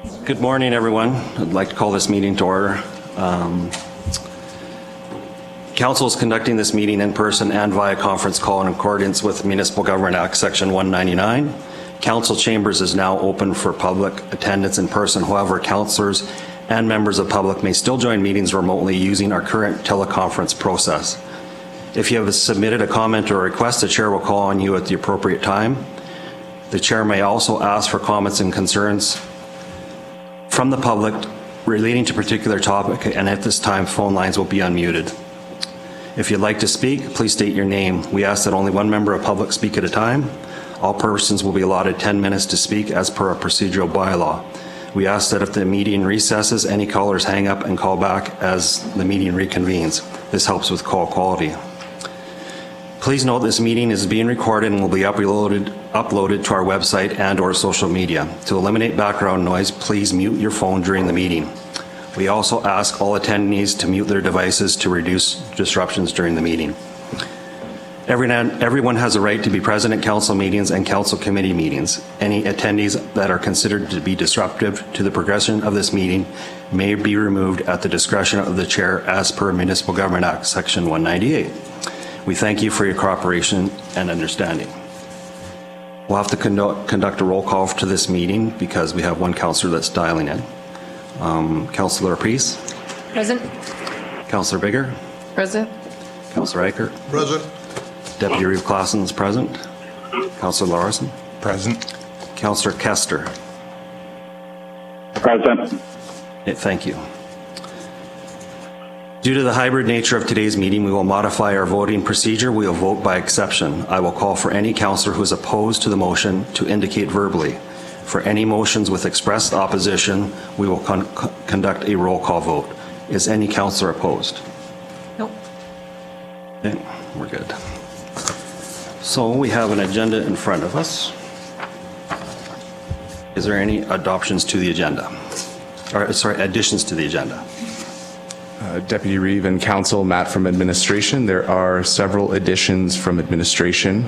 Good morning, everyone. I'd like to call this meeting to order. Council is conducting this meeting in person and via conference call in accordance with Municipal Government Act Section 199. Council chambers is now open for public attendance in person. However, councillors and members of public may still join meetings remotely using our current teleconference process. If you have submitted a comment or request, the chair will call on you at the appropriate time. The chair may also ask for comments and concerns from the public relating to a particular topic, and at this time, phone lines will be unmuted. If you'd like to speak, please state your name. We ask that only one member of public speak at a time. All persons will be allotted 10 minutes to speak as per a procedural bylaw. We ask that if the meeting recesses, any callers hang up and call back as the meeting reconvenes. This helps with call quality. Please note this meeting is being recorded and will be uploaded to our website and or social media. To eliminate background noise, please mute your phone during the meeting. We also ask all attendees to mute their devices to reduce disruptions during the meeting. Everyone has a right to be present at council meetings and council committee meetings. Any attendees that are considered to be disruptive to the progression of this meeting may be removed at the discretion of the chair as per Municipal Government Act Section 198. We thank you for your cooperation and understanding. We'll have to conduct a roll call to this meeting because we have one councillor that's dialing in. Councillor Priest. Present. Councillor Bigger. Present. Councillor Eichert. Present. Deputy Reeve Claassen is present. Councillor Larson. Present. Councillor Kester. Present. Thank you. Due to the hybrid nature of today's meeting, we will modify our voting procedure. We will vote by exception. I will call for any councillor who is opposed to the motion to indicate verbally. For any motions with expressed opposition, we will conduct a roll call vote. Is any councillor opposed? Nope. Okay, we're good. So we have an agenda in front of us. Is there any adoptions to the agenda? Or, sorry, additions to the agenda? Deputy Reeve and Council, Matt from Administration. There are several additions from Administration.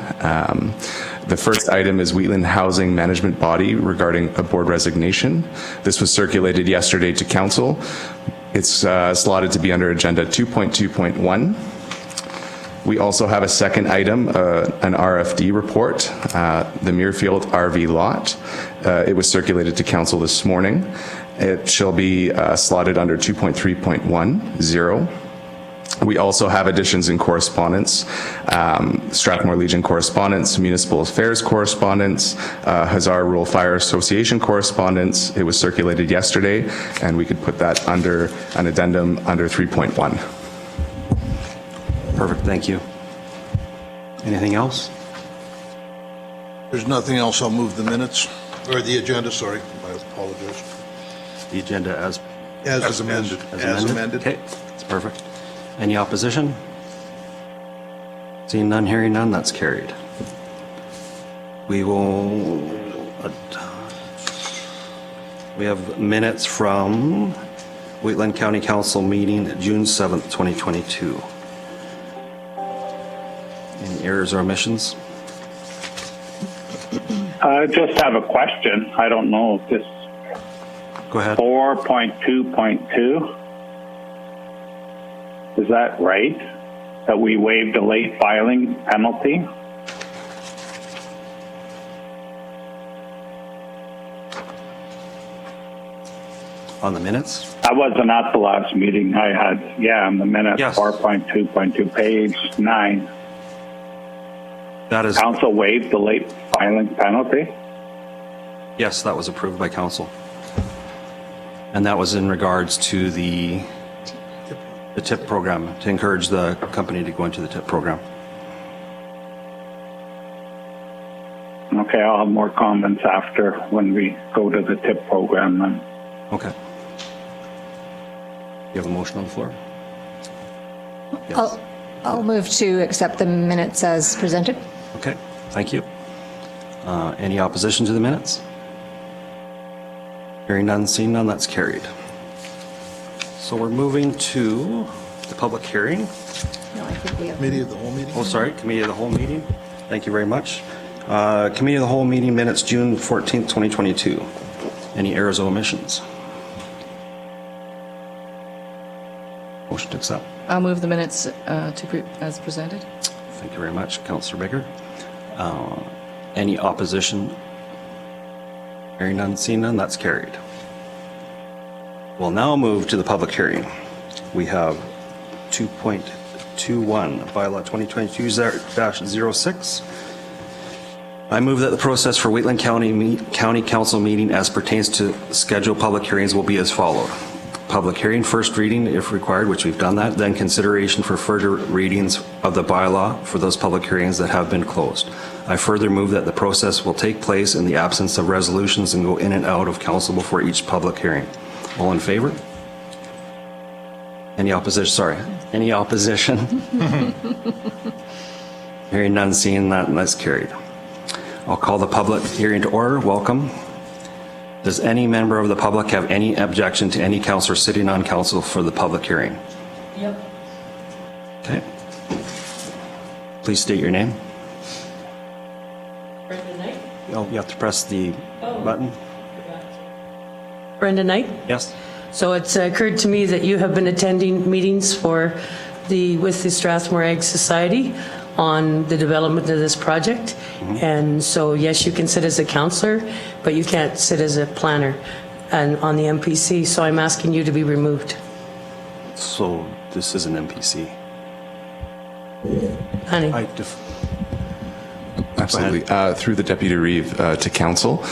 The first item is Waitland Housing Management Body regarding a board resignation. This was circulated yesterday to Council. It's slotted to be under Agenda 2.2.1. We also have a second item, an RFD report, the Muirfield RV lot. It was circulated to Council this morning. It shall be slotted under 2.3.10. We also have additions in correspondence, Strathmore Legion correspondence, Municipal Affairs correspondence, Hazard Rural Fire Association correspondence. It was circulated yesterday, and we could put that under an addendum under 3.1. Perfect, thank you. Anything else? There's nothing else. I'll move the minutes, or the agenda, sorry. I apologize. The agenda as amended. As amended? Okay, that's perfect. Any opposition? Seeing none, hearing none, that's carried. We have minutes from Waitland County Council meeting June 7th, 2022. Any errors or omissions? I just have a question. I don't know if this Go ahead. 4.2.2, is that right? That we waived a late filing penalty? On the minutes? I wasn't at the last meeting. I had, on the minutes, Yes. 4.2.2, page 9. That is, Council waived the late filing penalty? yes, that was approved by council. And that was in regards to the TIP program, to encourage the company to go into the TIP program. Okay, I'll have more comments after when we go to the TIP program then. Okay. You have a motion on the floor? Yes. I'll move to accept the minutes as presented. Okay, thank you. Any opposition to the minutes? Hearing none, seeing none, that's carried. So we're moving to the public hearing. No, I think we have. Committee of the whole meeting? Oh, sorry, committee of the whole meeting. Thank you very much. Committee of the whole meeting minutes, June 14th, 2022. Any errors or omissions? Motion to accept. I'll move the minutes as presented. Thank you very much, Councillor Baker. Any opposition? Hearing none, seeing none, that's carried. We'll now move to the public hearing. We have 2.21, Bylaw 2022-06. I move that the process for Waitland County Council meeting as pertains to scheduled public hearings will be as followed. Public hearing, first reading if required, which we've done that, then consideration for further readings of the bylaw for those public hearings that have been closed. I further move that the process will take place in the absence of resolutions and go in and out of council before each public hearing. All in favor? Any opposition? Sorry. Any opposition? Hearing none, seeing that, and that's carried. I'll call the public hearing to order. Welcome. Does any member of the public have any objection to any councillor sitting on council for the public hearing? Yep. Okay. Please state your name. Brenda Knight? Oh, you have to press the button. Brenda Knight. Yes. So it's occurred to me that you have been attending meetings with the Strathmore Ag Society on the development of this project. And so, yes, you can sit as a councillor, but you can't sit as a planner and on the MPC. So I'm asking you to be removed. So this is an MPC. Honey. Absolutely. Through the Deputy Reeve to Council.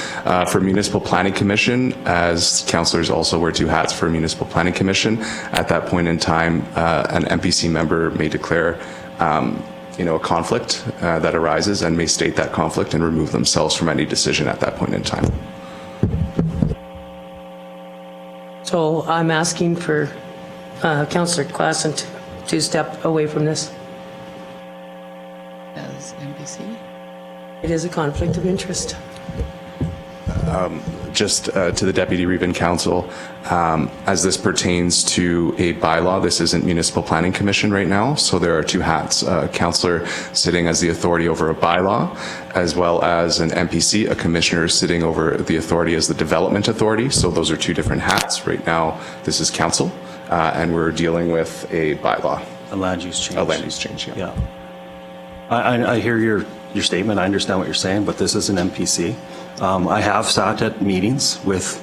For Municipal Planning Commission, as councillors also wear two hats for Municipal Planning Commission, at that point in time, an MPC member may declare a conflict that arises and may state that conflict and remove themselves from any decision at that point in time. So I'm asking for Councillor Klassen to step away from this. As MPC. It is a conflict of interest. Just to the Deputy Reeve and Council, as this pertains to a bylaw, this isn't Municipal Planning Commission right now, so there are two hats. Councillor sitting as the authority over a bylaw, as well as an MPC, a commissioner sitting over the authority as the development authority, so those are two different hats. Right now, this is Council, and we're dealing with a bylaw. A land use change. A land use change, yeah. Yeah. I hear your statement. I understand what you're saying, but this is an MPC. I have sat at meetings with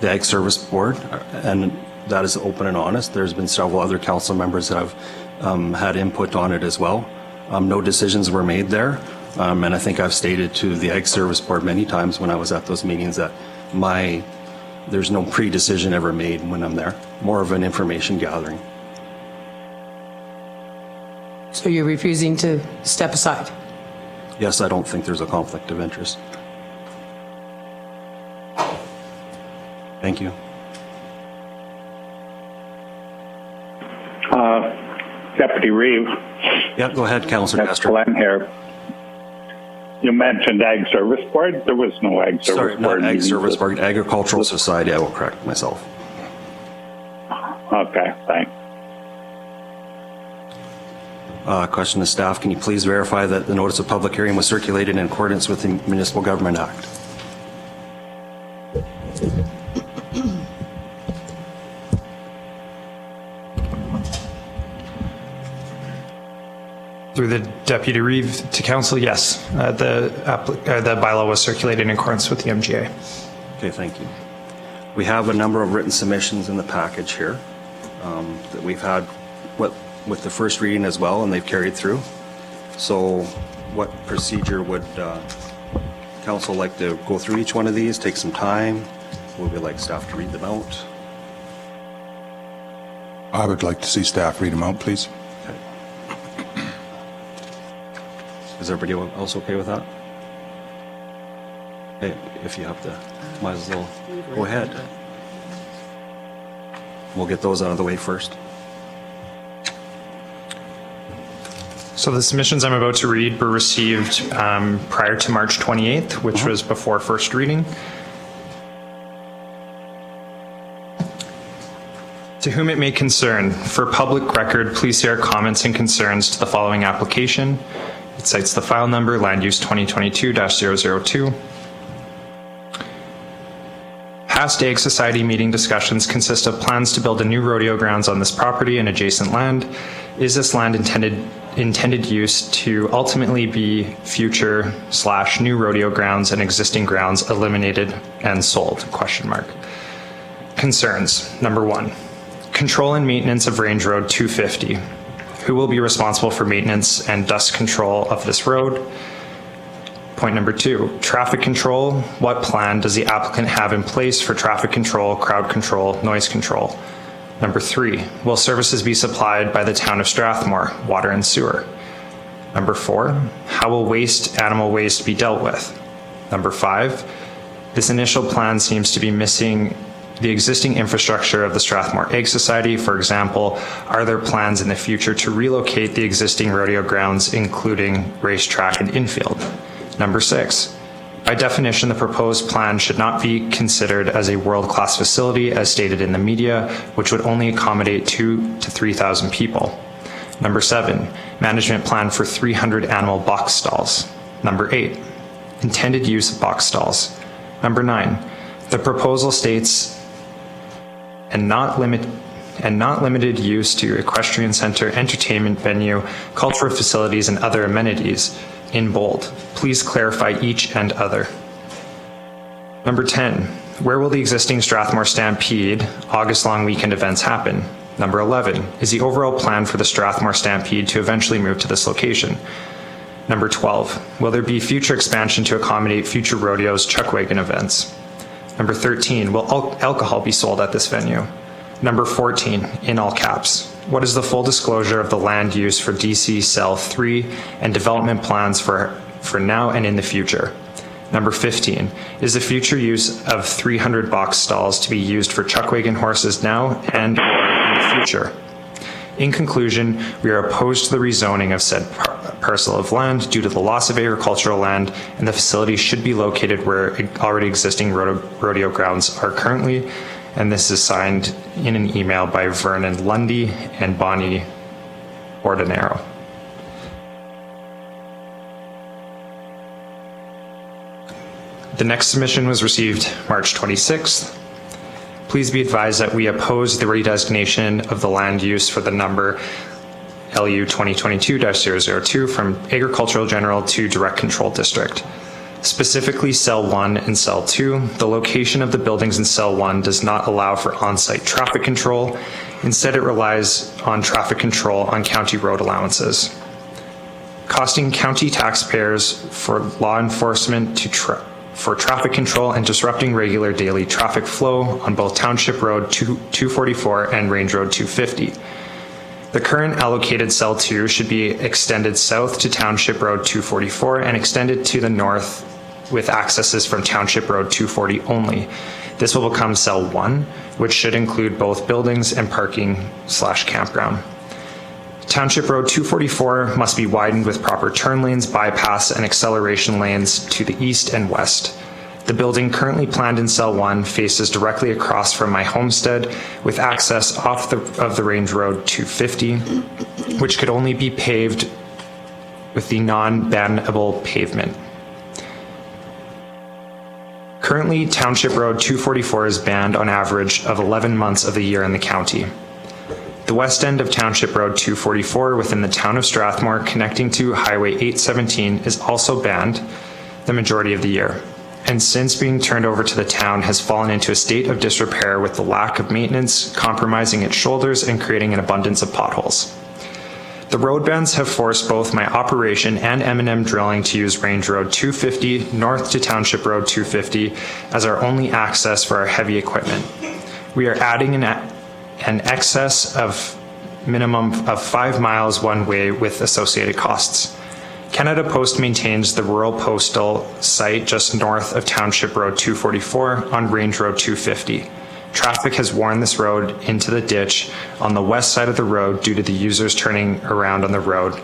the Ag Service Board, and that is open and honest. There's been several other council members that have had input on it as well. No decisions were made there, and I think I've stated to the Ag Service Board many times when I was at those meetings that there's no pre-decision ever made when I'm there. More of an information gathering. So you're refusing to step aside? Yes, I don't think there's a conflict of interest. Thank you. Deputy Reeve. Yeah, go ahead, Councillor That's Castro. Glenn here. You mentioned Ag Service Board. There was no Ag Service Sorry, Board. not Ag meeting. Service Board, Agricultural Society. I will correct myself. Okay, thanks. Question to staff, can you please verify that the notice of public hearing was circulated in accordance with the Municipal Government Act? Through the Deputy Reeve to Council, yes. The bylaw was circulated in accordance with the MGA. Okay, thank you. We have a number of written submissions in the package here that we've had with the first reading as well, and they've carried through. So what procedure would council like to go through each one of these, take some time? Would we like staff to read them out? I would like to see staff read them out, please. Okay. Is everybody else okay with that? Okay, if you have to, might as well go ahead. We'll get those out of the way first. So the submissions I'm about to read were received prior to March 28th, which was before first reading. To whom it may concern, for public record, please see our comments and concerns to the following application. It cites the file number, land use 2022-002. Past Egg Society meeting discussions consist of plans to build a new rodeo grounds on this property and adjacent land. Is this land intended use to ultimately be future/new rodeo grounds and existing grounds eliminated and sold? ? Concerns. Number 1, control and maintenance of Range Road 250. Who will be responsible for maintenance and dust control of this road? Point number 2, traffic control. What plan does the applicant have in place for traffic control, crowd control, noise control? Number 3, will services be supplied by the town of Strathmore, water and sewer? Number 4, how will animal waste be dealt with? Number 5, this initial plan seems to be missing the existing infrastructure of the Strathmore Egg Society. For example, are there plans in the future to relocate the existing rodeo grounds, including racetrack and infield? Number 6, by definition, the proposed plan should not be considered as a world-class facility as stated in the media, which would only accommodate 2,000 to 3,000 people. Number 7, management plan for 300 animal box stalls. Number 8, intended use of box stalls. Number 9, the proposal states and not limited use to equestrian center, entertainment venue, cultural facilities, and other amenities, in bold. Please clarify each and other. Number 10, where will the existing Strathmore Stampede August long weekend events happen? Number 11, is the overall plan for the Strathmore Stampede to eventually move to this location? Number 12, will there be future expansion to accommodate future rodeos, chuck wagon events? Number 13, will alcohol be sold at this venue? Number 14, in all caps, what is the full disclosure of the land use for DC Cell 3 and development plans for now and in the future? Number 15, is the future use of 300 box stalls to be used for chuck wagon horses now and or in the future? In conclusion, we are opposed to the rezoning of said parcel of land due to the loss of agricultural land, and the facility should be located where already existing rodeo grounds are currently, and this is signed in an email by Vernon Lundy and Bonnie Ordinaro. The next submission was received March 26th. Please be advised that we oppose the redesignation of the land use for the number LU 2022-002 from Agricultural General to Direct Control District. Specifically Cell 1 and Cell 2, the location of the buildings in Cell 1 does not allow for on-site traffic control. Instead, it relies on traffic control on county road allowances, costing county taxpayers for law enforcement for traffic control and disrupting regular daily traffic flow on both Township Road 244 and Range Road 250. The current allocated Cell 2 should be extended south to Township Road 244 and extended to the north with accesses from Township Road 240 only. This will become Cell 1, which should include both buildings and parking/campground. Township Road 244 must be widened with proper turn lanes, bypass, and acceleration lanes to the east and west. The building currently planned in Cell 1 faces directly across from my homestead with access off of the Range Road 250, which could only be paved with the non-bannable pavement. Currently, Township Road 244 is banned on average of 11 months of the year in the county. The west end of Township Road 244 within the town of Strathmore connecting to Highway 817 is also banned the majority of the year, and since being turned over to the town has fallen into a state of disrepair with the lack of maintenance, compromising its shoulders and creating an abundance of potholes. The road bans have forced both my operation and M&M Drilling to use Range Road 250 north to Township Road 250 as our only access for our heavy equipment. We are adding an excess of minimum of 5 miles one way with associated costs. Canada Post maintains the rural postal site just north of Township Road 244 on Range Road 250. Traffic has worn this road into the ditch on the west side of the road due to the users turning around on the road,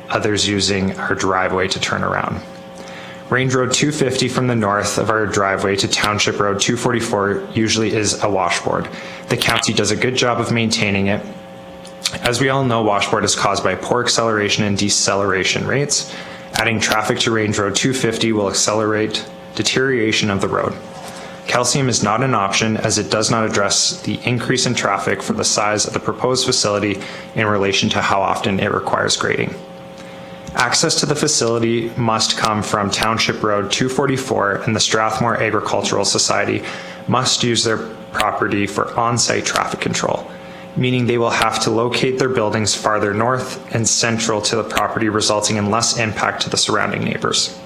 others using our driveway to turn around. Range Road 250 from the north of our driveway to Township Road 244 usually is a washboard. The county does a good job of maintaining it. As we all know, washboard is caused by poor acceleration and deceleration rates. Adding traffic to Range Road 250 will accelerate deterioration of the road. calcium is not an option as it does not address the increase in traffic for the size of the proposed facility in relation to how often it requires grading. Access to the facility must come from Township Road 244, and the Strathmore Agricultural Society must use their property for on-site traffic control, meaning they will have to locate their buildings farther north and central to the property, resulting in less impact to the surrounding neighbors.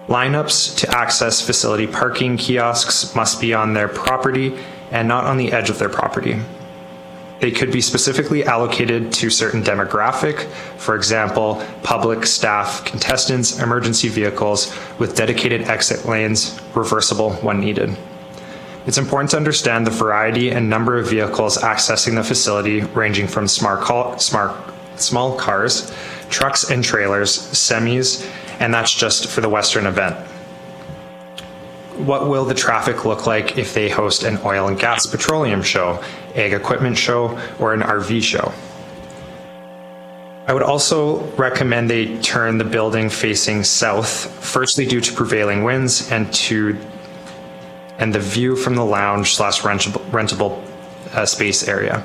Lineups to access facility parking kiosks must be on their property and not on the edge of their property. They could be specifically allocated to certain demographic, for example, public, staff, contestants, emergency vehicles with dedicated exit lanes, reversible when needed. It's important to understand the variety and number of vehicles accessing the facility, ranging from small cars, trucks and trailers, semis, and that's just for the Western event. What will the traffic look like if they host an oil and gas petroleum show, ag equipment show, or an RV show? I would also recommend they turn the building facing south, firstly due to prevailing winds and the view from the lounge / rentable space area.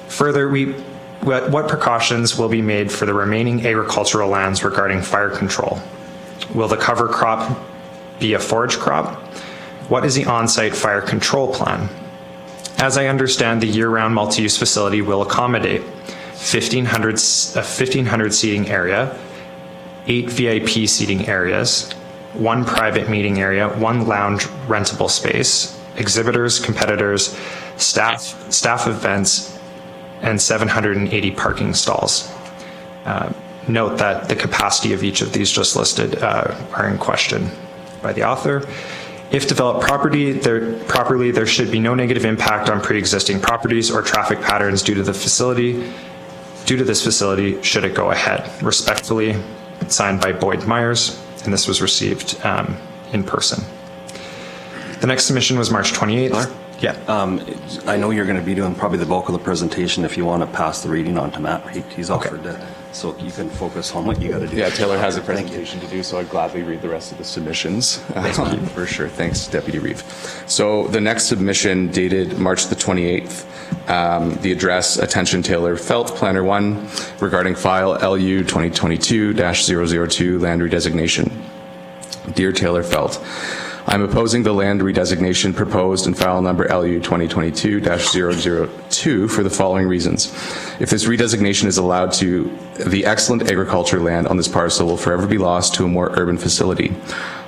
Further, what precautions will be made for the remaining agricultural lands regarding fire control? Will the cover crop be a forage crop? What is the on-site fire control plan? As I understand, the year-round multi-use facility will accommodate 1,500 seating area, 8 VIP seating areas, 1 private meeting area, 1 lounge rentable space, exhibitors, competitors, staff events, and 780 parking stalls. Note that the capacity of each of these just listed are in question by the author. If developed properly, there should be no negative impact on pre-existing properties or traffic patterns due to this facility should it go ahead. Respectfully, signed by Boyd Myers, and this was received in person. The next submission was March 28th. Yeah. I know you're going to be doing probably the bulk of the presentation. If you want to pass the reading on to Matt, he's offered it, so you can focus on what you got to do. Yeah, Taylor has a presentation to do, so I'd gladly read the rest of the submissions. For sure. Thanks, Deputy Reeve. So the next submission dated March the 28th, the address, attention Taylor Felt, Planner 1, regarding file LU 2022-002 land redesignation. Dear Taylor Felt, I'm opposing the land redesignation proposed in file number LU 2022-002 for the following reasons. If this redesignation is allowed to, the excellent agriculture land on this parcel will forever be lost to a more urban facility.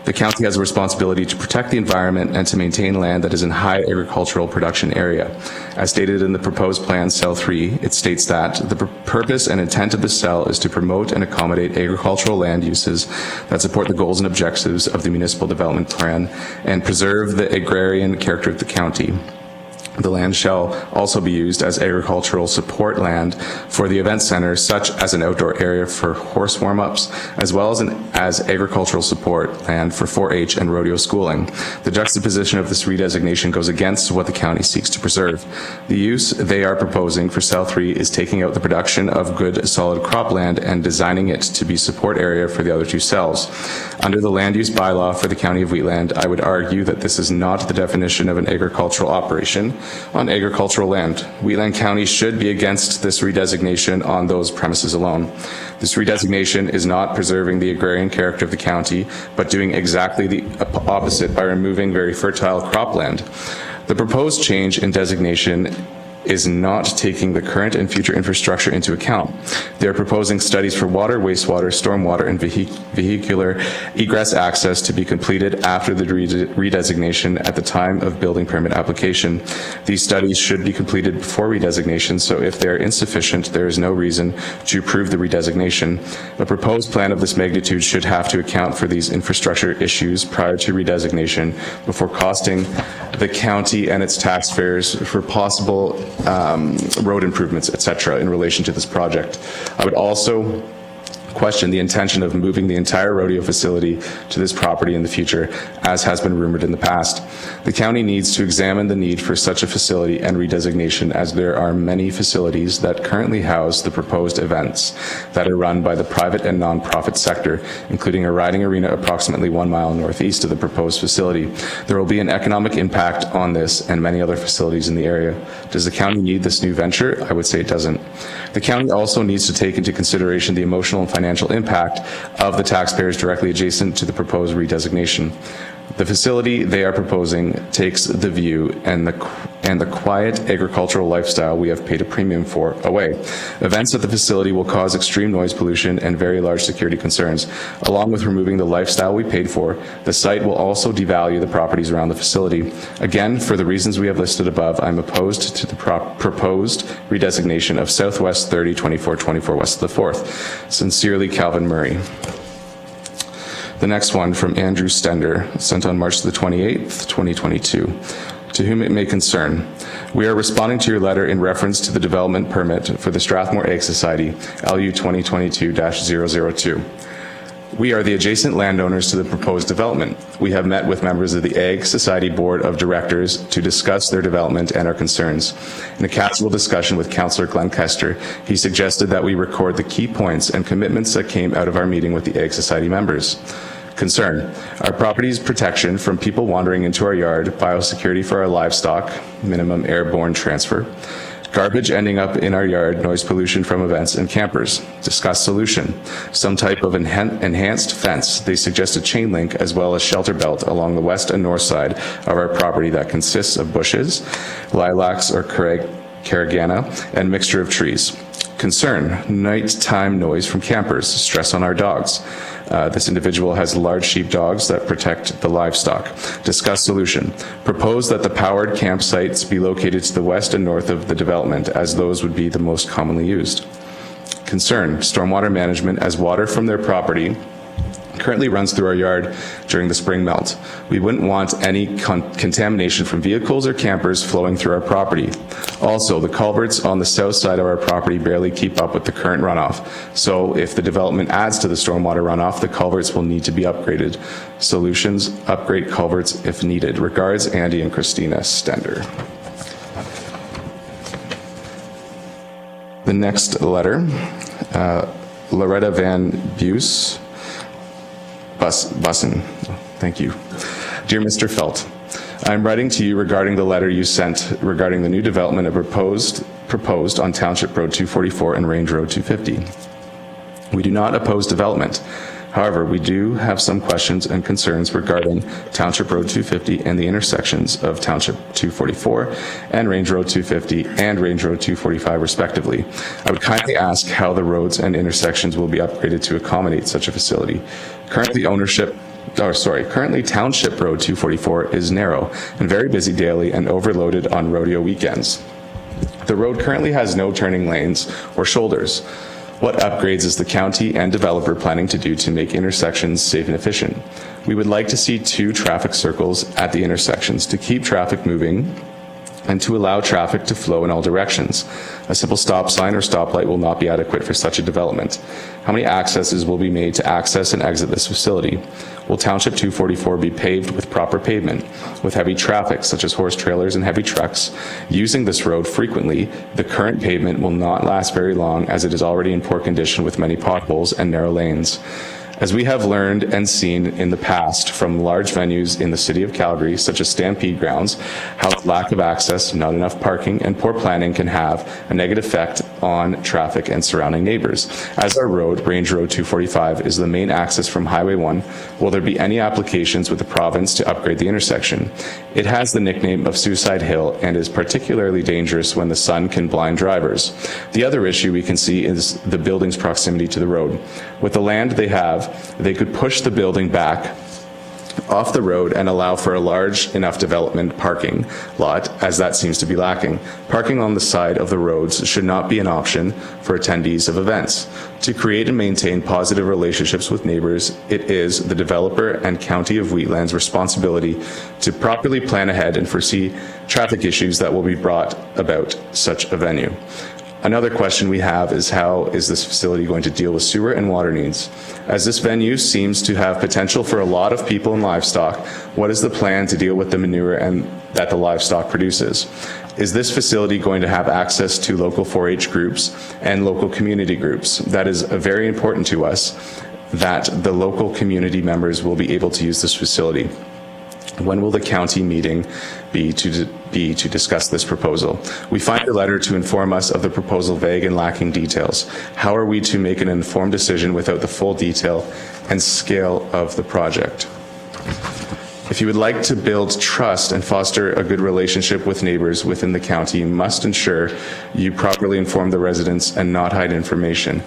The county has a responsibility to protect the environment and to maintain land that is in high agricultural production area. As stated in the proposed plan, cell 3, it states that the purpose and intent of this cell is to promote and accommodate agricultural land uses that support the goals and objectives of the municipal development plan and preserve the agrarian character of the county. The land shall also be used as agricultural support land for the event center, such as an outdoor area for horse warm-ups, as well as agricultural support land for 4-H and rodeo schooling. The juxtaposition of this redesignation goes against what the county seeks to preserve. The use they are proposing for cell 3 is taking out the production of good solid cropland and designing it to be support area for the other 2 cells. Under the land use bylaw for the county of Waitland, I would argue that this is not the definition of an agricultural operation on agricultural land. Waitland County should be against this redesignation on those premises alone. This redesignation is not preserving the agrarian character of the county, but doing exactly the opposite by removing very fertile cropland. The proposed change in designation is not taking the current and future infrastructure into account. They are proposing studies for water, wastewater, stormwater, and vehicular egress access to be completed after the redesignation at the time of building permit application. These studies should be completed before redesignation, so if they are insufficient, there is no reason to approve the redesignation. A proposed plan of this magnitude should have to account for these infrastructure issues prior to redesignation before costing the county and its taxpayers for possible road improvements, etc., in relation to this project. I would also question the intention of moving the entire rodeo facility to this property in the future, as has been rumored in the past. The county needs to examine the need for such a facility and redesignation, as there are many facilities that currently house the proposed events that are run by the private and nonprofit sector, including a riding arena approximately 1 mile northeast of the proposed facility. There will be an economic impact on this and many other facilities in the area. Does the county need this new venture? I would say it doesn't. The county also needs to take into consideration the emotional and financial impact of the taxpayers directly adjacent to the proposed redesignation. The facility they are proposing takes the view and the quiet agricultural lifestyle we have paid a premium for away. Events at the facility will cause extreme noise pollution and very large security concerns. Along with removing the lifestyle we paid for, the site will also devalue the properties around the facility. Again, for the reasons we have listed above, I'm opposed to the proposed redesignation of Southwest 30 2424 West of the 4th. Sincerely, Calvin Murray. The next one from Andrew Stender, sent on March the 28th, 2022. To whom it may concern, we are responding to your letter in reference to the development permit for the Strathmore Egg Society, LU 2022-002. We are the adjacent landowners to the proposed development. We have met with members of the Egg Society Board of Directors to discuss their development and our concerns. In a casual discussion with Councillor Glenn Kester, he suggested that we record the key points and commitments that came out of our meeting with the Egg Society members. Concern: our property's protection from people wandering into our yard, biosecurity for our livestock, minimum airborne transfer, garbage ending up in our yard, noise pollution from events, and campers. Discuss solution: some type of enhanced fence. They suggest a chain link as well as shelter belt along the west and north side of our property that consists of bushes, lilacs or caragana, and mixture of trees. Concern: nighttime noise from campers, stress on our dogs. This individual has large sheep dogs that protect the livestock. Discuss solution: propose that the powered campsites be located to the west and north of the development, as those would be the most commonly used. Concern: stormwater management, as water from their property currently runs through our yard during the spring melt. We wouldn't want any contamination from vehicles or campers flowing through our property. Also, the culverts on the south side of our property barely keep up with the current runoff. So if the development adds to the stormwater runoff, the culverts will need to be upgraded. Solutions: upgrade culverts if needed. Regards, Andy and Christina Stender. The next letter, Loretta Van Bussen. Thank you. Dear Mr. Felt, I'm writing to you regarding the letter you sent regarding the new development proposed on Township Road 244 and Range Road 250. We do not oppose development. However, we do have some questions and concerns regarding Township Road 250 and the intersections of Township 244 and Range Road 250 and Range Road 245 respectively. I would kindly ask how the roads and intersections will be upgraded to accommodate such a facility. Currently Township Road 244 is narrow and very busy daily and overloaded on rodeo weekends. The road currently has no turning lanes or shoulders. What upgrades is the county and developer planning to do to make intersections safe and efficient? We would like to see 2 traffic circles at the intersections to keep traffic moving and to allow traffic to flow in all directions. A simple stop sign or stoplight will not be adequate for such a development. How many accesses will be made to access and exit this facility? Will Township 244 be paved with proper pavement? With heavy traffic, such as horse trailers and heavy trucks, using this road frequently, the current pavement will not last very long, as it is already in poor condition with many potholes and narrow lanes. As we have learned and seen in the past from large venues in the city of Calgary, such as Stampede Grounds, how lack of access, not enough parking, and poor planning can have a negative effect on traffic and surrounding neighbors. As our road, Range Road 245, is the main access from Highway 1, will there be any applications with the province to upgrade the intersection? It has the nickname of Suicide Hill and is particularly dangerous when the sun can blind drivers. The other issue we can see is the building's proximity to the road. With the land they have, they could push the building back off the road and allow for a large enough development parking lot, as that seems to be lacking. Parking on the side of the roads should not be an option for attendees of events. To create and maintain positive relationships with neighbors, it is the developer and County of Waitland's responsibility to properly plan ahead and foresee traffic issues that will be brought about such a venue. Another question we have is how is this facility going to deal with sewer and water needs? As this venue seems to have potential for a lot of people and livestock, what is the plan to deal with the manure and that the livestock produces? Is this facility going to have access to local 4-H groups and local community groups? That is very important to us, that the local community members will be able to use this facility. When will the county meeting be to discuss this proposal? We find the letter to inform us of the proposal vague and lacking details. How are we to make an informed decision without the full detail and scale of the project? If you would like to build trust and foster a good relationship with neighbors within the county, you must ensure you properly inform the residents and not hide information.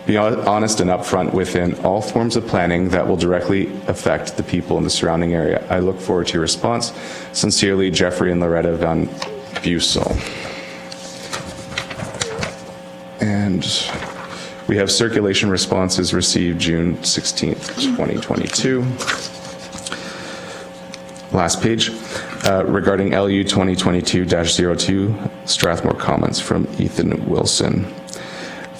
Be honest and upfront within all forms of planning that will directly affect the people in the surrounding area. I look forward to your response. Sincerely, Jeffrey and Loretta Van Bussel. And we have circulation responses received June 16th, 2022. Last page. Regarding LU 2022-02, Strathmore comments from Ethan Wilson.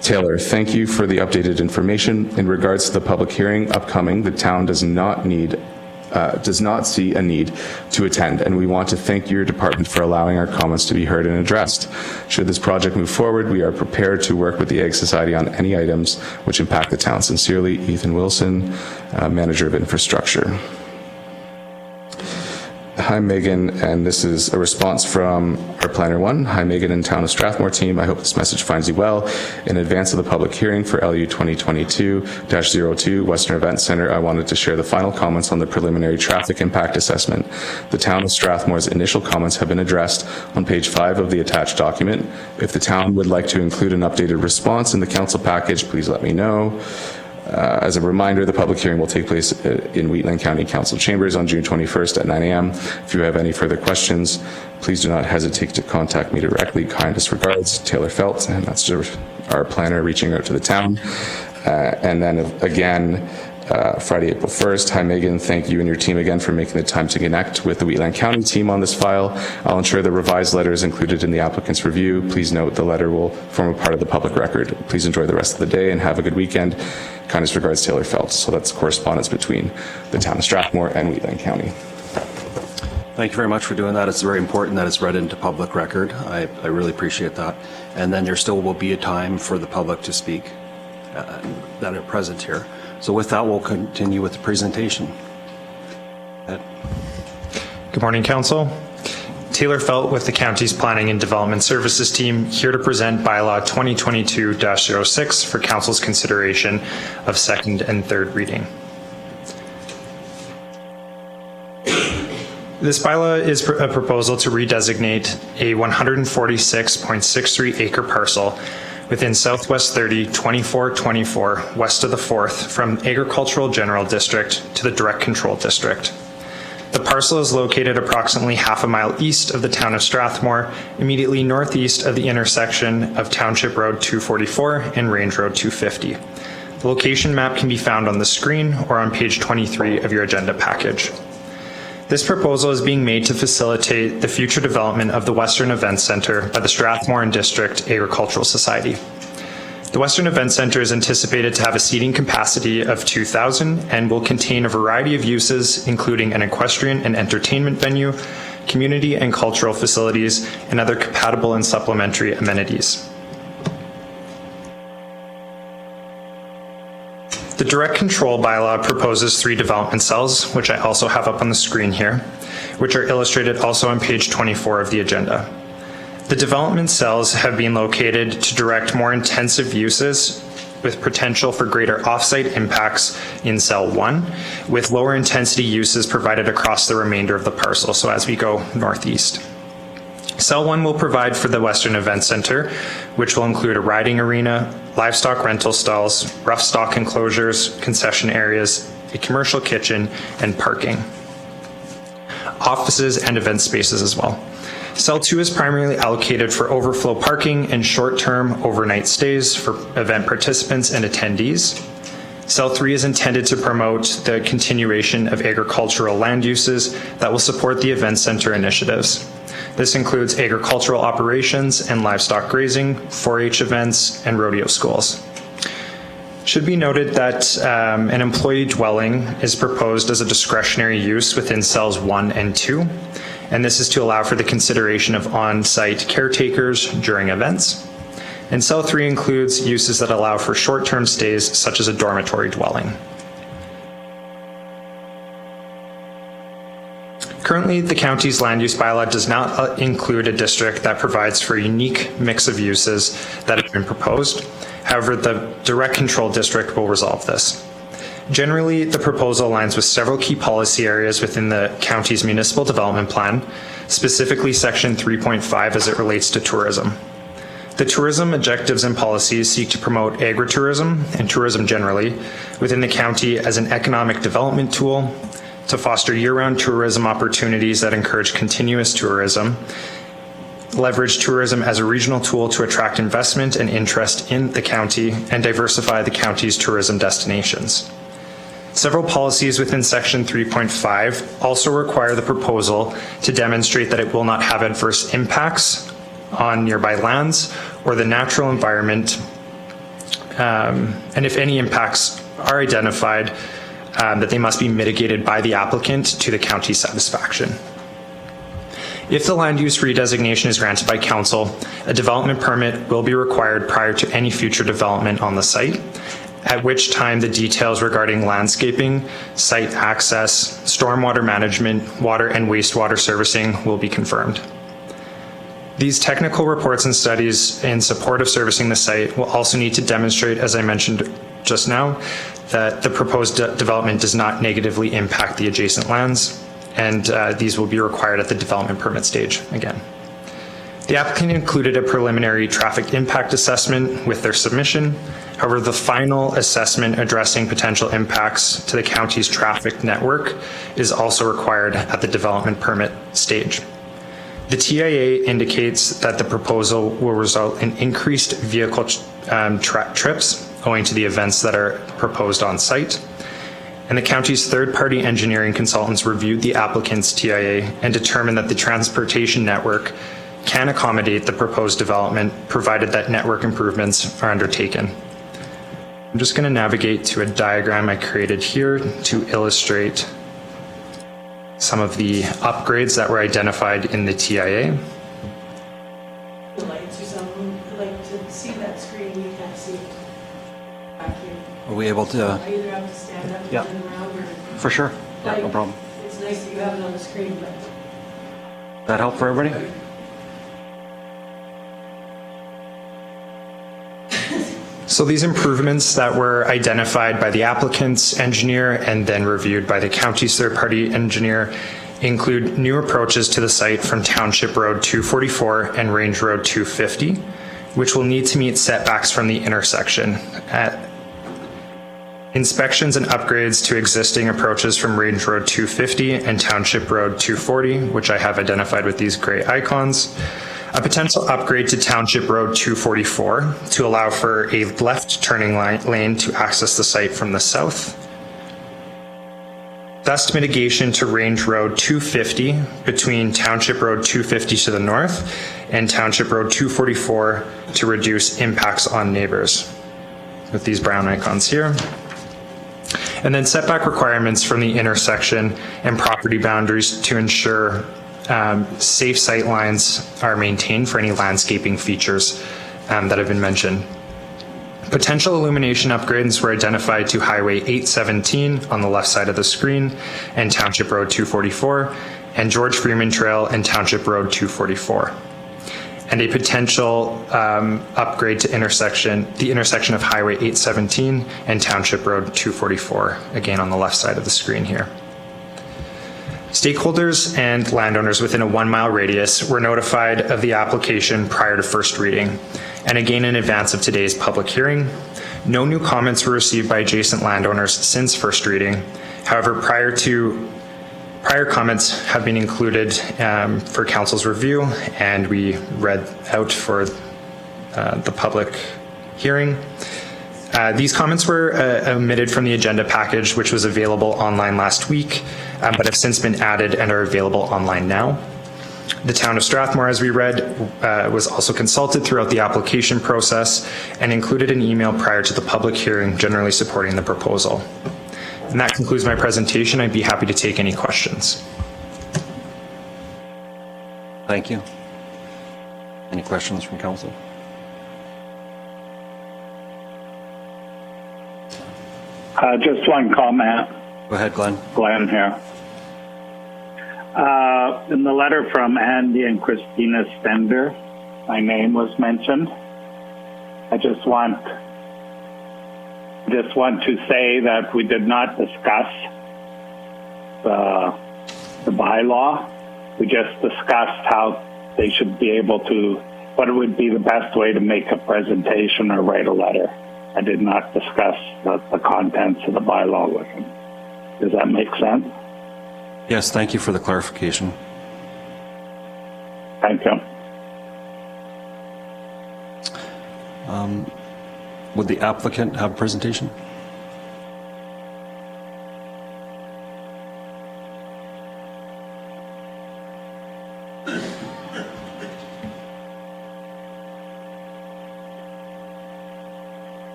Taylor, thank you for the updated information. In regards to the public hearing upcoming, the town does not see a need to attend, and we want to thank your department for allowing our comments to be heard and addressed. Should this project move forward, we are prepared to work with the Ag Society on any items which impact the town. Sincerely, Ethan Wilson, Manager of Infrastructure. Hi, Megan, and this is a response from our Planner 1. Hi, Megan and Town of Strathmore team. I hope this message finds you well. In advance of the public hearing for LU 2022-02 Western Event Center, I wanted to share the final comments on the preliminary traffic impact assessment. The Town of Strathmore's initial comments have been addressed on page 5 of the attached document. If the town would like to include an updated response in the council package, please let me know. As a reminder, the public hearing will take place in Waitland County Council chambers on June 21st at 9 a.m. If you have any further questions, please do not hesitate to contact me directly. Kindest regards, Taylor Felt, and that's our planner reaching out to the town. And then again, Friday, April 1st. Hi, Megan. Thank you and your team again for making the time to connect with the Waitland County team on this file. I'll ensure the revised letter is included in the applicant's review. Please note the letter will form a part of the public record. Please enjoy the rest of the day and have a good weekend. Kindest regards, Taylor Felt. So that's correspondence between the town of Strathmore and Waitland County. Thank you very much for doing that. It's very important that it's read into public record. I really appreciate that. And then there still will be a time for the public to speak that are present here. So with that, we'll continue with the presentation. Ed. Good morning, Council. Taylor Felt with the County's Planning and Development Services team, here to present Bylaw 2022-06 for Council's consideration of second and third reading. This bylaw is a proposal to redesignate a 146.63 acre parcel within Southwest 30 2424 west of the 4th from Agricultural General District to the Direct Control District. The parcel is located approximately half a mile east of the town of Strathmore, immediately northeast of the intersection of Township Road 244 and Range Road 250. The location map can be found on the screen or on page 23 of your agenda package. This proposal is being made to facilitate the future development of the Western Event Center by the Strathmore and District Agricultural Society. The Western Event Center is anticipated to have a seating capacity of 2,000 and will contain a variety of uses, including an equestrian and entertainment venue, community and cultural facilities, and other compatible and supplementary amenities. The direct control bylaw proposes 3 development cells, which I also have up on the screen here, which are illustrated also on page 24 of the agenda. The development cells have been located to direct more intensive uses with potential for greater off-site impacts in cell 1, with lower intensity uses provided across the remainder of the parcel, so as we go northeast. Cell 1 will provide for the Western Event Center, which will include a riding arena, livestock rental stalls, rough stock enclosures, concession areas, a commercial kitchen, and parking. Offices and event spaces as well. Cell 2 is primarily allocated for overflow parking and short-term overnight stays for event participants and attendees. Cell 3 is intended to promote the continuation of agricultural land uses that will support the event center initiatives. This includes agricultural operations and livestock grazing, 4-H events, and rodeo schools. Should be noted that an employee dwelling is proposed as a discretionary use within cells 1 and 2, and this is to allow for the consideration of on-site caretakers during events. And cell 3 includes uses that allow for short-term stays, such as a dormitory dwelling. Currently, the county's land use bylaw does not include a district that provides for a unique mix of uses that have been proposed. However, the direct control district will resolve this. Generally, the proposal aligns with several key policy areas within the county's municipal development plan, specifically section 3.5 as it relates to tourism. The tourism objectives and policies seek to promote agritourism and tourism generally within the county as an economic development tool, to foster year-round tourism opportunities that encourage continuous tourism, leverage tourism as a regional tool to attract investment and interest in the county, and diversify the county's tourism destinations. Several policies within section 3.5 also require the proposal to demonstrate that it will not have adverse impacts on nearby lands or the natural environment, and if any impacts are identified, that they must be mitigated by the applicant to the county's satisfaction. If the land use redesignation is granted by council, a development permit will be required prior to any future development on the site, at which time the details regarding landscaping, site access, stormwater management, water and wastewater servicing will be confirmed. These technical reports and studies in support of servicing the site will also need to demonstrate, as I mentioned just now, that the proposed development does not negatively impact the adjacent lands, and these will be required at the development permit stage again. The applicant included a preliminary traffic impact assessment with their submission. However, the final assessment addressing potential impacts to the county's traffic network is also required at the development permit stage. The TIA indicates that the proposal will result in increased vehicle trips owing to the events that are proposed on site. And the county's third-party engineering consultants reviewed the applicant's TIA and determined that the transportation network can accommodate the proposed development, provided that network improvements are undertaken. I'm just going to navigate to a diagram I created here to illustrate some of the upgrades that were identified in the TIA. The lights or something, I'd like to see that screen, you can't see it back here. Are we able to? I either have to stand up and Yeah. turn around or. For sure. Yeah, no Like, problem. It's nice that you have it on the screen, but. That help for everybody? So these improvements that were identified by the applicant's engineer and then reviewed by the county's third-party engineer include new approaches to the site from Township Road 244 and Range Road 250, which will need to meet setbacks from the intersection. Inspections and upgrades to existing approaches from Range Road 250 and Township Road 240, which I have identified with these gray icons. A potential upgrade to Township Road 244 to allow for a left turning lane to access the site from the south. Dust mitigation to Range Road 250 between Township Road 250 to the north and Township Road 244 to reduce impacts on neighbors, with these brown icons here. And then setback requirements from the intersection and property boundaries to ensure safe sight lines are maintained for any landscaping features that have been mentioned. Potential illumination upgrades were identified to Highway 817 on the left side of the screen and Township Road 244 and George Freeman Trail and Township Road 244. And a potential upgrade to the intersection of Highway 817 and Township Road 244, again on the left side of the screen here. Stakeholders and landowners within a 1-mile radius were notified of the application prior to first reading, and again in advance of today's public hearing. No new comments were received by adjacent landowners since first reading. However, prior comments have been included for council's review, and we read out for the public hearing. These comments were omitted from the agenda package, which was available online last week, but have since been added and are available online now. The town of Strathmore, as we read, was also consulted throughout the application process and included an email prior to the public hearing generally supporting the proposal. And that concludes my presentation. I'd be happy to take any questions. Thank you. Any questions from council? Just one comment. Go ahead, Glenn. Glenn here. In the letter from Andy and Christina Stender, my name was mentioned. I just want to say that we did not discuss the bylaw. We just discussed how they should be able to, what it would be the best way to make a presentation or write a letter. I did not discuss the contents of the bylaw with him. Does that make sense? Yes, thank you for the clarification. Thank you. Would the applicant have a presentation?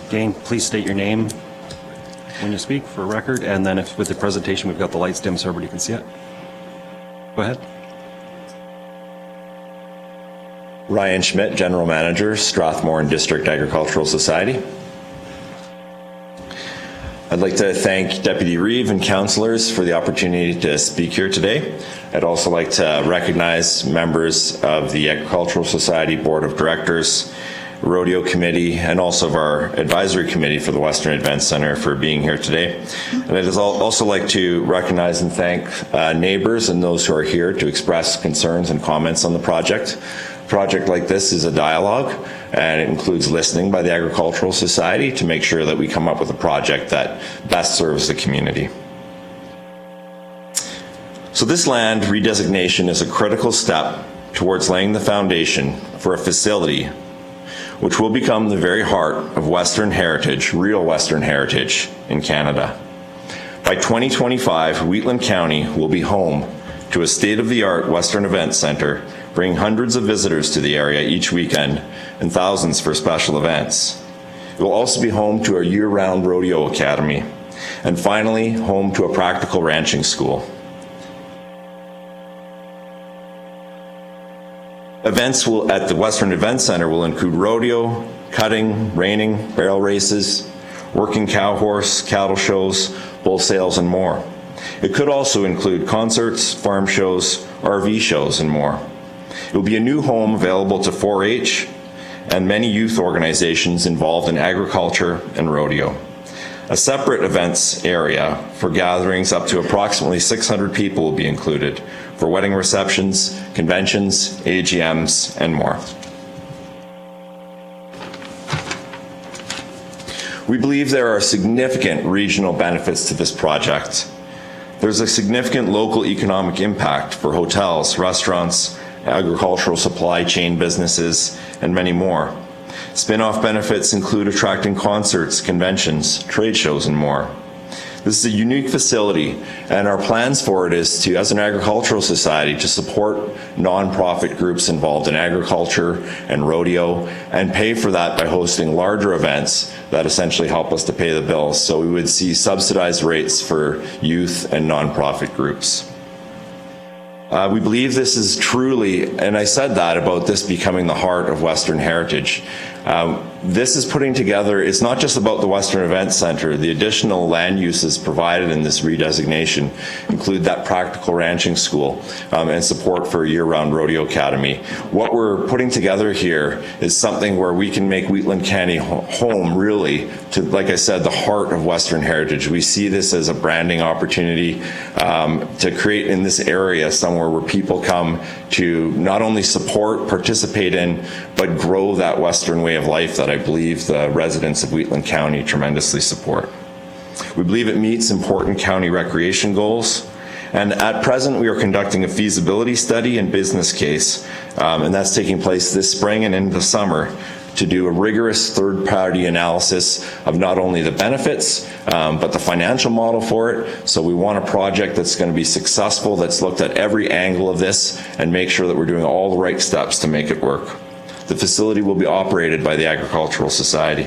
Again, please state your name when you speak for record, and then if with the presentation we've got the lights dim so everybody can see it. Go ahead. Ryan Schmidt, General Manager, Strathmore and District Agricultural Society. I'd like to thank Deputy Reeve and councillors for the opportunity to speak here today. I'd also like to recognize members of the Agricultural Society Board of Directors, Rodeo Committee, and also of our Advisory Committee for the Western Events Center for being here today. And I'd also like to recognize and thank neighbors and those who are here to express concerns and comments on the project. A project like this is a dialogue, and it includes listening by the Agricultural Society to make sure that we come up with a project that best serves the community. So this land redesignation is a critical step towards laying the foundation for a facility which will become the very heart of Western heritage, real Western heritage in Canada. By 2025, Waitland County will be home to a state-of-the-art Western Events Center, bringing hundreds of visitors to the area each weekend and thousands for special events. It will also be home to a year-round rodeo academy, and finally, home to a practical ranching school. Events at the Western Events Center will include rodeo, cutting, reining, barrel races, working cow horse, cattle shows, bull sales, and more. It could also include concerts, farm shows, RV shows, and more. It will be a new home available to 4-H and many youth organizations involved in agriculture and rodeo. A separate events area for gatherings up to approximately 600 people will be included for wedding receptions, conventions, AGMs, and more. We believe there are significant regional benefits to this project. There's a significant local economic impact for hotels, restaurants, agricultural supply chain businesses, and many more. Spin-off benefits include attracting concerts, conventions, trade shows, and more. This is a unique facility, and our plans for it is to, as an agricultural society, to support nonprofit groups involved in agriculture and rodeo, and pay for that by hosting larger events that essentially help us to pay the bills. So we would see subsidized rates for youth and nonprofit groups. We believe this is truly, and I said that about this becoming the heart of Western heritage. This is putting together, it's not just about the Western Events Center. The additional land uses provided in this redesignation include that practical ranching school and support for a year-round rodeo academy. What we're putting together here is something where we can make Waitland County home really to, like I said, the heart of Western heritage. We see this as a branding opportunity to create in this area somewhere where people come to not only support, participate in, but grow that Western way of life that I believe the residents of Waitland County tremendously support. We believe it meets important county recreation goals, And at present, we are conducting a feasibility study and business case, and that's taking place this spring and into the summer, to do a rigorous third-party analysis of not only the benefits, but the financial model for it. So we want a project that's going to be successful, that's looked at every angle of this, and make sure that we're doing all the right steps to make it work. The facility will be operated by the Agricultural Society.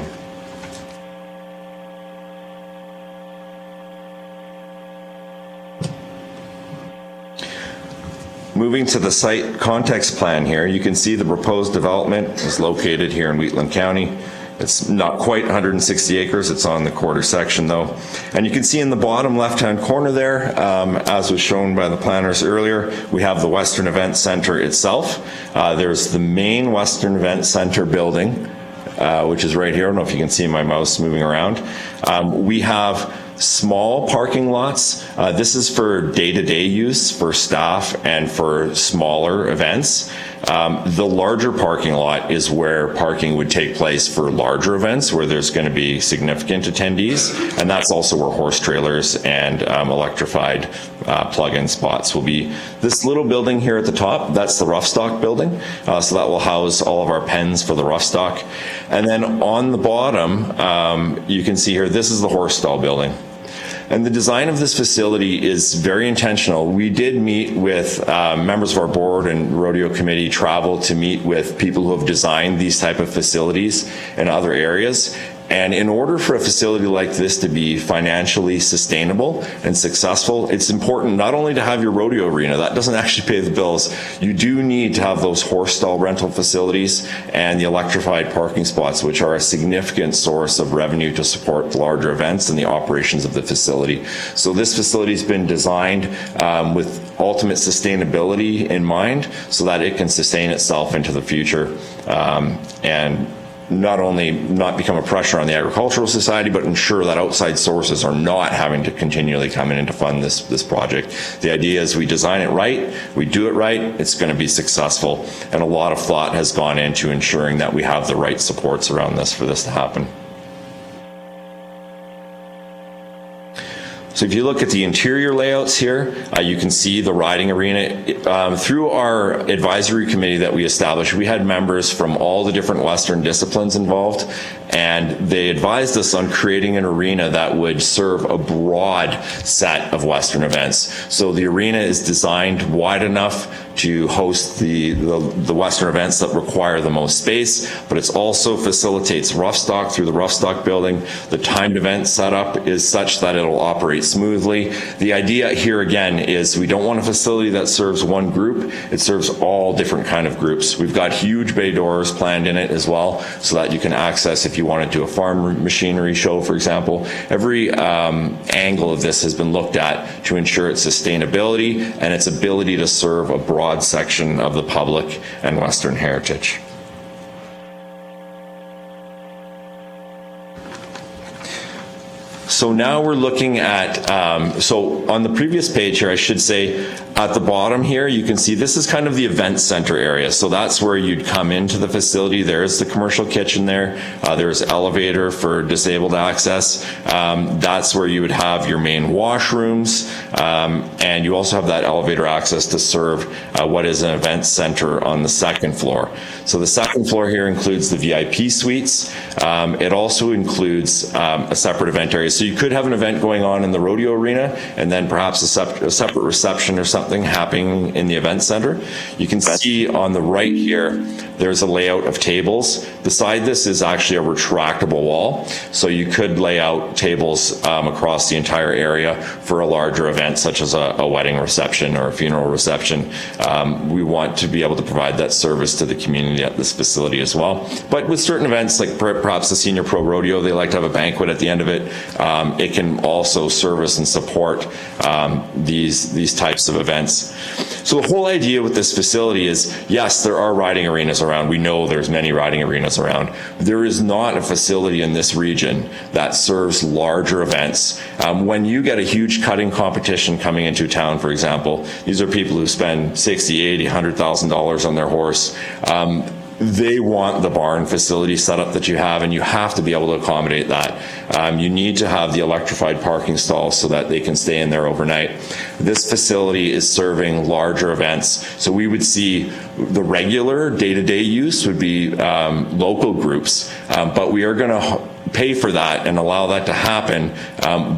Moving to the site context plan here, you can see the proposed development is located here in Waitland County. It's not quite 160 acres, it's on the quarter section though. And you can see in the bottom left-hand corner there, as was shown by the planners earlier, we have the Western Event Center itself. There's the main Western Event Center building, which is right here. I don't know if you can see my mouse moving around. We have small parking lots. This is for day-to-day use for staff and for smaller events. The larger parking lot is where parking would take place for larger events where there's going to be significant attendees, and that's also where horse trailers and electrified plug-in spots will be. This little building here at the top, that's the rough stock building, so that will house all of our pens for the rough stock. And then on the bottom, you can see here, this is the horse stall building. And the design of this facility is very intentional. We did meet with members of our board and rodeo committee, travel to meet with people who have designed these type of facilities in other areas. And in order for a facility like this to be financially sustainable and successful, it's important not only to have your rodeo arena, that doesn't actually pay the bills. You do need to have those horse stall rental facilities and the electrified parking spots, which are a significant source of revenue to support the larger events and the operations of the facility. So this facility has been designed with ultimate sustainability in mind so that it can sustain itself into the future and not only not become a pressure on the Agricultural Society, but ensure that outside sources are not having to continually come in to fund this project. The idea is we design it right, we do it right, it's going to be successful, and a lot of thought has gone into ensuring that we have the right supports around this for this to happen. So if you look at the interior layouts here, you can see the riding arena. Through our advisory committee that we established, we had members from all the different Western disciplines involved, and they advised us on creating an arena that would serve a broad set of Western events. So the arena is designed wide enough to host the Western events that require the most space, but it also facilitates rough stock through the rough stock building. The timed event setup is such that it'll operate smoothly. The idea here again is we don't want a facility that serves one group, it serves all different kind of groups. We've got huge bay doors planned in it as well, so that you can access if you want to do a farm machinery show, for example. Every angle of this has been looked at to ensure its sustainability and its ability to serve a broad section of the public and Western heritage. So now we're looking at, so on the previous page here, I should say, at the bottom here, you can see this is kind of the event center area. So that's where you'd come into the facility. There's the commercial kitchen there. There's elevator for disabled access. That's where you would have your main washrooms. And you also have that elevator access to serve what is an event center on the second floor. So the second floor here includes the VIP suites. It also includes a separate event area. So you could have an event going on in the rodeo arena and then perhaps a separate reception or something happening in the event center. You can see on the right here, there's a layout of tables. Beside this is actually a retractable wall. So you could lay out tables across the entire area for a larger event, such as a wedding reception or a funeral reception. We want to be able to provide that service to the community at this facility as well. But with certain events, like perhaps the Senior Pro Rodeo, they like to have a banquet at the end of it. It can also service and support these types of events. So the whole idea with this facility is, yes, there are riding arenas around. We know there's many riding arenas around. There is not a facility in this region that serves larger events. When you get a huge cutting competition coming into town, for example, these are people who spend $60,000, $80,000, $100,000 on their horse. they want the barn facility set up that you have, and you have to be able to accommodate that. You need to have the electrified parking stalls so that they can stay in there overnight. This facility is serving larger events, so we would see the regular day-to-day use would be local groups, but we are going to pay for that and allow that to happen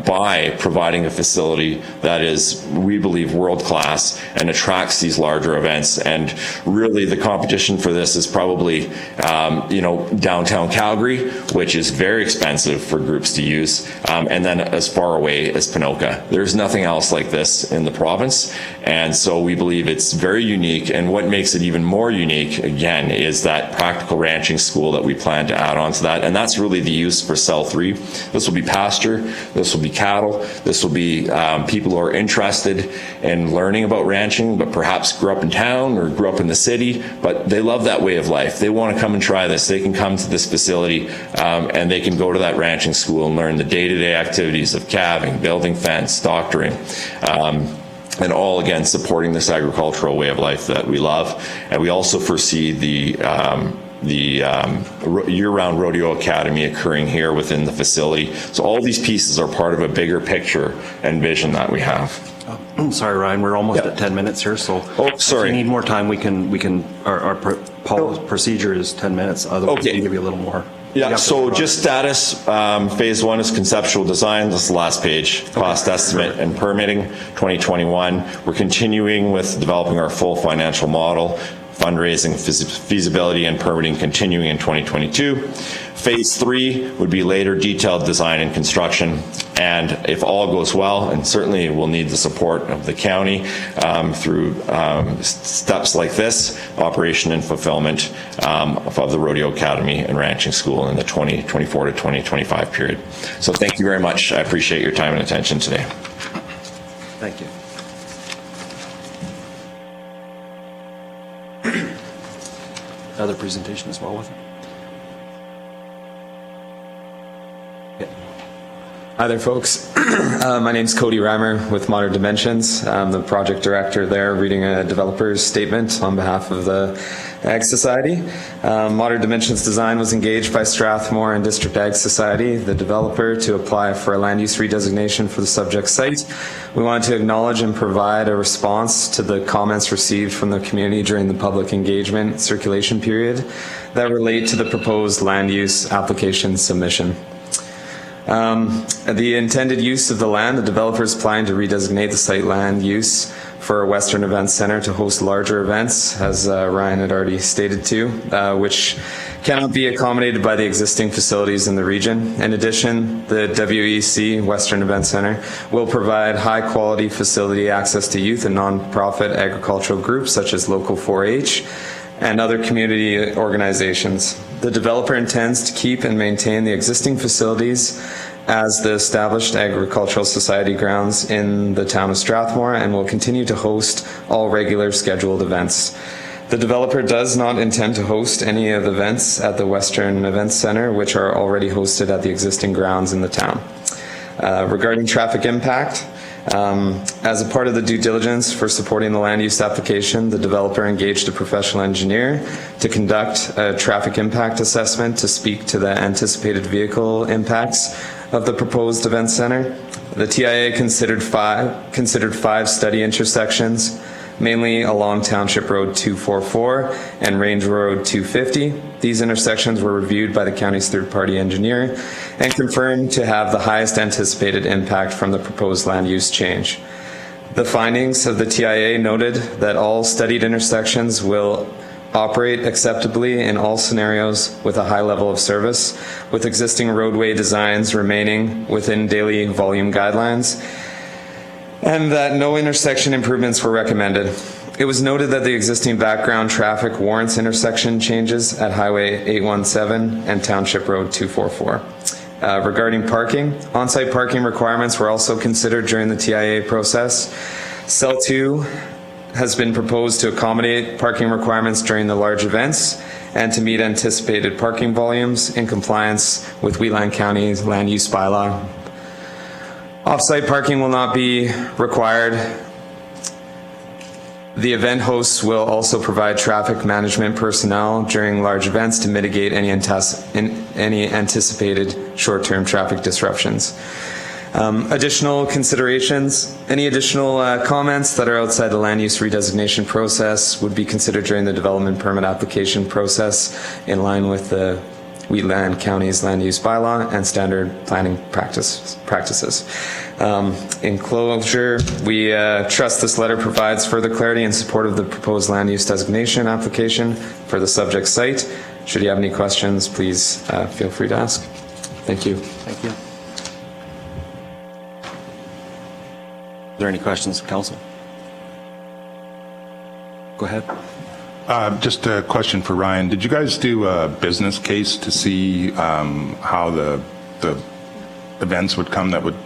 by providing a facility that is, we believe, world-class and attracts these larger events. And really the competition for this is probably, downtown Calgary, which is very expensive for groups to use, and then as far away as Ponoka. There's nothing else like this in the province, and so we believe it's very unique. And what makes it even more unique, again, is that practical ranching school that we plan to add on to that, and that's really the use for cell 3. This will be pasture, this will be cattle, this will be people who are interested in learning about ranching, but perhaps grew up in town or grew up in the city, but they love that way of life. They want to come and try this. They can come to this facility and they can go to that ranching school and learn the day-to-day activities of calving, building fence, doctoring, and all, again, supporting this agricultural way of life that we love. And we also foresee the year-round rodeo academy occurring here within the facility. So all these pieces are part of a bigger picture and vision that we have. Sorry, Ryan, we're almost at 10 minutes here, so sorry. if you need more time, our procedure is 10 minutes, otherwise we can give you a little more. Yeah, so just status, phase 1 is conceptual design. This is the last page. Cost estimate and permitting, 2021. We're continuing with developing our full financial model. Fundraising, feasibility, and permitting continuing in 2022. Phase 3 would be later detailed design and construction. And if all goes well, and certainly we'll need the support of the county through steps like this, operation and fulfillment of the Rodeo Academy and Ranching School in the 2024 to 2025 period. So thank you very much. I appreciate your time and attention today. Thank you. Other presentation as well with it? Hi there, folks. My name's Cody Reimer with Modern Dimensions. I'm the project director there, reading a developer's statement on behalf of the Ag Society. Modern Dimensions Design was engaged by Strathmore and District Ag Society, the developer, to apply for a land use redesignation for the subject site. We wanted to acknowledge and provide a response to the comments received from the community during the public engagement circulation period that relate to the proposed land use application submission. The intended use of the land, the developer is planning to redesignate the site land use for a Western Events Center to host larger events, as Ryan had already stated to, which cannot be accommodated by the existing facilities in the region. In addition, the WEC, Western Events Center, will provide high-quality facility access to youth and non-profit agricultural groups such as local 4-H and other community organizations. The developer intends to keep and maintain the existing facilities as the established agricultural society grounds in the town of Strathmore and will continue to host all regular scheduled events. The developer does not intend to host any of the events at the Western Events Center, which are already hosted at the existing grounds in the town. Regarding traffic impact, as a part of the due diligence for supporting the land use application, the developer engaged a professional engineer to conduct a traffic impact assessment to speak to the anticipated vehicle impacts of the proposed event center. The TIA considered five study intersections, mainly along Township Road 244 and Range Road 250. These intersections were reviewed by the county's third-party engineer and confirmed to have the highest anticipated impact from the proposed land use change. The findings of the TIA noted that all studied intersections will operate acceptably in all scenarios with a high level of service, with existing roadway designs remaining within daily volume guidelines, and that no intersection improvements were recommended. It was noted that the existing background traffic warrants intersection changes at Highway 817 and Township Road 244. Regarding parking, on-site parking requirements were also considered during the TIA process. Cell 2 has been proposed to accommodate parking requirements during the large events and to meet anticipated parking volumes in compliance with Waitland County's land use bylaw. Off-site parking will not be required The event hosts will also provide traffic management personnel during large events to mitigate any anticipated short-term traffic disruptions. Additional considerations, any additional comments that are outside the land use redesignation process would be considered during the development permit application process in line with the Waitland County's land use bylaw and standard planning practices. In closure, we trust this letter provides further clarity in support of the proposed land use designation application for the subject site. Should you have any questions, please feel free to ask. Thank you. Thank you. Are there any questions from council? Go ahead. Just a question for Ryan. Did you guys do a business case to see how the events would come that would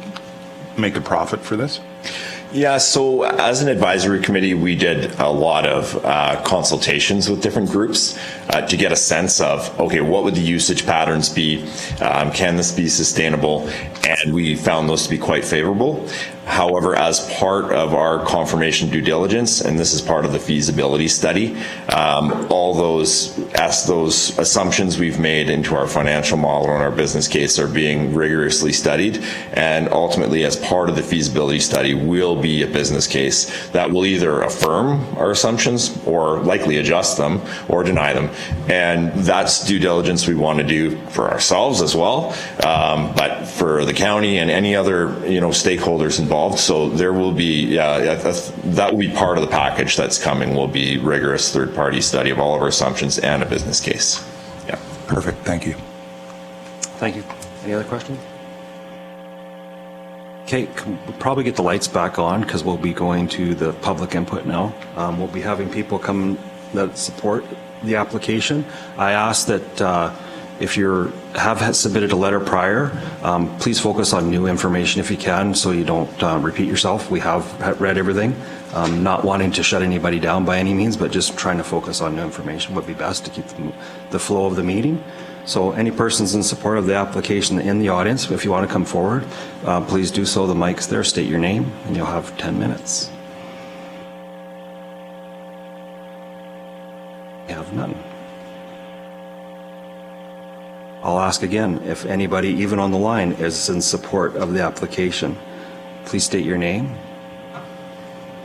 make a profit for this? Yeah, so as an advisory committee, we did a lot of consultations with different groups to get a sense of, okay, what would the usage patterns be? Can this be sustainable? And we found those to be quite favorable. However, as part of our confirmation due diligence, and this is part of the feasibility study, all those assumptions we've made into our financial model and our business case are being rigorously studied. And ultimately, as part of the feasibility study, will be a business case that will either affirm our assumptions or likely adjust them or deny them. And that's due diligence we want to do for ourselves as well, but for the county and any other stakeholders involved. So there will be, that will be part of the package that's coming, will be rigorous third-party study of all of our assumptions and a business case. Yeah. Perfect. Thank you. Thank you. Any other questions? Okay, we'll probably get the lights back on because we'll be going to the public input now. We'll be having people come that support the application. I ask that if you have submitted a letter prior, please focus on new information if you can, so you don't repeat yourself. We have read everything. Not wanting to shut anybody down by any means, but just trying to focus on new information would be best to keep the flow of the meeting. So any persons in support of the application in the audience, if you want to come forward, please do so. The mic's there. State your name, and you'll have 10 minutes. You have none. I'll ask again, if anybody, even on the line, is in support of the application, please state your name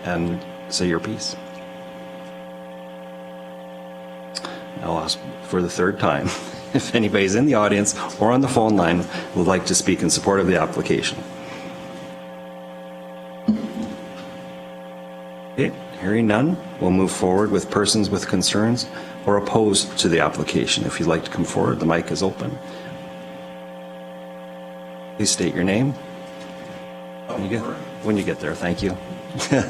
and say your piece. I'll ask for the third time, if anybody's in the audience or on the phone line would like to speak in support of the application. Okay, hearing none, we'll move forward with persons with concerns or opposed to the application. If you'd like to come forward, the mic is open. Please state your name. When you get there, thank you. Good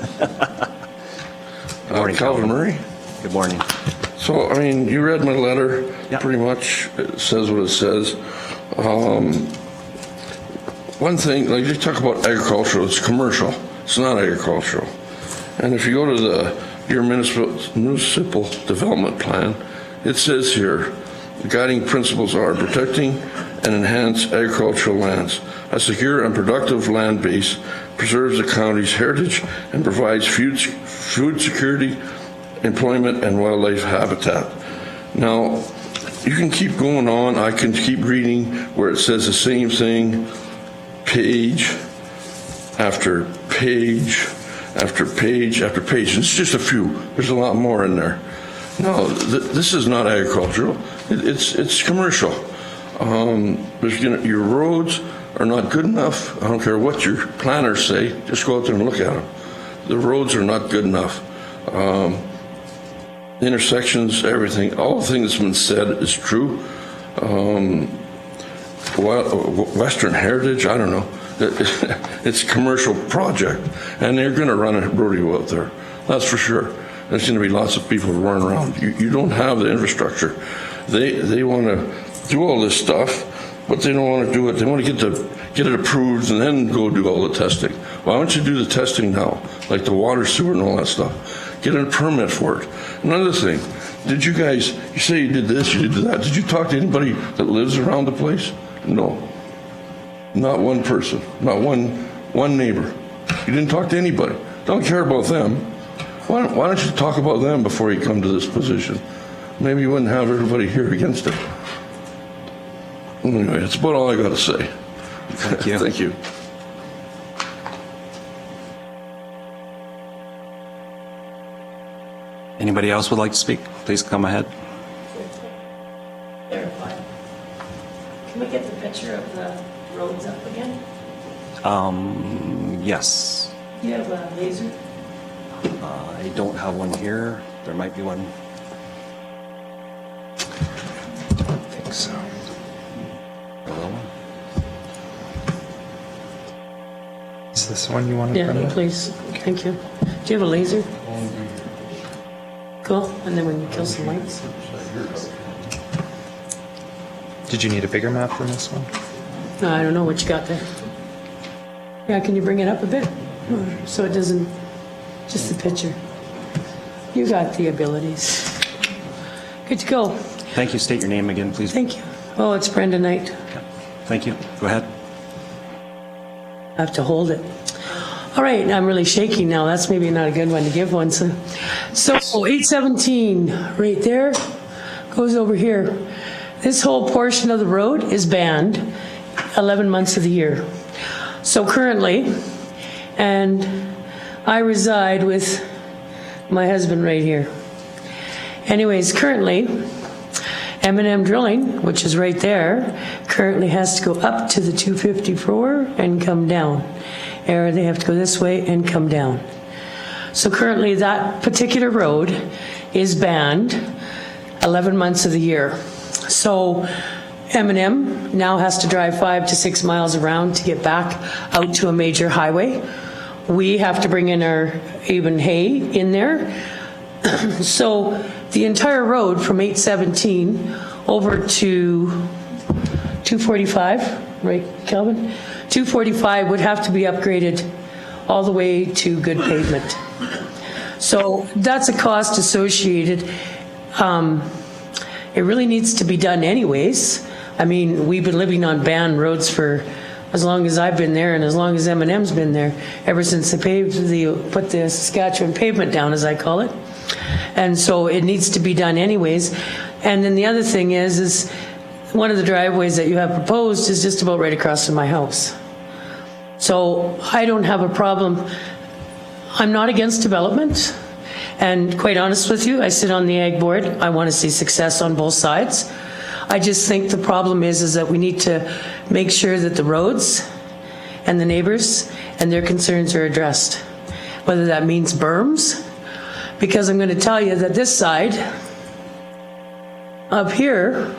morning, Calvin Murray. Good morning. So, I mean, you read my letter, Yeah. pretty much. It says what it says. One thing, like you talk about agricultural, it's commercial. It's not agricultural. And if you go to your municipal development plan, it says here, the guiding principles are protecting and enhance agricultural lands. A secure and productive land base preserves the county's heritage and provides food security, employment, and wildlife habitat. Now, you can keep going on. I can keep reading where it says the same thing, page after page after page after page. And it's just a few. There's a lot more in there. No, this is not agricultural. It's commercial. Your roads are not good enough. I don't care what your planners say. Just go out there and look at them. The roads are not good enough. Intersections, everything, all the things that's been said is true. Western Heritage, I don't know. It's a commercial project, and they're going to run a rodeo out there. That's for sure. There's going to be lots of people running around. You don't have the infrastructure. They want to do all this stuff, but they don't want to do it. They want to get it approved and then go do all the testing. Why don't you do the testing now, like the water, sewer, and all that stuff? Get a permit for it. Another thing, you say you did this, you did that. Did you talk to anybody that lives around the place? No. Not one person, not one neighbor. You didn't talk to anybody. Don't care about them. Why don't you talk about them before you come to this position? Maybe you wouldn't have everybody here against it. Anyway, that's about all I got to say. Thank you. Thank you. Anybody else would like to speak? Please come ahead. Can we get the picture of the roads up again? Yes. Do you have a laser? I don't have one here. There might be one. Don't think so. Hello? Is this one you wanted? Yeah, Brenda? please. Thank you. Do you have a laser? Cool. And then when you kill some lights? Did you need a bigger map than this one? No, I don't know what you got there. Yeah, can you bring it up a bit? So it doesn't, just the picture. You got the abilities. Good to go. Thank you. State your name again, please. Thank you. Oh, it's Brenda Knight. Thank you. Go ahead. I have to hold it. All right, I'm really shaky now. That's maybe not a good one to give one. So 817 right there goes over here. This whole portion of the road is banned 11 months of the year. So currently, and I reside with my husband right here. Anyways, currently, M&M Drilling, which is right there, currently has to go up to the 254 and come down. Or they have to go this way and come down. So currently that particular road is banned 11 months of the year. So M&M now has to drive 5 to 6 miles around to get back out to a major highway. We have to bring in our even hay in there. So the entire road from 817 over to 245, right, Calvin? 245 would have to be upgraded all the way to good pavement. So that's a cost associated. It really needs to be done anyways. I mean, we've been living on banned roads for as long as I've been there and as long as M&M's been there, ever since they put the Saskatchewan pavement down, as I call it. And so it needs to be done anyways. And then the other thing is one of the driveways that you have proposed is just about right across from my house. So I don't have a problem. I'm not against development. And quite honest with you, I sit on the Ag Board. I want to see success on both sides. I just think the problem is that we need to make sure that the roads and the neighbors and their concerns are addressed. Whether that means berms, because I'm going to tell you that this side, up here,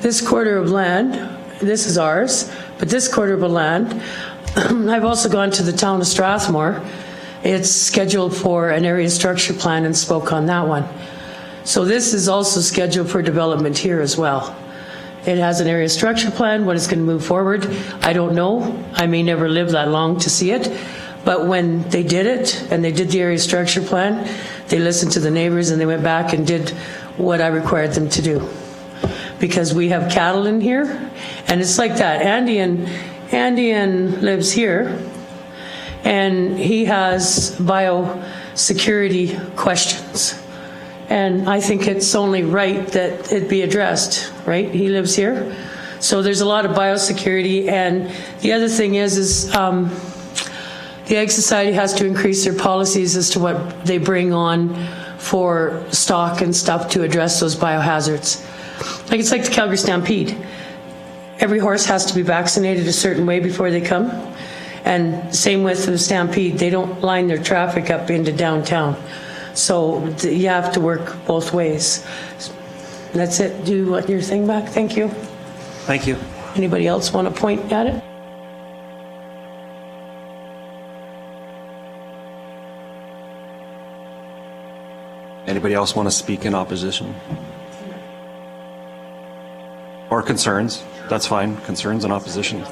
this quarter of land, this is ours, but this quarter of land, I've also gone to the town of Strathmore. It's scheduled for an area structure plan and spoke on that one. So this is also scheduled for development here as well. It has an area structure plan, when it's going to move forward. I don't know. I may never live that long to see it. But when they did it, and they did the area structure plan, they listened to the neighbors and they went back and did what I required them to do. Because we have cattle in here, and it's like that. Andean lives here, and he has biosecurity questions. And I think it's only right that it be addressed, right? He lives here. So there's a lot of biosecurity. And the other thing is the Ag Society has to increase their policies as to what they bring on for stock and stuff to address those biohazards. Like it's like the Calgary Stampede. Every horse has to be vaccinated a certain way before they come. And same with the Stampede. They don't line their traffic up into downtown. So you have to work both ways. That's it. Do you want your thing back? Thank you. Thank you. Anybody else want to point at it? Anybody else want to speak in opposition? Or concerns? That's fine. Concerns and opposition.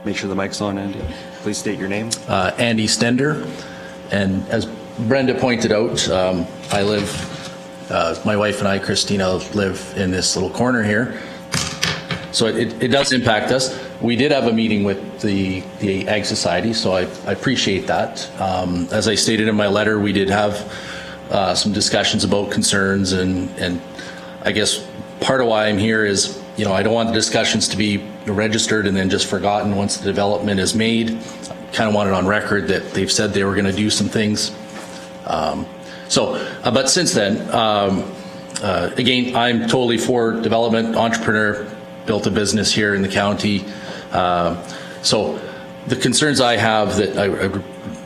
Make sure the mic's on, Andy. Please state your name. Andy Stender. And as Brenda pointed out, I live, my wife and I, Christina, live in this little corner here. So it does impact us. We did have a meeting with the Ag Society, so I appreciate that. As I stated in my letter, we did have some discussions about concerns, and I guess part of why I'm here is, I don't want the discussions to be registered and then just forgotten once the development is made. I kind of want it on record that they've said they were going to do some things. But since then, again, I'm totally for development, entrepreneur, built a business here in the county. So the concerns I have that I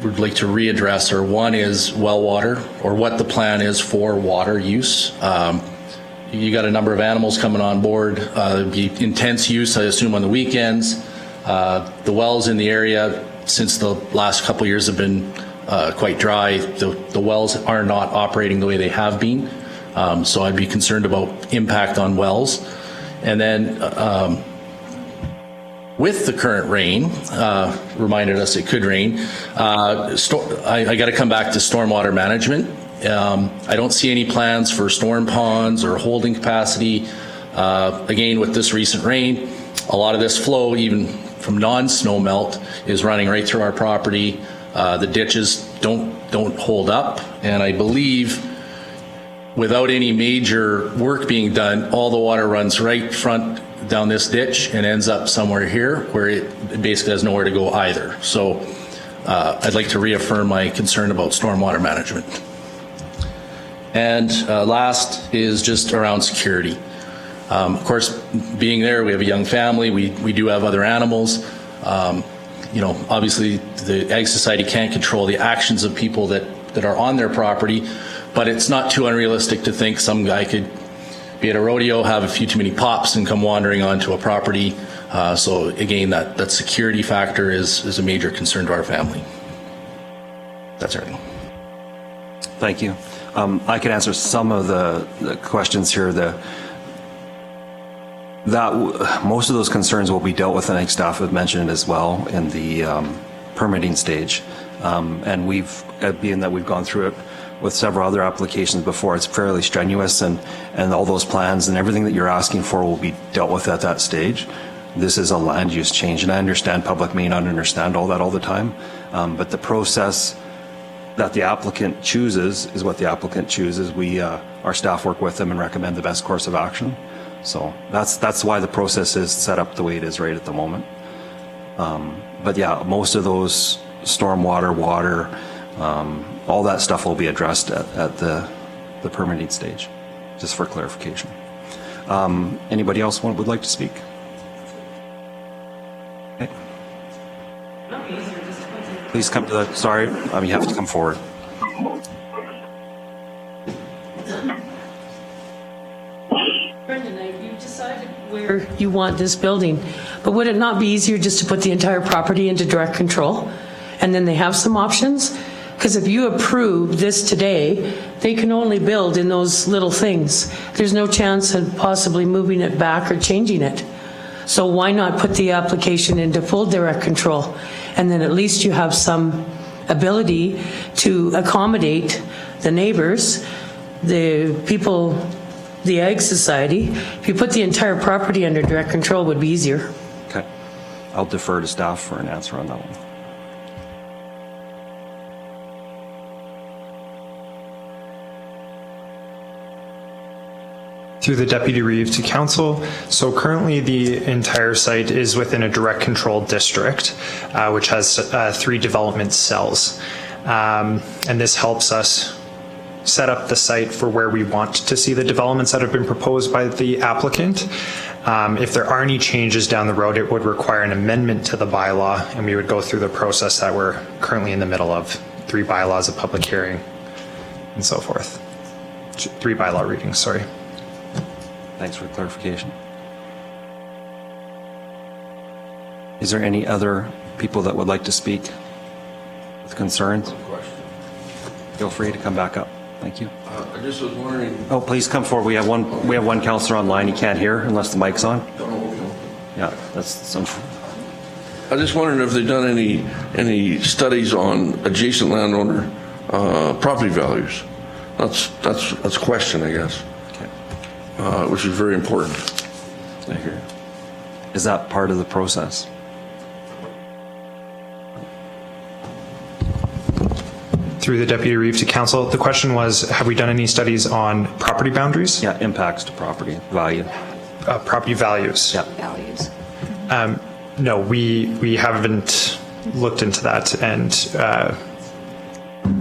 would like to readdress are, one is well water, or what the plan is for water use. You got a number of animals coming on board. There'd be intense use, I assume, on the weekends. The wells in the area, since the last couple of years, have been quite dry. The wells are not operating the way they have been. So I'd be concerned about impact on wells. And then with the current rain, reminded us it could rain, I got to come back to stormwater management. I don't see any plans for storm ponds or holding capacity. Again, with this recent rain, a lot of this flow, even from non-snow melt, is running right through our property. The ditches don't hold up, and I believe without any major work being done, all the water runs right front down this ditch and ends up somewhere here where it basically has nowhere to go either. So I'd like to reaffirm my concern about stormwater management. And last is just around security. Of course, being there, we have a young family. We do have other animals. Obviously the Ag Society can't control the actions of people that are on their property, but it's not too unrealistic to think some guy could be at a rodeo, have a few too many pops, and come wandering onto a property. So again, that security factor is a major concern to our family. That's everything. Thank you. I can answer some of the questions here. Most of those concerns will be dealt with, and I think staff have mentioned it as well, in the permitting stage. And being that we've gone through it with several other applications before, it's fairly strenuous, and all those plans and everything that you're asking for will be dealt with at that stage. This is a land use change, and I understand public may not understand all that all the time, but the process that the applicant chooses is what the applicant chooses. Our staff work with them and recommend the best course of action. So that's why the process is set up the way it is right at the moment. But yeah, most of those stormwater, water, all that stuff will be addressed at the permitting stage, just for clarification. Anybody else would like to speak? Okay. Please come to the, sorry, you have to come forward. Brendan, you decided where you want this building, but would it not be easier just to put the entire property into direct control? And then they have some options? Because if you approve this today, they can only build in those little things. There's no chance of possibly moving it back or changing it. So why not put the application into full direct control? And then at least you have some ability to accommodate the neighbors, the people, the Ag Society. If you put the entire property under direct control, it would be easier. Okay. I'll defer to staff for an answer on that one. Through the Deputy Reeve to Council. So currently the entire site is within a direct control district, which has 3 development cells. And this helps us set up the site for where we want to see the developments that have been proposed by the applicant. If there are any changes down the road, it would require an amendment to the bylaw, and we would go through the process that we're currently in the middle of. 3 bylaws, a public hearing, and so forth. 3 bylaw readings, sorry. Thanks for the clarification. Is there any other people that would like to speak with concerns? Feel free to come back up. Thank you. I just was wondering. Oh, please come forward. We have one counselor online. He can't hear unless the mic's on. Yeah, that's some. I just wondered if they've done any studies on adjacent landowner property values. That's a question, I guess. Which is very important. I hear. Is that part of the process? Through the Deputy Reeve to Council, the question was, have we done any studies on property boundaries? Yeah, impacts to property value. Property values? Yeah. Values. No, we haven't looked into that and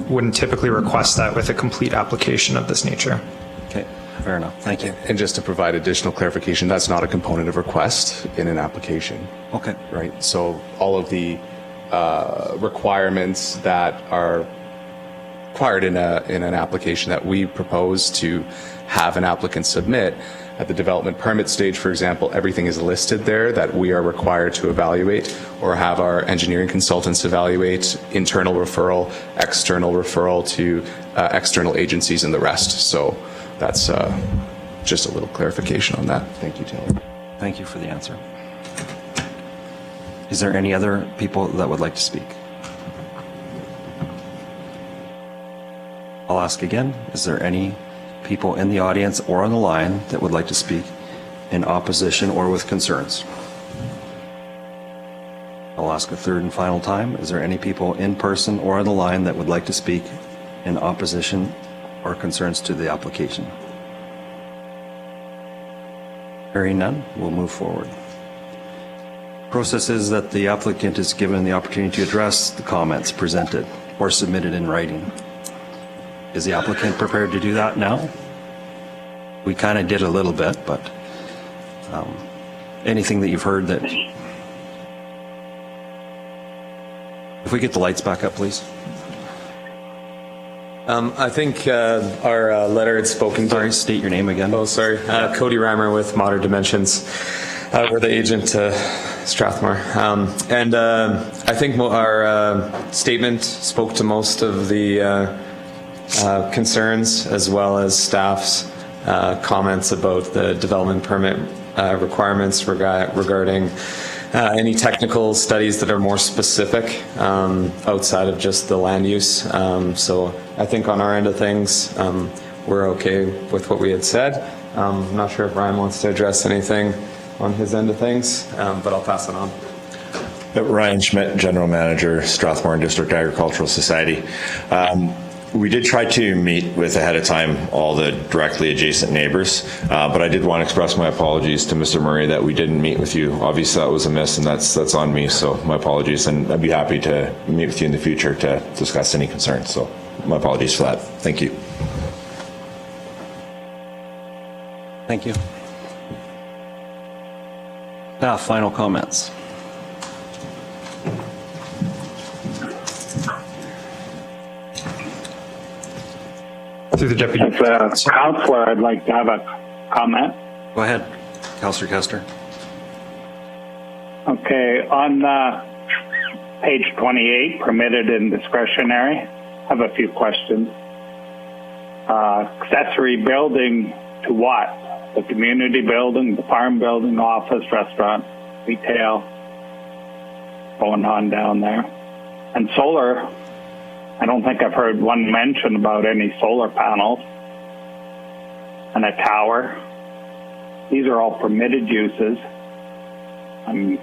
wouldn't typically request that with a complete application of this nature. Okay, fair enough. Thank you. And just to provide additional clarification, that's not a component of request in an application. Okay. Right? So all of the requirements that are required in an application that we propose to have an applicant submit, at the development permit stage, for example, everything is listed there that we are required to evaluate or have our engineering consultants evaluate, internal referral, external referral to external agencies and the rest. So that's just a little clarification on that. Thank you, Taylor. Thank you for the answer. Is there any other people that would like to speak? I'll ask again, is there any people in the audience or on the line that would like to speak in opposition or with concerns? I'll ask a third and final time, is there any people in person or on the line that would like to speak in opposition or concerns to the application? Hearing none, we'll move forward. Process is that the applicant is given the opportunity to address the comments presented or submitted in writing. Is the applicant prepared to do that now? We kind of did a little bit, but anything that you've heard that... If we get the lights back up, please. I think our letter had spoken to... Sorry, state your name again. Oh, sorry. Cody Reimer with Modern Dimensions. We're the agent to Strathmore. And I think our statement spoke to most of the concerns as well as staff's comments about the development permit requirements regarding any technical studies that are more specific outside of just the land use. So I think on our end of things, we're okay with what we had said. I'm not sure if Ryan wants to address anything on his end of things, but I'll pass it on. Ryan Schmidt, General Manager, Strathmore District Agricultural Society. We did try to meet with ahead of time all the directly adjacent neighbors, but I did want to express my apologies to Mr. Murray that we didn't meet with you. Obviously that was a miss, and that's on me, so my apologies, and I'd be happy to meet with you in the future to discuss any concerns, so my apologies for that. Thank you. Thank you. Now, final comments. Through the Deputy. As a counselor, I'd like to have a comment. Go ahead, Councillor Kester. Okay, on page 28, permitted and discretionary, I have a few questions. Accessory building to what? The community building, the farm building, office, restaurant, retail, going on down there. And solar, I don't think I've heard one mention about any solar panels and a tower. These are all permitted uses. And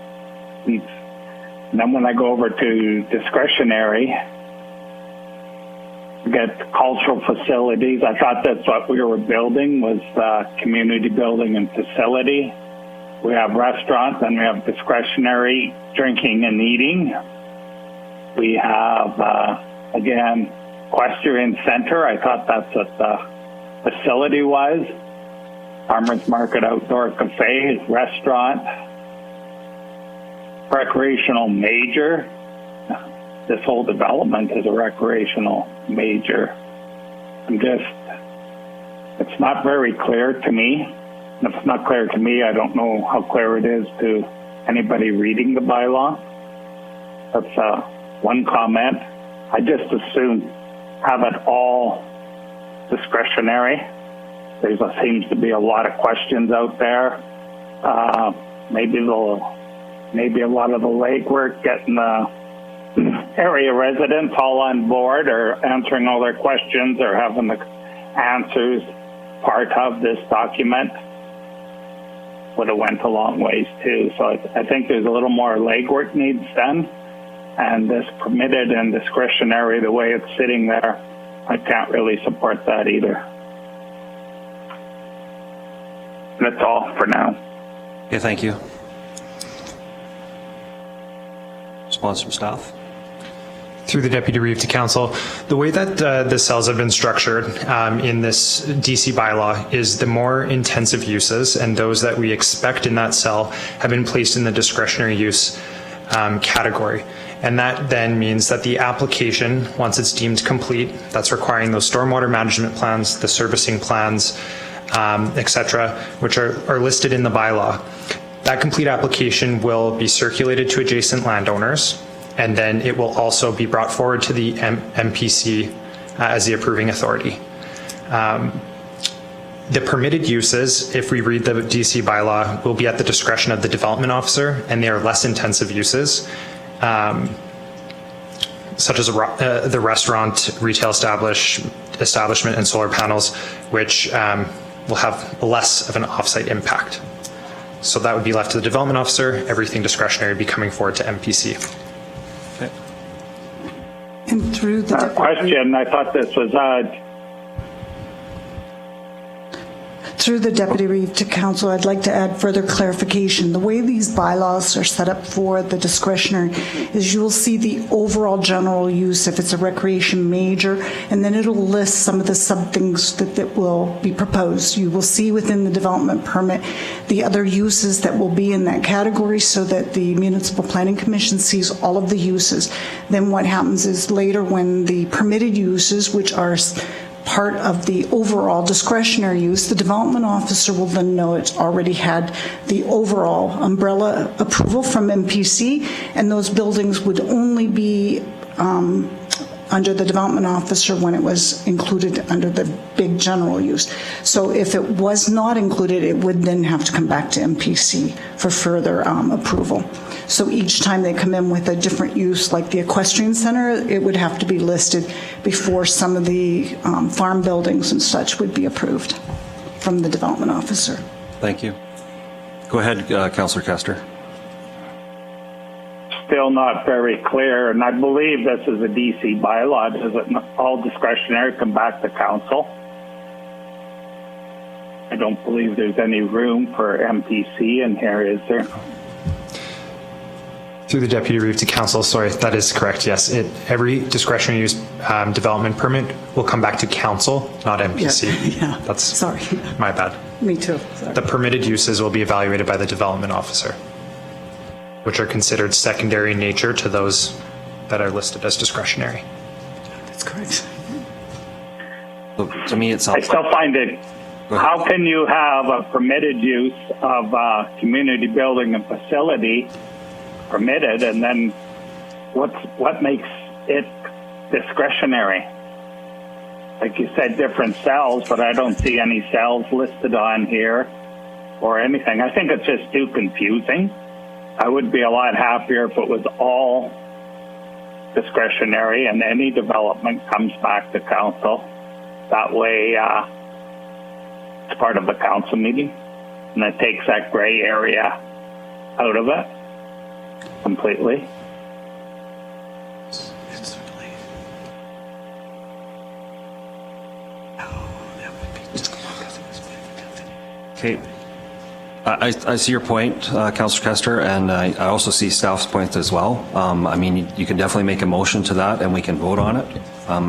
then when I go over to discretionary, we get cultural facilities. I thought that's what we were building, was community building and facility. We have restaurants, and we have discretionary drinking and eating. We have, again, equestrian center. I thought that's what the facility was. Farmers Market Outdoor Cafe, restaurant. Recreational major. This whole development is a recreational major. It's not very clear to me. And if it's not clear to me, I don't know how clear it is to anybody reading the bylaw. That's one comment. I just assume have it all discretionary. There seems to be a lot of questions out there. Maybe a lot of the legwork, getting the area residents all on board or answering all their questions or having the answers part of this document would have went a long ways too. So I think there's a little more legwork needs done. And this permitted and discretionary, the way it's sitting there, I can't really support that either. That's all for now. Okay, thank you. Response from staff? Through the Deputy Reeve to Council, the way that the cells have been structured in this DC bylaw is the more intensive uses and those that we expect in that cell have been placed in the discretionary use category. And that then means that the application, once it's deemed complete, that's requiring those stormwater management plans, the servicing plans, et cetera, which are listed in the bylaw. That complete application will be circulated to adjacent landowners, and then it will also be brought forward to the MPC as the approving authority. The permitted uses, if we read the DC bylaw, will be at the discretion of the development officer, and they are less intensive uses, such as the restaurant, retail establishment, and solar panels, which will have less of an off-site impact. So that would be left to the development officer. Everything discretionary would be coming forward to MPC. Okay. And through the question, I thought this was Through the Deputy Reeve to Council, I'd like to add further clarification. The way these bylaws are set up for the discretionary is you will see the overall general use if it's a recreation major, and then it'll list some of the sub-things that will be proposed. You will see within the development permit the other uses that will be in that category so that the Municipal Planning Commission sees all of the uses. Then what happens is later when the permitted uses, which are part of the overall discretionary use, the development officer will then know it's already had the overall umbrella approval from MPC, and those buildings would only be under the development officer when it was included under the big general use. So if it was not included, it would then have to come back to MPC for further approval. So each time they come in with a different use, like the equestrian center, it would have to be listed before some of the farm buildings and such would be approved from the development officer. Thank you. Go ahead, Councillor Kester. still not very clear, and I believe this is a DC bylaw. Does it all discretionary come back to council? I don't believe there's any room for MPC in here, is there? Through the Deputy Reeve to Council, sorry, that is correct, yes. Every discretionary use development permit will come back to council, not MPC. Yeah. That's sorry. My bad. Me too. Sorry. The permitted uses will be evaluated by the development officer, which are considered secondary in nature to those that are listed as discretionary. That's correct. To me, it sounds I still find it, how can you have a permitted use of a community building and facility permitted, and then what makes it discretionary? Like you said, different cells, but I don't see any cells listed on here or anything. I think it's just too confusing. I would be a lot happier if it was all discretionary and any development comes back to council. That way, it's part of the council meeting, and it takes that gray area out of it completely. Okay. I see your point, Councillor Kester, and I also see staff's point as well. I mean, you can definitely make a motion to that, and we can vote on it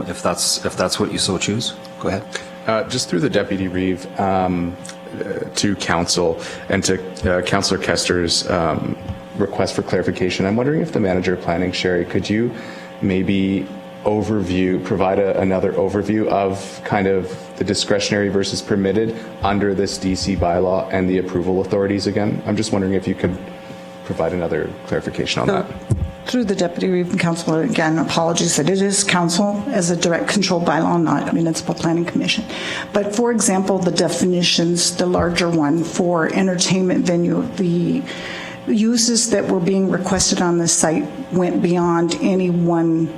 if that's what you so choose. Go ahead. Just through the Deputy Reeve to Council and to Councillor Kester's request for clarification, I'm wondering if the Manager of Planning, Sherry, could you maybe provide another overview of kind of the discretionary versus permitted under this DC bylaw and the approval authorities again? I'm just wondering if you could provide another clarification on that. Through the Deputy Reeve and Council, again, apologies that it is council as a direct control bylaw, not Municipal Planning Commission. But for example, the definitions, the larger one for entertainment venue, the uses that were being requested on the site went beyond any one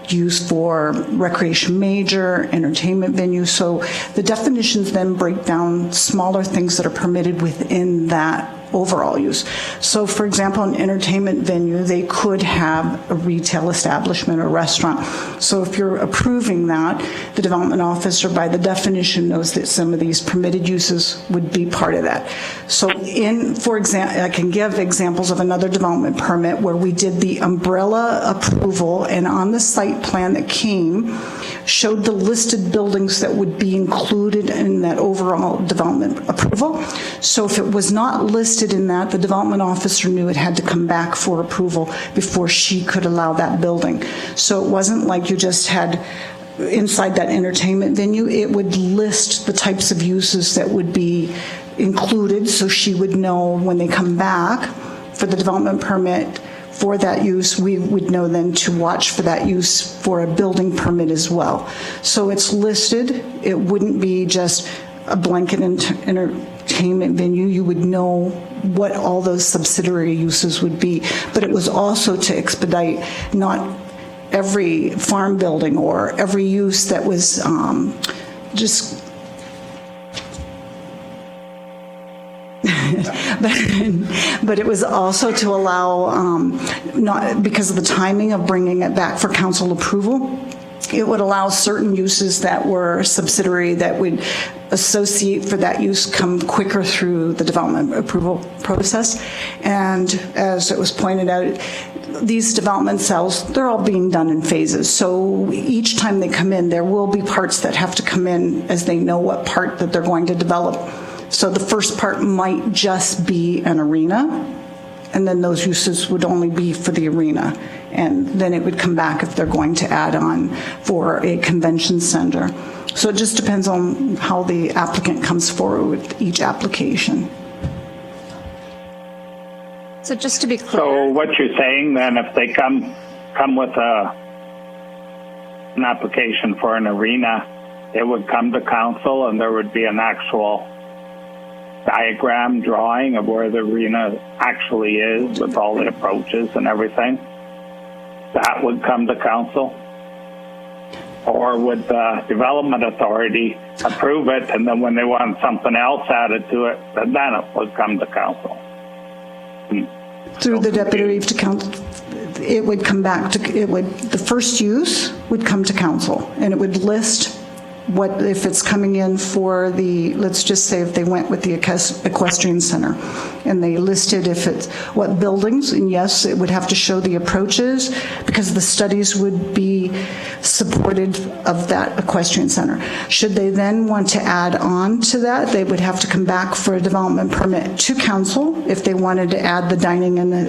used for recreation major, entertainment venue. So the definitions then break down smaller things that are permitted within that overall use. So for example, an entertainment venue, they could have a retail establishment or restaurant. So if you're approving that, the development officer by the definition knows that some of these permitted uses would be part of that. So for example, I can give examples of another development permit where we did the umbrella approval, and on the site plan that came showed the listed buildings that would be included in that overall development approval. So if it was not listed in that, the development officer knew it had to come back for approval before she could allow that building. So it wasn't like you just had inside that entertainment venue, it would list the types of uses that would be included, so she would know when they come back for the development permit for that use, we would know then to watch for that use for a building permit as well. So it's listed. It wouldn't be just a blanket entertainment venue. You would know what all those subsidiary uses would be. But it was also to expedite not every farm building or every use that was just but it was also to allow, not because of the timing of bringing it back for council approval, it would allow certain uses that were subsidiary that would associate for that use come quicker through the development approval process. And as it was pointed out, these development cells, they're all being done in phases. So each time they come in, there will be parts that have to come in as they know what part that they're going to develop. So the first part might just be an arena, and then those uses would only be for the arena. And then it would come back if they're going to add on for a convention center. So it just depends on how the applicant comes forward with each application. So just to be clear. So what you're saying then, if they come with an application for an arena, it would come to council and there would be an actual diagram drawing of where the arena actually is with all the approaches and everything. That would come to council? Or would the development authority approve it, and then when they want something else added to it, then it would come to council? Through the deputy reeve to council, it would come back to, the first use would come to council, and it would list what, if it's coming in for the, let's just say if they went with the equestrian center, and they listed if it's what buildings, and yes, it would have to show the approaches, because the studies would be supported of that equestrian center. Should they then want to add on to that, they would have to come back for a development permit to council if they wanted to add the dining and the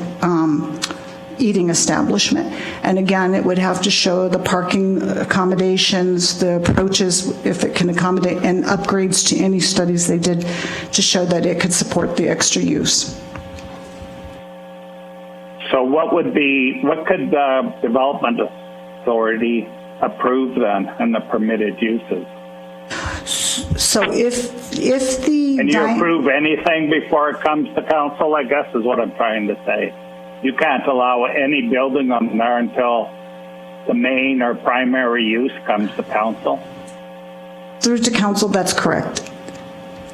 eating establishment. And again, it would have to show the parking accommodations, the approaches, if it can accommodate, and upgrades to any studies they did to show that it could support the extra use. So what could the development authority approve then in the permitted uses? So if the... Can you approve anything before it comes to council, I guess is what I'm trying to say. You can't allow any building on there until the main or primary use comes to council? Through to council, that's correct.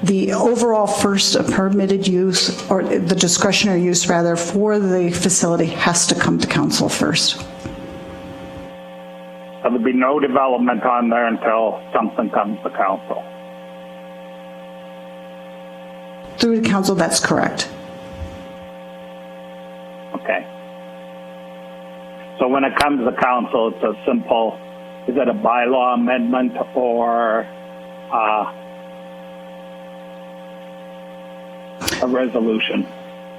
The overall first permitted use, or the discretionary use rather, for the facility has to come to council first. So there'll be no development on there until something comes to council? Through to council, that's correct. Okay. So when it comes to council, it's a simple, is it a bylaw amendment or a resolution?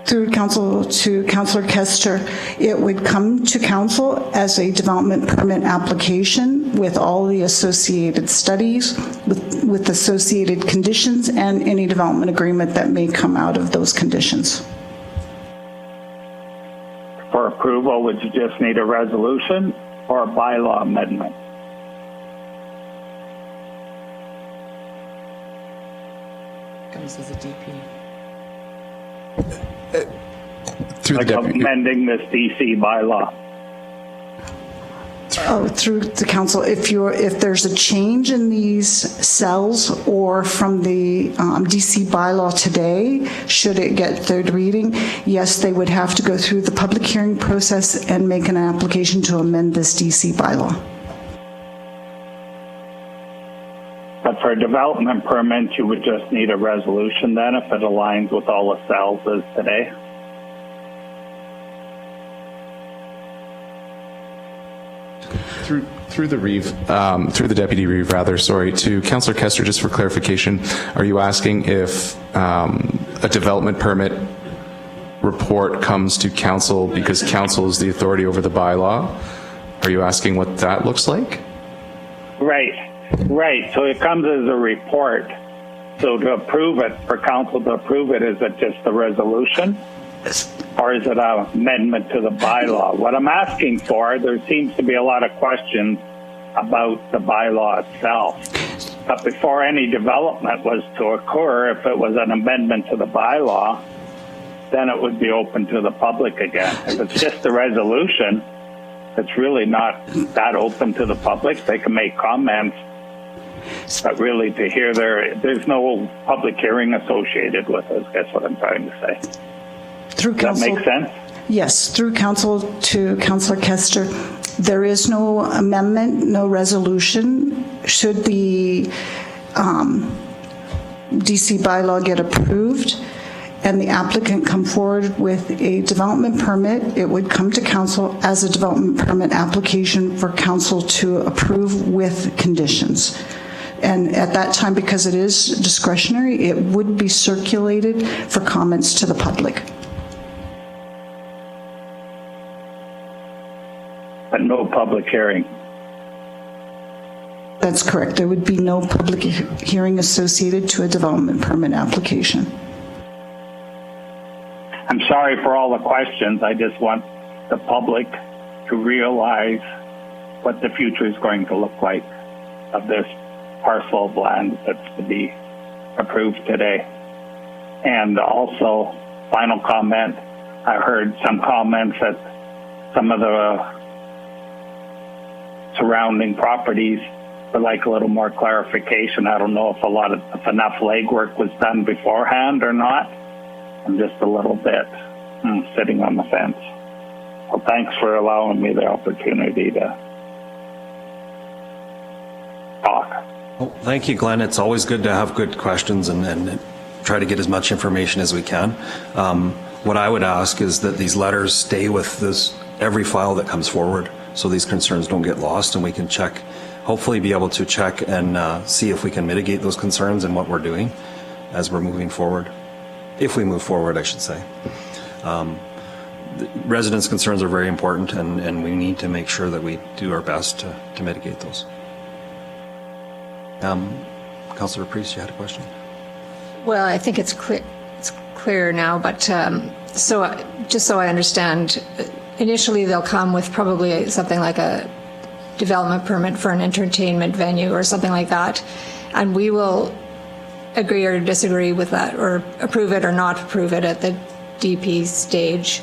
Through council to Councillor Kester, it would come to council as a development permit application with all the associated studies, with associated conditions, and any development agreement that may come out of those conditions. For approval, would you just need a resolution or a bylaw amendment? Comes as a DP. Like amending this DC bylaw. Through the council, if there's a change in these cells or from the DC bylaw today, should it get third reading, yes, they would have to go through the public hearing process and make an application to amend this DC bylaw. But for a development permit, you would just need a resolution then if it aligns with all the cells as today? Through the deputy Reeve, rather, sorry, to Councillor Kester, just for clarification, are you asking if a development permit report comes to council because council is the authority over the bylaw? Are you asking what that looks like? Right. So it comes as a report. So to approve it, for council to approve it, is it just a resolution? Or is it an amendment to the bylaw? What I'm asking for, there seems to be a lot of questions about the bylaw itself. But before any development was to occur, if it was an amendment to the bylaw, then it would be open to the public again. If it's just a resolution, it's really not that open to the public. They can make comments, but really to hear there's no public hearing associated with it, that's what I'm trying to say. Through Does that council, make sense? Yes, through council to Councillor Kester, there is no amendment, no resolution. Should the DC bylaw get approved and the applicant come forward with a development permit, it would come to council as a development permit application for council to approve with conditions. And at that time, because it is discretionary, it would be circulated for comments to the public. But no public hearing. That's correct. There would be no public hearing associated to a development permit application. I'm sorry for all the questions. I just want the public to realize what the future is going to look like of this parcel of land that's to be approved today. And also, final comment, I heard some comments that some of the surrounding properties would like a little more clarification. I don't know if if enough legwork was done beforehand or not. I'm just a little bit sitting on the fence. Well, thanks for allowing me the opportunity to talk. Well, thank you, Glenn. It's always good to have good questions and try to get as much information as we can. What I would ask is that these letters stay with every file that comes forward, so these concerns don't get lost, and we can hopefully be able to check and see if we can mitigate those concerns and what we're doing as we're moving forward. If we move forward, I should say. Residents' concerns are very important, and we need to make sure that we do our best to mitigate those. Councillor Priest, you had a question? Well, I think it's clear now, but just so I understand, initially they'll come with probably something like a development permit for an entertainment venue or something like that, and we will agree or disagree with that, or approve it or not approve it at the DP stage.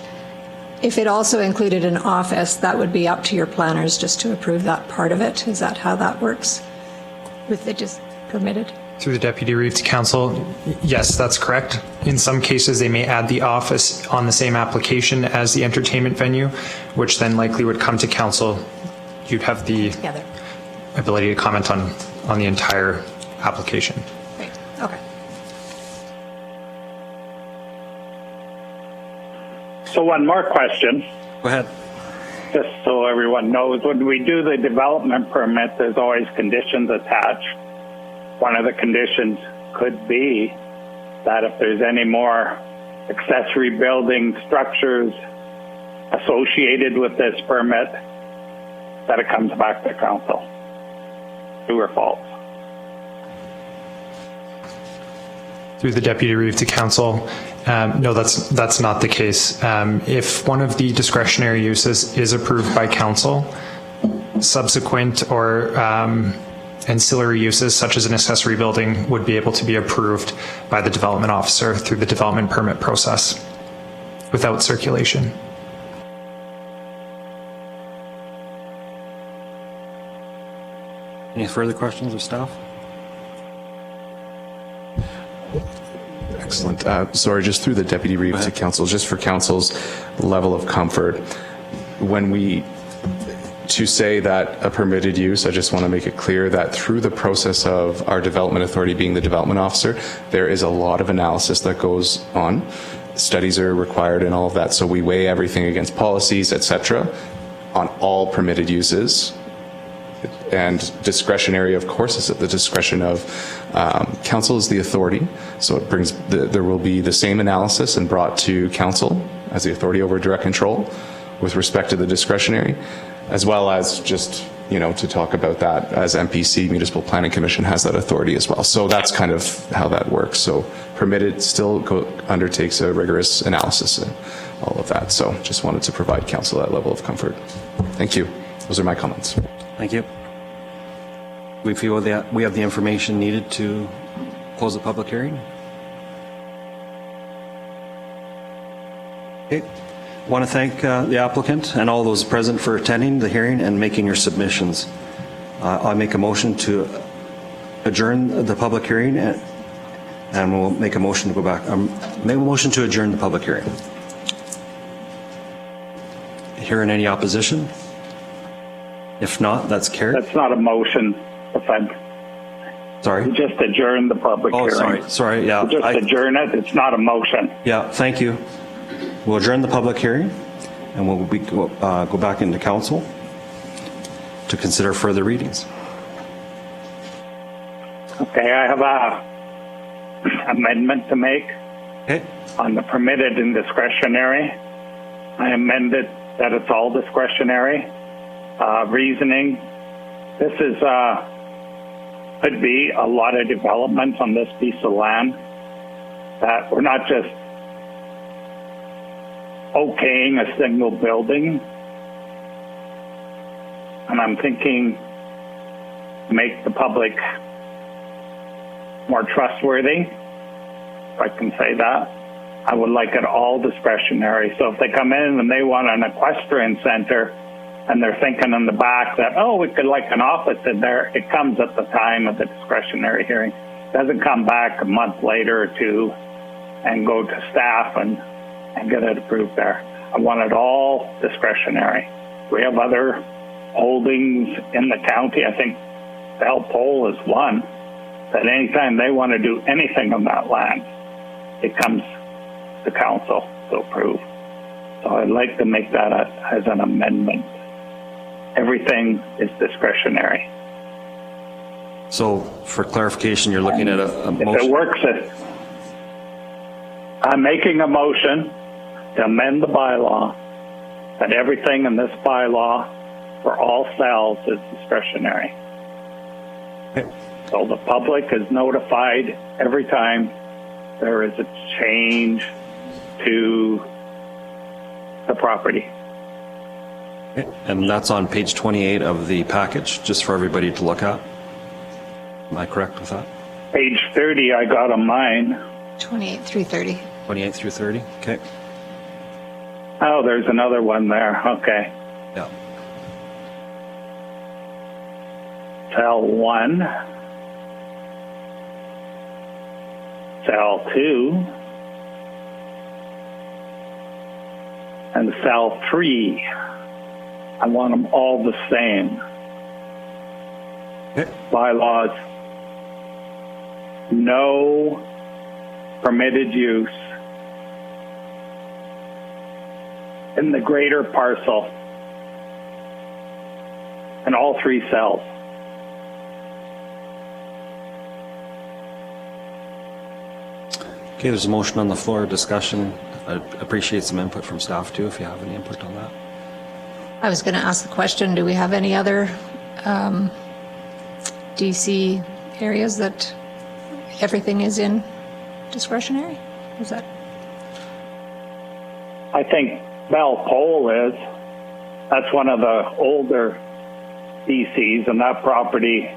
If it also included an office, that would be up to your planners just to approve that part of it. Is that how that works? With it just permitted? Through the Deputy Reeve to Council, yes, that's correct. In some cases, they may add the office on the same application as the entertainment venue, which then likely would come to Council. You'd have the ability to comment on the entire application. Right. Okay. So one more question. Go ahead. Just so everyone knows, when we do the development permit, there's always conditions attached. One of the conditions could be that if there's any more accessory building structures associated with this permit, that it comes back to council. True or false? Through the Deputy Reeve to Council, no, that's not the case. If one of the discretionary uses is approved by Council, subsequent or ancillary uses such as an accessory building would be able to be approved by the development officer through the development permit process without circulation. Any further questions of staff? Excellent. Sorry, just through the Deputy Reeve to Council, just for Council's level of comfort, to say that a permitted use, I just want to make it clear that through the process of our development authority being the development officer, there is a lot of analysis that goes on. Studies are required and all of that. So we weigh everything against policies, etc., on all permitted uses. And discretionary, of course, is at the discretion of council is the authority. So it brings there will be the same analysis and brought to council as the authority over direct control with respect to the discretionary, as well as just, to talk about that as MPC, Municipal Planning Commission has that authority as well. So that's kind of how that works. So permitted still undertakes a rigorous analysis and all of that. So just wanted to provide council that level of comfort. Thank you. Those are my comments. Thank you. We feel that we have the information needed to close the public hearing. Okay. I want to thank the applicant and all those present for attending the hearing and making your submissions. I make a motion to adjourn the public hearing, and we'll make a motion to go back. Make a motion to adjourn the public hearing. Hearing any opposition? If not, that's carried. That's not a motion. Sorry? You just adjourn the public hearing. Sorry, yeah. You just adjourn it. It's not a motion. Yeah, thank you. We'll adjourn the public hearing, and we'll go back into council to consider further readings. Okay, I have a amendment to make on the permitted and discretionary. I amended that it's all discretionary. Reasoning, this is could be a lot of development on this piece of land, that we're not just okaying a single building. And I'm thinking make the public more trustworthy, if I can say that. I would like it all discretionary. So if they come in and they want an equestrian center and they're thinking in the back that, we could like an office in there, it comes at the time of the discretionary hearing. It doesn't come back a month later or two and go to staff and get it approved there. I want it all discretionary. We have other holdings in the county. I think Bell Pole is one, that anytime they want to do anything on that land, it comes to council to approve. So I'd like to make that as an amendment. Everything is discretionary. So for clarification, you're looking at a motion? If it works, I'm making a motion to amend the bylaw, that everything in this bylaw for all cells is discretionary. Okay. So the public is notified every time there is a change to the property. Okay. And that's on page 28 of the package, just for everybody to look at. Am I correct with that? Page 30 I got on mine. 28 through 30. 28 through 30? Okay. Oh, there's another one there. Okay. Yeah. Cell 1. Cell 2. And cell 3. I want them all the same. Okay. Bylaws. No permitted use in the greater parcel in all 3 cells. Okay, there's a motion on the floor, discussion. I'd appreciate some input from staff too, if you have any input on that. I was going to ask the question, do we have any other DC areas that everything is in discretionary? Is that? I think Bell Pole is. That's one of the older DCs, and that property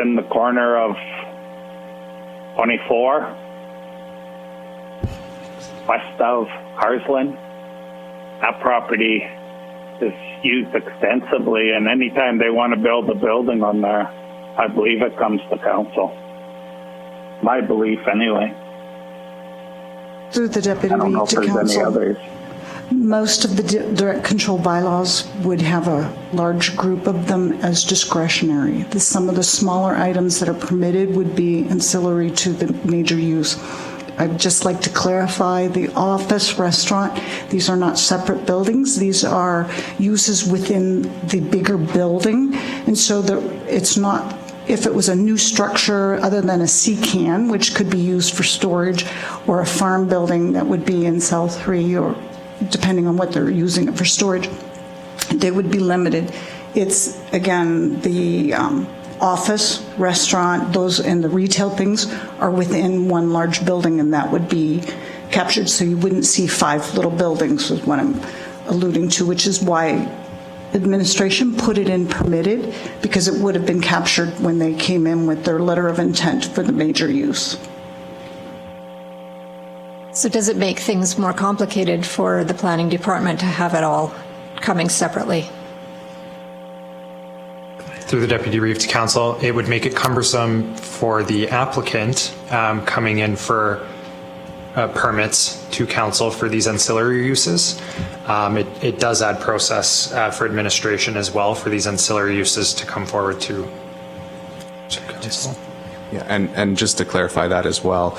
in the corner of 24, west of Carsland. That property is used extensively, and anytime they want to build a building on there, I believe it comes to council. My belief, anyway. Through the deputy I don't know read if to there's any council. others. Most of the direct control bylaws would have a large group of them as discretionary. Some of the smaller items that are permitted would be ancillary to the major use. I'd just like to clarify the office, restaurant, these are not separate buildings. These are uses within the bigger building. And so it's not, if it was a new structure other than a C-can, which could be used for storage, or a farm building that would be in cell 3, or depending on what they're using it for storage, they would be limited. It's, again, the office, restaurant, those and the retail things are within one large building, and that would be captured, so you wouldn't see 5 little buildings is what I'm alluding to, which is why administration put it in permitted, because it would have been captured when they came in with their letter of intent for the major use. So does it make things more complicated for the planning department to have it all coming separately? Through the Deputy Reeve to Council, it would make it cumbersome for the applicant coming in for permits to council for these ancillary uses. It does add process for administration as well for these ancillary uses to come forward to council. Yeah, and just to clarify that as well,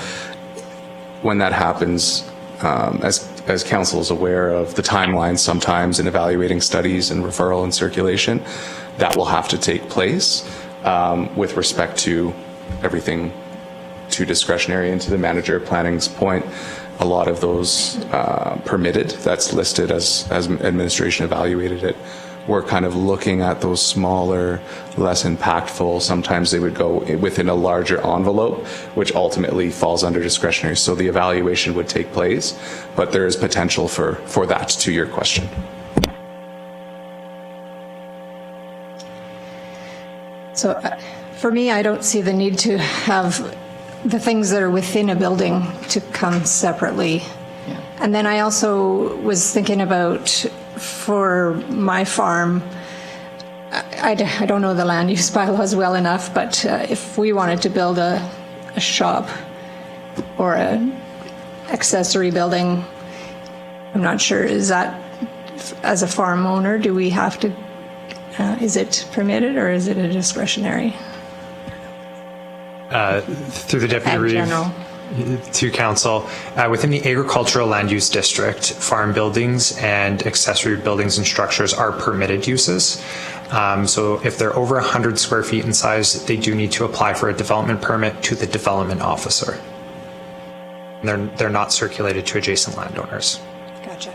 when that happens, as council is aware of the timelines sometimes in evaluating studies and referral and circulation, that will have to take place with respect to everything too discretionary. And to the manager planning's point, a lot of those permitted, that's listed as administration evaluated it. We're kind of looking at those smaller, less impactful. Sometimes they would go within a larger envelope, which ultimately falls under discretionary. So the evaluation would take place, but there is potential for that, to your question. So for me, I don't see the need to have the things that are within a building to come separately. And then I also was thinking about, for my farm, I don't know the land use bylaws well enough, but if we wanted to build a shop or an accessory building, I'm not sure, is that, as a farm owner, do we have to, is it permitted or is it a discretionary? Through the Deputy Reeve to Council, within the agricultural land use district, farm buildings and accessory buildings and structures are permitted uses. So if they're over 100 square feet in size, they do need to apply for a development permit to the development officer. And they're not circulated to adjacent landowners. Gotcha.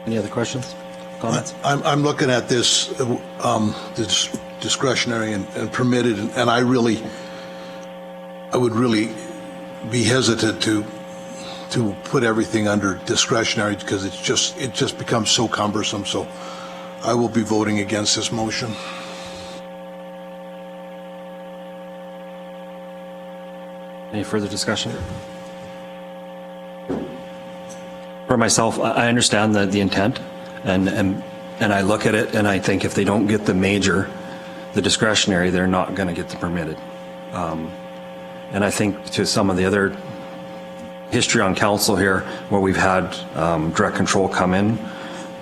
Any other questions, comments? I'm looking at this discretionary and permitted, and I would really be hesitant to put everything under discretionary, because it just becomes so cumbersome. So I will be voting against this motion. Any further discussion? For myself, I understand the intent, and I look at it and I think if they don't get the major, the discretionary, they're not going to get the permitted. And I think to some of the other history on council here, where we've had direct control come in,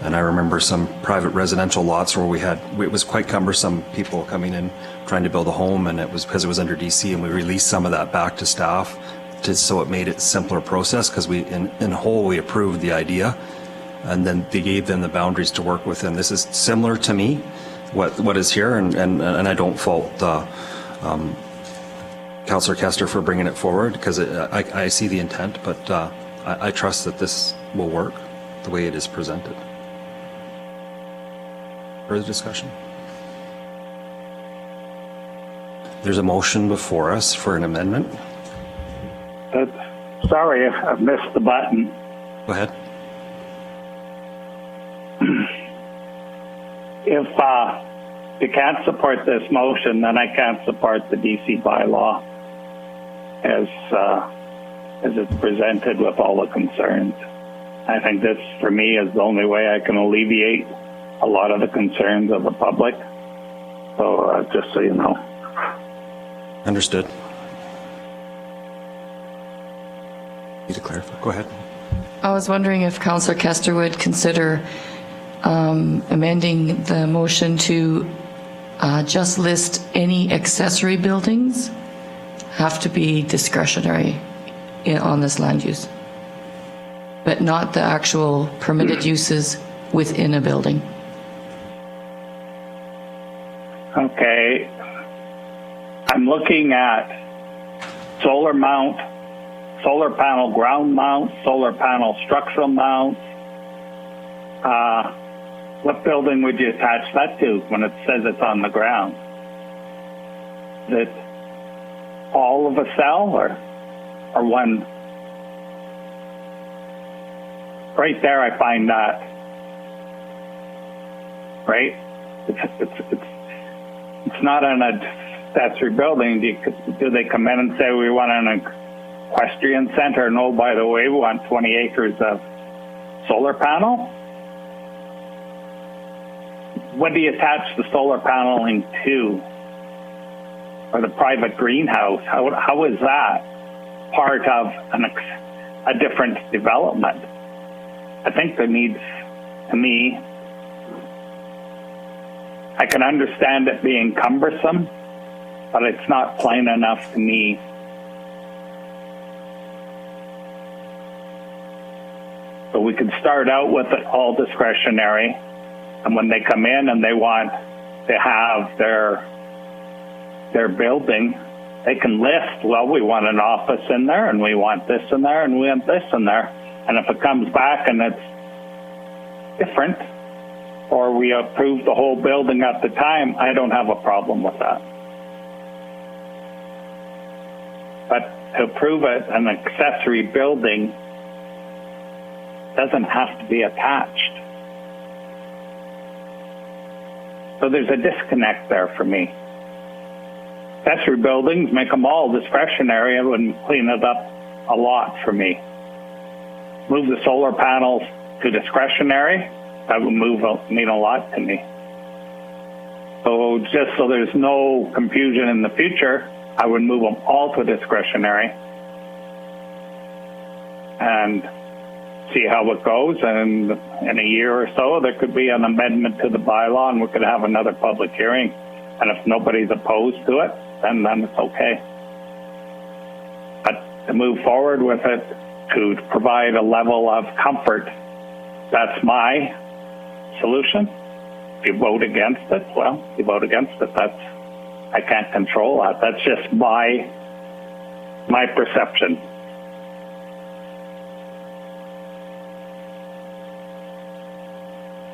and I remember some private residential lots where it was quite cumbersome, people coming in trying to build a home, and it was because it was under DC, and we released some of that back to staff so it made it a simpler process, because in whole we approved the idea, and then they gave them the boundaries to work within. This is similar to me, what is here, and I don't fault Councillor Kester for bringing it forward, because I see the intent, but I trust that this will work the way it is presented. Further discussion? There's a motion before us for an amendment. Sorry, I missed the button. Go ahead. If you can't support this motion, then I can't support the DC bylaw as it's presented with all the concerns. I think this, for me, is the only way I can alleviate a lot of the concerns of the public. So just so you know. Understood. Need to clarify. Go ahead. I was wondering if Councillor Kester would consider amending the motion to just list any accessory buildings have to be discretionary on this land use, but not the actual permitted uses within a building. Okay. I'm looking at solar mount, solar panel ground mount, solar panel structural mount. What building would you attach that to when it says it's on the ground? Is it all of a cell or one? Right there, I find that. Right? It's not an accessory building. Do they come in and say we want an equestrian center? No, by the way, we want 20 acres of solar panel. What do you attach the solar paneling to? Or the private greenhouse? How is that part of a different development? I think there needs, to me, I can understand it being cumbersome, but it's not plain enough to me. So we could start out with it all discretionary, and when they come in and they want to have their building, they can list, well, we want an office in there, and we want this in there, and we want this in there. And if it comes back and it's different, or we approve the whole building at the time, I don't have a problem with that. But to approve it, an accessory building doesn't have to be attached. So there's a disconnect there for me. Accessory buildings, make them all discretionary. It would clean it up a lot for me. Move the solar panels to discretionary, that would mean a lot to me. So just so there's no confusion in the future, I would move them all to discretionary and see how it goes. And in a year or so, there could be an amendment to the bylaw and we could have another public hearing. And if nobody's opposed to it, then it's okay. But to move forward with it, to provide a level of comfort, that's my solution. If you vote against it, well, you vote against it. I can't control that. That's just my perception.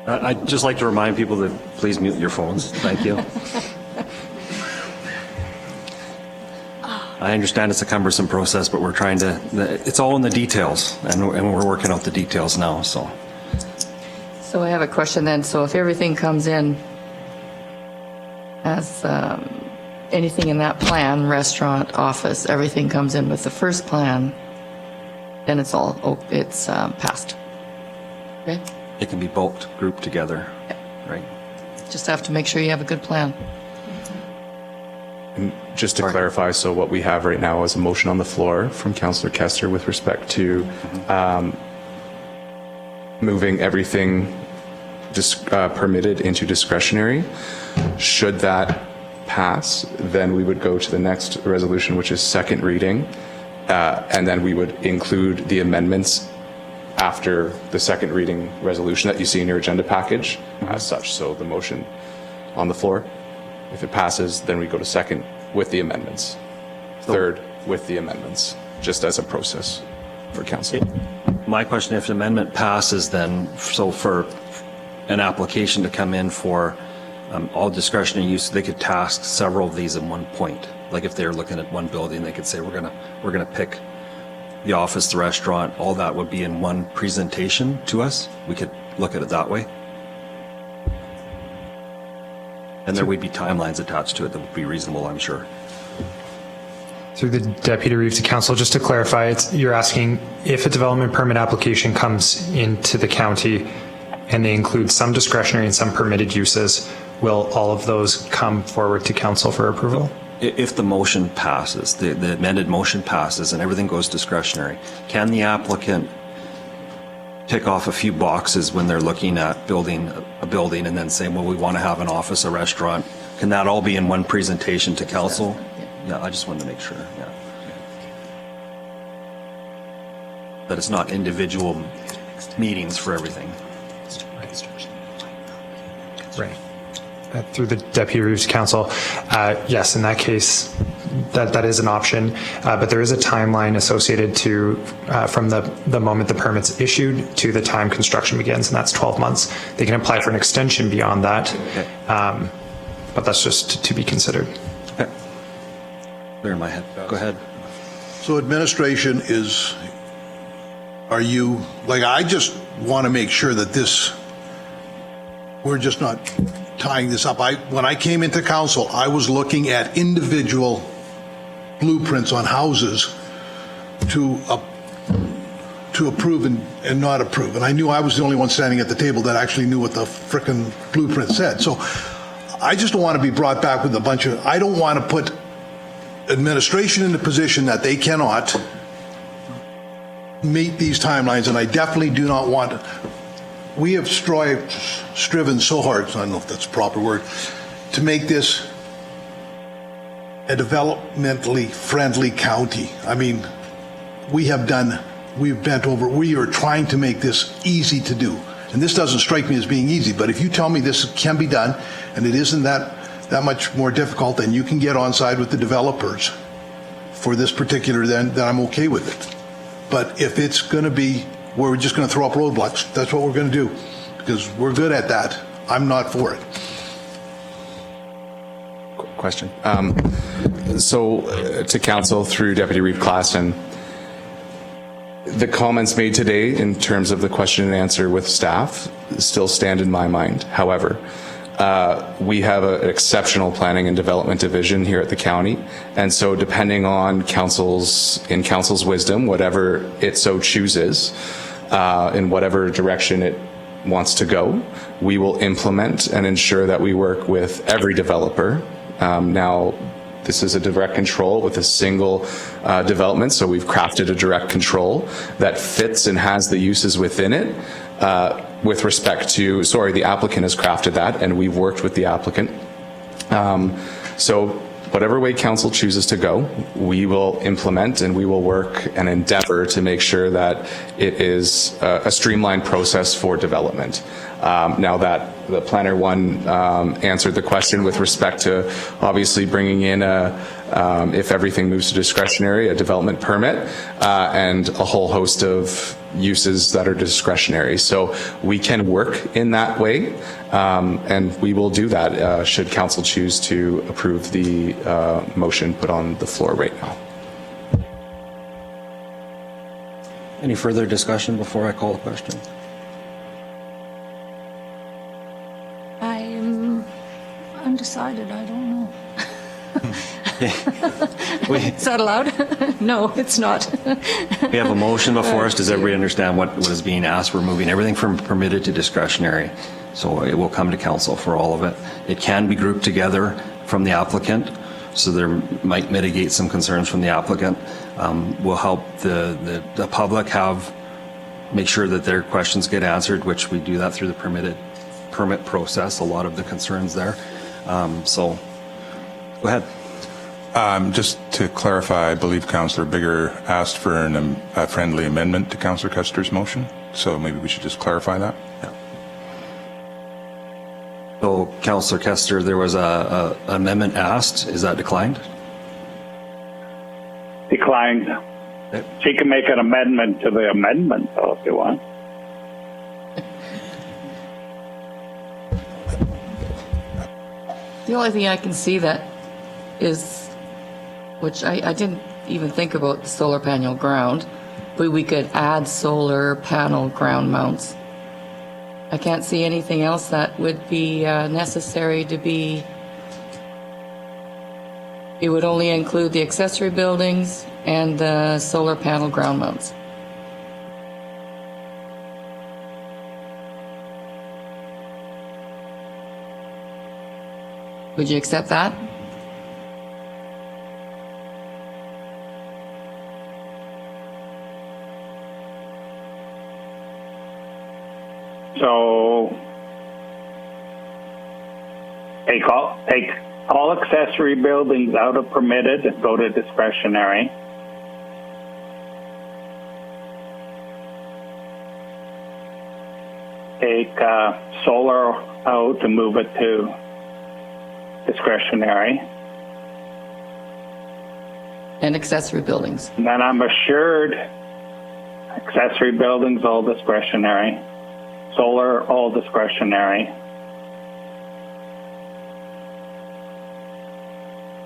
I'd just like to remind people to please mute your phones. Thank you. I understand it's a cumbersome process, but we're trying to, it's all in the details, and we're working out the details now, so. So I have a question then. So if everything comes in as anything in that plan, restaurant, office, everything comes in with the first plan, then it's passed. Okay? It can be bulked, grouped together, right? Just have to make sure you have a good plan. And just to clarify, so what we have right now is a motion on the floor from Councillor Kester with respect to moving everything permitted into discretionary. Should that pass, then we would go to the next resolution, which is second reading, and then we would include the amendments after the second reading resolution that you see in your agenda package as such. So the motion on the floor, if it passes, then we go to second with the amendments, third with the amendments, just as a process for council. My question, if the amendment passes, then, so for an application to come in for all discretionary use, they could task several of these in one point. Like if they're looking at one building, they could say, we're gonna pick the office, the restaurant, all that would be in one presentation to us. We could look at it that way. And there would be timelines attached to it that would be reasonable, I'm sure. Through the Deputy Reeve to Council, just to clarify, you're asking if a development permit application comes into the county and they include some discretionary and some permitted uses, will all of those come forward to Council for approval? If the motion passes, the amended motion passes and everything goes discretionary, can the applicant tick off a few boxes when they're looking at building a building and then say, well, we want to have an office, a restaurant? Can that all be in one presentation to Council? Yeah, I just wanted to make sure, yeah. That it's not individual meetings for everything. Right. Through the Deputy Reeve to Council, yes, in that case, that is an option, but there is a timeline associated to from the moment the permit's issued to the time construction begins, and that's 12 months. They can apply for an extension beyond that, but that's just to be considered. Okay. Clear in my head. Go ahead. So administration are you, I just want to make sure that we're just not tying this up. When I came into council, I was looking at individual blueprints on houses to approve and not approve. And I knew I was the only one standing at the table that actually knew what the frickin' blueprint said. So I just don't want to be brought back with I don't want to put administration in the position that they cannot meet these timelines, and I definitely do not want we have striven so hard, I don't know if that's a proper word, to make this a developmentally friendly county. I mean, we've bent over, we are trying to make this easy to do. And this doesn't strike me as being easy, but if you tell me this can be done, and it isn't that much more difficult, then you can get on side with the developers for this particular, then I'm okay with it. But if it's going to be where we're just going to throw up roadblocks, that's what we're going to do, because we're good at that. I'm not for it. Question. So to Council through Deputy Reeve Klassen, the comments made today in terms of the question and answer with staff still stand in my mind. However, we have an exceptional planning and development division here at the county, and so depending on council's wisdom, whatever it so chooses, in whatever direction it wants to go, we will implement and ensure that we work with every developer. Now, this is a direct control with a single development, so we've crafted a direct control that fits and has the uses within it. With respect to, the applicant has crafted that, and we've worked with the applicant. So whatever way council chooses to go, we will implement and we will work and endeavor to make sure that it is a streamlined process for development. Now that the planner one answered the question with respect to obviously bringing in if everything moves to discretionary, a development permit, and a whole host of uses that are discretionary. So we can work in that way, and we will do that should council choose to approve the motion put on the floor right now. Any further discussion before I call the question? I'm undecided. I don't know. Is that allowed? No, it's not. We have a motion before us. Does everybody understand what is being asked? We're moving everything from permitted to discretionary. So it will come to council for all of it. It can be grouped together from the applicant, so there might mitigate some concerns from the applicant. Will help the public make sure that their questions get answered, which we do that through the permit process, a lot of the concerns there. So go ahead. Just to clarify, I believe Councillor Bigger asked for a friendly amendment to Councillor Custer's motion, so maybe we should just clarify that. Yeah. So, Councillor Kester, there was an amendment asked. Is that declined? Declined. Okay. She can make an amendment to the amendment, though, if you want. The only thing I can see that is, which I didn't even think about the solar panel ground, but we could add solar panel ground mounts. I can't see anything else that would be necessary to be It would only include the accessory buildings and the solar panel ground mounts. Would you accept that? So take all accessory buildings out of permitted and go to discretionary. Take solar out and move it to discretionary. And accessory buildings. And then I'm assured accessory buildings all discretionary. Solar all discretionary.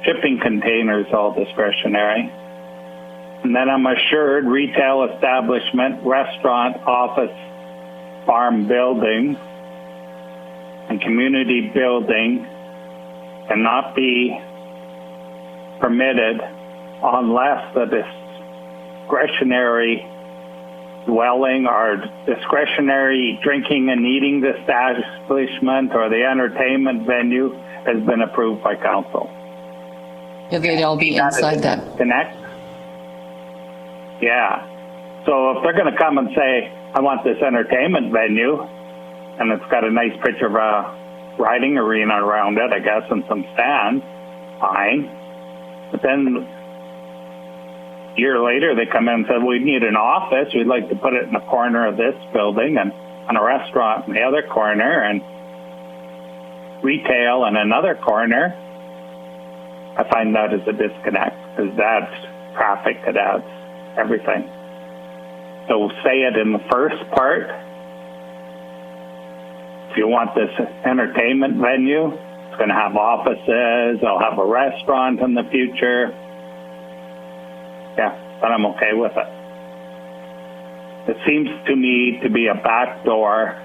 Shipping containers all discretionary. And then I'm assured retail establishment, restaurant, office, farm building, and community building cannot be permitted unless the discretionary dwelling or discretionary drinking and eating establishment or the entertainment venue has been approved by council. Yeah, they'd all be inside that. Connect? Yeah. So if they're going to come and say, I want this entertainment venue, and it's got a nice picture of a riding arena around it, I guess, and some stands, fine. But then a year later, they come in and say, we need an office. We'd like to put it in the corner of this building and a restaurant in the other corner and retail in another corner. I find that as a disconnect because that's traffic, that adds everything. So say it in the first part. If you want this entertainment venue, it's going to have offices, it'll have a restaurant in the future. Yeah, but I'm okay with it. It seems to me to be a backdoor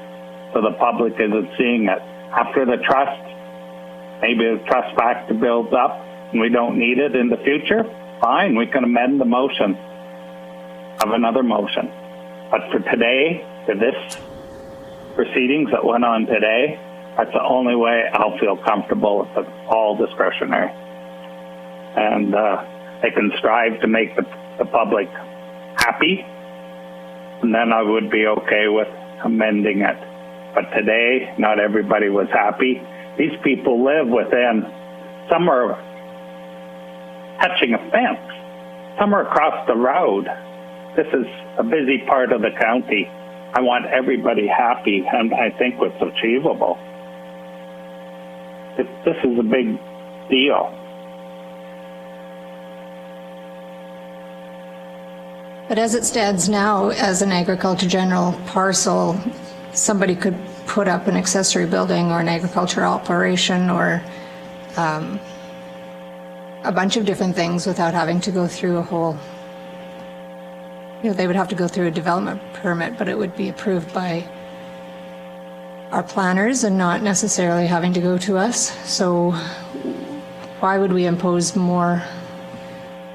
so the public isn't seeing it. After the trust, maybe the trust factor builds up and we don't need it in the future, fine, we can amend the motion of another motion. But for today, for this proceedings that went on today, that's the only way I'll feel comfortable if it's all discretionary. And they can strive to make the public happy, and then I would be okay with amending it. But today, not everybody was happy. These people live within, some are touching a fence, some are across the road. This is a busy part of the county. I want everybody happy, and I think it's achievable. This is a big deal. But as it stands now, as an agriculture general parcel, somebody could put up an accessory building or an agricultural operation or a bunch of different things without having to go through a whole, they would have to go through a development permit, but it would be approved by our planners and not necessarily having to go to us. So why would we impose more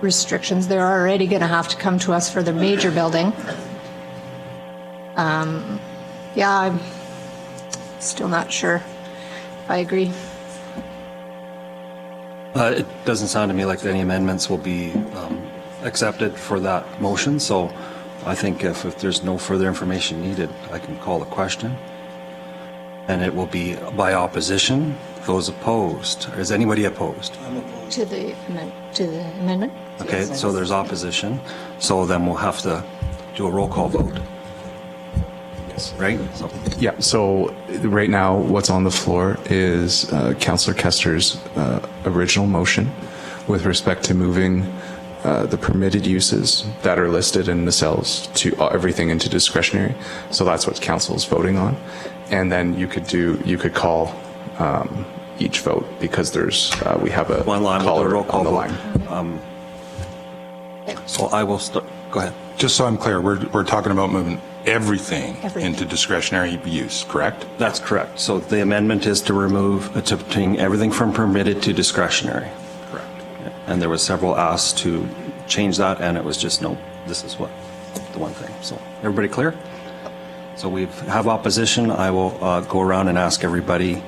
restrictions? They're already going to have to come to us for their major building. Yeah, I'm still not sure I agree. It doesn't sound to me like any amendments will be accepted for that motion, so I think if there's no further information needed, I can call the question. And it will be by opposition. Those opposed. Is anybody opposed? I'm opposed. To the amendment? Okay, so there's opposition. So then we'll have to do a roll call vote. Yes. Right? Yeah, so right now what's on the floor is Councillor Kester's original motion with respect to moving the permitted uses that are listed in the cells to everything into discretionary. So that's what council is voting on. And then you could call each vote because we have a one line caller with the roll call on the vote. line. So I will start. Go ahead. Just so I'm clear, we're talking about moving everything into discretionary use, correct? That's correct. So the amendment is to bring everything from permitted to discretionary. Correct. and there was several asks to change that, and it was just, no, this is what, the one thing. So, everybody clear? So we have opposition. I will go around and ask everybody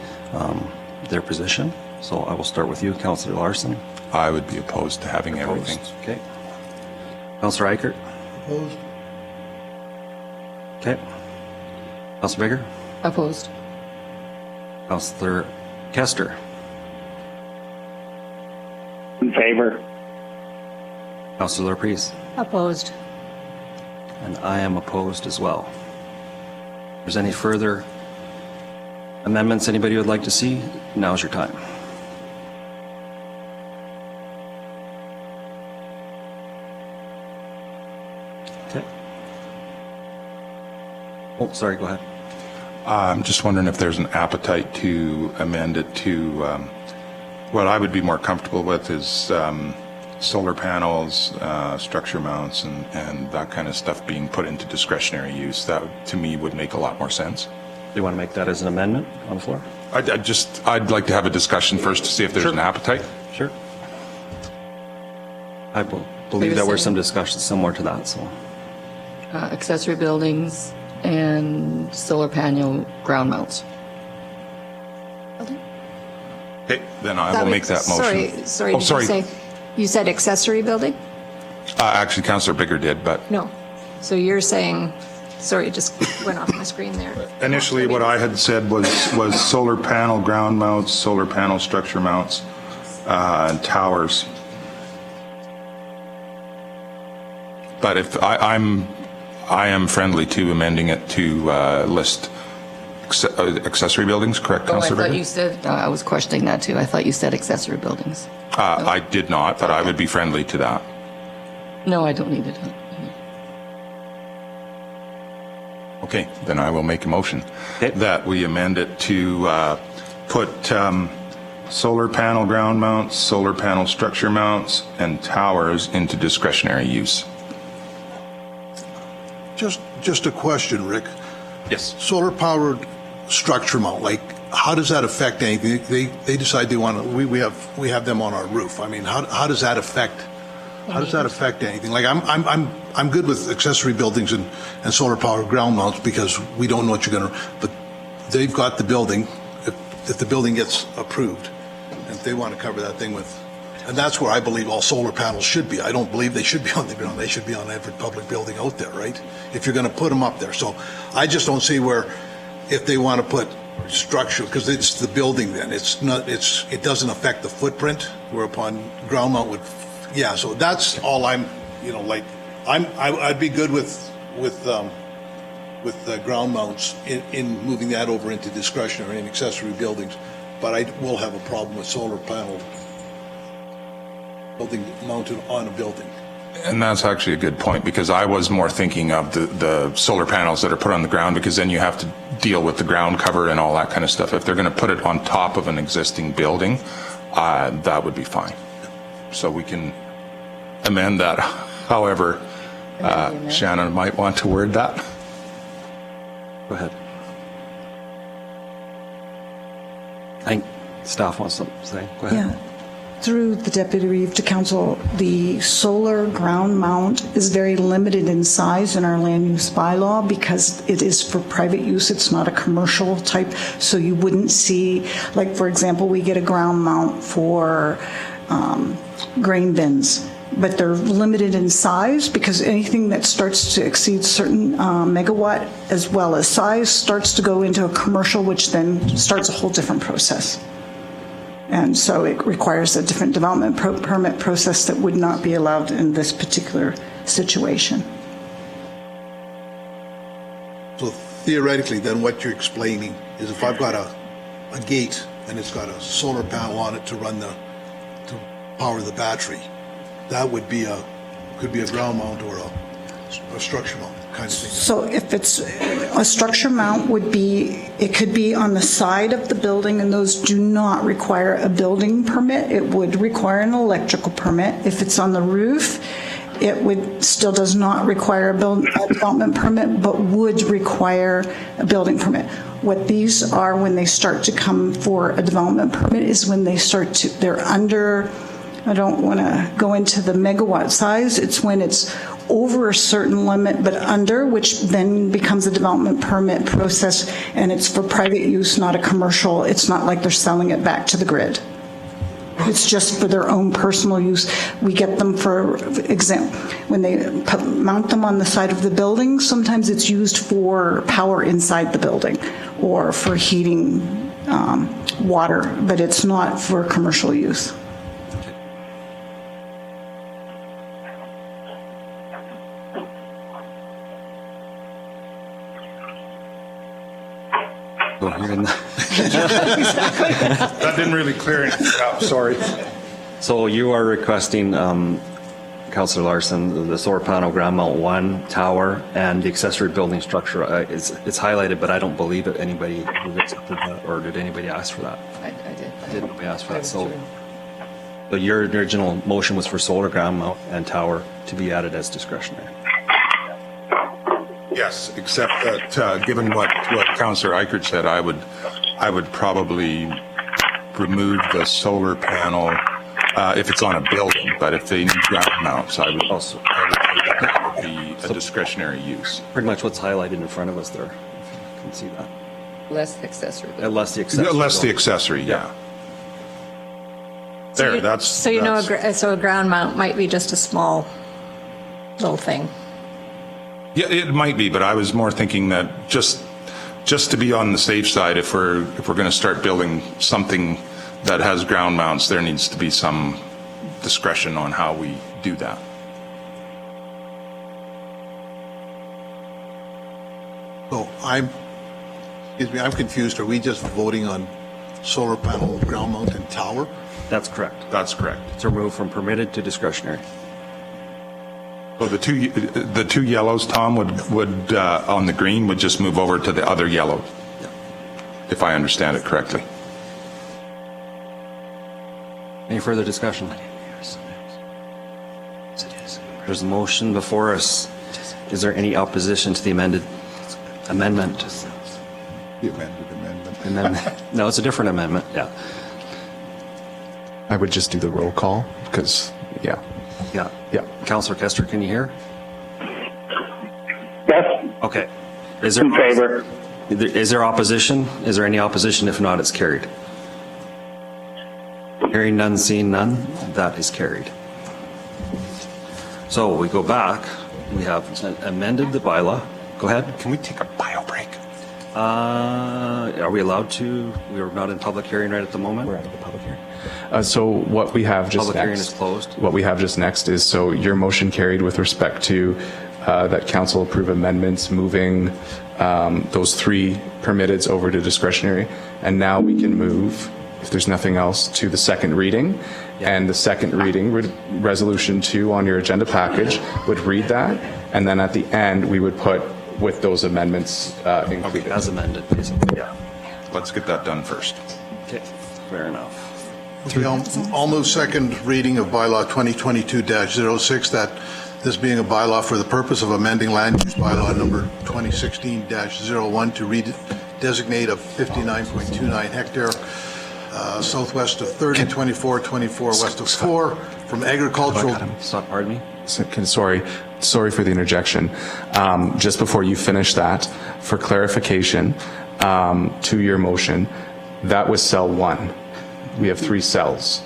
their position. So I will start with you, Councillor Larson. I would be opposed to having everything. Okay. Councillor Eichert? Opposed? Okay. Councillor Bigger? Opposed. Councillor Kester? In favor. Councillor Priest? Opposed. And I am opposed as well. If there's any further amendments anybody would like to see, now's your time. Okay. Oh, sorry, go ahead. I'm just wondering if there's an appetite to amend it to, what I would be more comfortable with is solar panels, structure mounts, and that kind of stuff being put into discretionary use. That, to me, would make a lot more sense. Do you want to make that as an amendment on the floor? I'd like to have a discussion first to see if there's an appetite. Sure. I believe there were some discussions similar to that, so. Accessory buildings and solar panel ground mounts. Okay, then I will make that motion. Sorry, Oh, did sorry. you say, you said accessory building? Actually, Councillor Bigger did, but No. So you're saying, sorry, it just went off my screen there. initially what I had said was solar panel ground mounts, solar panel structure mounts, and towers. But if I am friendly to amending it to list accessory buildings, correct, Oh, I Councillor thought Bigger? you said, I was questioning that too. I thought you said accessory buildings. I did not, but I would be friendly to that. No, I don't need it. Okay, then I will make a motion Okay. that we amend it to put solar panel ground mounts, solar panel structure mounts, and towers into discretionary use. Just a question, Rick. Yes. Solar powered structure mount, like, how does that affect anything? They decide they want to, we have them on our roof. I mean, how does that affect, anything? Like, I'm good with accessory buildings and solar powered ground mounts because we don't know what you're going to, but they've got the building, if the building gets approved, and if they want to cover that thing with, and that's where I believe all solar panels should be. I don't believe they should be on the ground. They should be on every public building out there, right? If you're going to put them up there. So I just don't see where, if they want to put structure, because it's the building then, it doesn't affect the footprint, whereupon ground mount would, yeah, so that's all I'd be good with the ground mounts in moving that over into discretionary and accessory buildings, but I will have a problem with solar panel building mounted on a building. And that's actually a good point, because I was more thinking of the solar panels that are put on the ground, because then you have to deal with the ground cover and all that kind of stuff. If they're going to put it on top of an existing building, that would be fine. So we can amend that however Shannon might want to word that. Go ahead. I think staff wants something to say. Go ahead. Yeah. Through the Deputy Reeve to Council, the solar ground mount is very limited in size in our land use bylaw because it is for private use. It's not a commercial type. So you wouldn't see, like, for example, we get a ground mount for grain bins, but they're limited in size because anything that starts to exceed certain megawatt as well as size starts to go into a commercial, which then starts a whole different process. And so it requires a different development permit process that would not be allowed in this particular situation. So theoretically, then what you're explaining is if I've got a gate and it's got a solar panel on it to power the battery, that would be could be a ground mount or a structure mount kind of thing. So if it's a structure mount it could be on the side of the building, and those do not require a building permit. It would require an electrical permit. If it's on the roof, it still does not require a development permit, but would require a building permit. What these are when they start to come for a development permit is when they're under I don't want to go into the megawatt size. It's when it's over a certain limit but under, which then becomes a development permit process, and it's for private use, not a commercial. It's not like they're selling it back to the grid. It's just for their own personal use. We get them for example, when they mount them on the side of the building, sometimes it's used for power inside the building or for heating water, but it's not for commercial use. That didn't really clear anything up, sorry. So you are requesting, Councillor Larson, the solar panel ground mount 1 tower and the accessory building structure. It's highlighted, but I don't believe that anybody accepted that, or did anybody ask for that? I did. Didn't nobody ask for that? So your original motion was for solar ground mount and tower to be added as discretionary. Yes, except that, given what Councillor Eichert said, I would probably remove the solar panel if it's on a building, but if they need ground mounts, I would say that would be a discretionary use. Pretty much what's highlighted in front of us there. If you can see that. Less accessory. Less the accessory. Less the accessory, yeah. There, that's... So you know, so a ground mount might be just a small little thing. Yeah, it might be, but I was more thinking that just to be on the safe side, if we're going to start building something that has ground mounts, there needs to be some discretion on how we do that. So I'm confused. Are we just voting on solar panel, ground mount, and tower? That's correct. That's correct. It's removed from permitted to discretionary. So the two yellows, Tom, would on the green would just move over to the other yellow, if I understand it correctly. Any further discussion? There's a motion before us. Is there any opposition to the amendment? The amended amendment. No, it's a different amendment, yeah. I would just do the roll call because, yeah. Yeah. Councillor Kester, can you hear? Yes, Okay. in favor. Is there opposition? Is there any opposition? If not, it's carried. Hearing none, seeing none, that is carried. So we go back. We have amended the bylaw. Go ahead. Can we take a bio break? Are we allowed to? We are not in public hearing right at the moment. We're out of the public hearing. So what we have just Public next, hearing is closed. What we have just next is, so your motion carried with respect to that council approve amendments moving those 3 permitteds over to discretionary. And now we can move, if there's nothing else, to the second reading. And the second reading, resolution 2 on your agenda package would read that. And then at the end, we would put with those amendments included. As amended, basically, yeah. Let's get that done first. Okay, fair enough. Okay, I'll move second reading of bylaw 2022-06, that this being a bylaw for the purpose of amending land use bylaw number 2016-01 to redesignate a 59.29 hectare southwest of 30, 24 west of 4 from agricultural. Pardon me? Sorry for the interjection. Just before you finish that, for clarification to your motion, that was cell 1. We have 3 cells.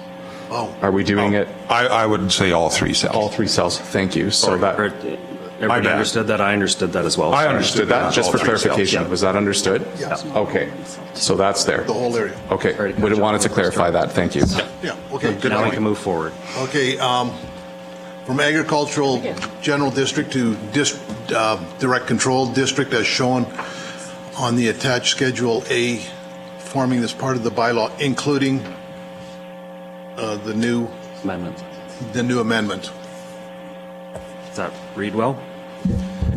Oh. Are we doing it? I would say all 3 cells. All 3 cells. Thank you. So that Everybody understood that? I understood that as well. I understood that. just for All 3 cells. clarification, was that understood? Yes. Okay. So that's there. The whole area. Okay. Would wanted to clarify that. Thank you. Yeah, okay. Good Now we point. can move forward. Okay, from agricultural general district to direct control district as shown on the attached Schedule A, forming this part of the bylaw, including the new amendment. Does that read well?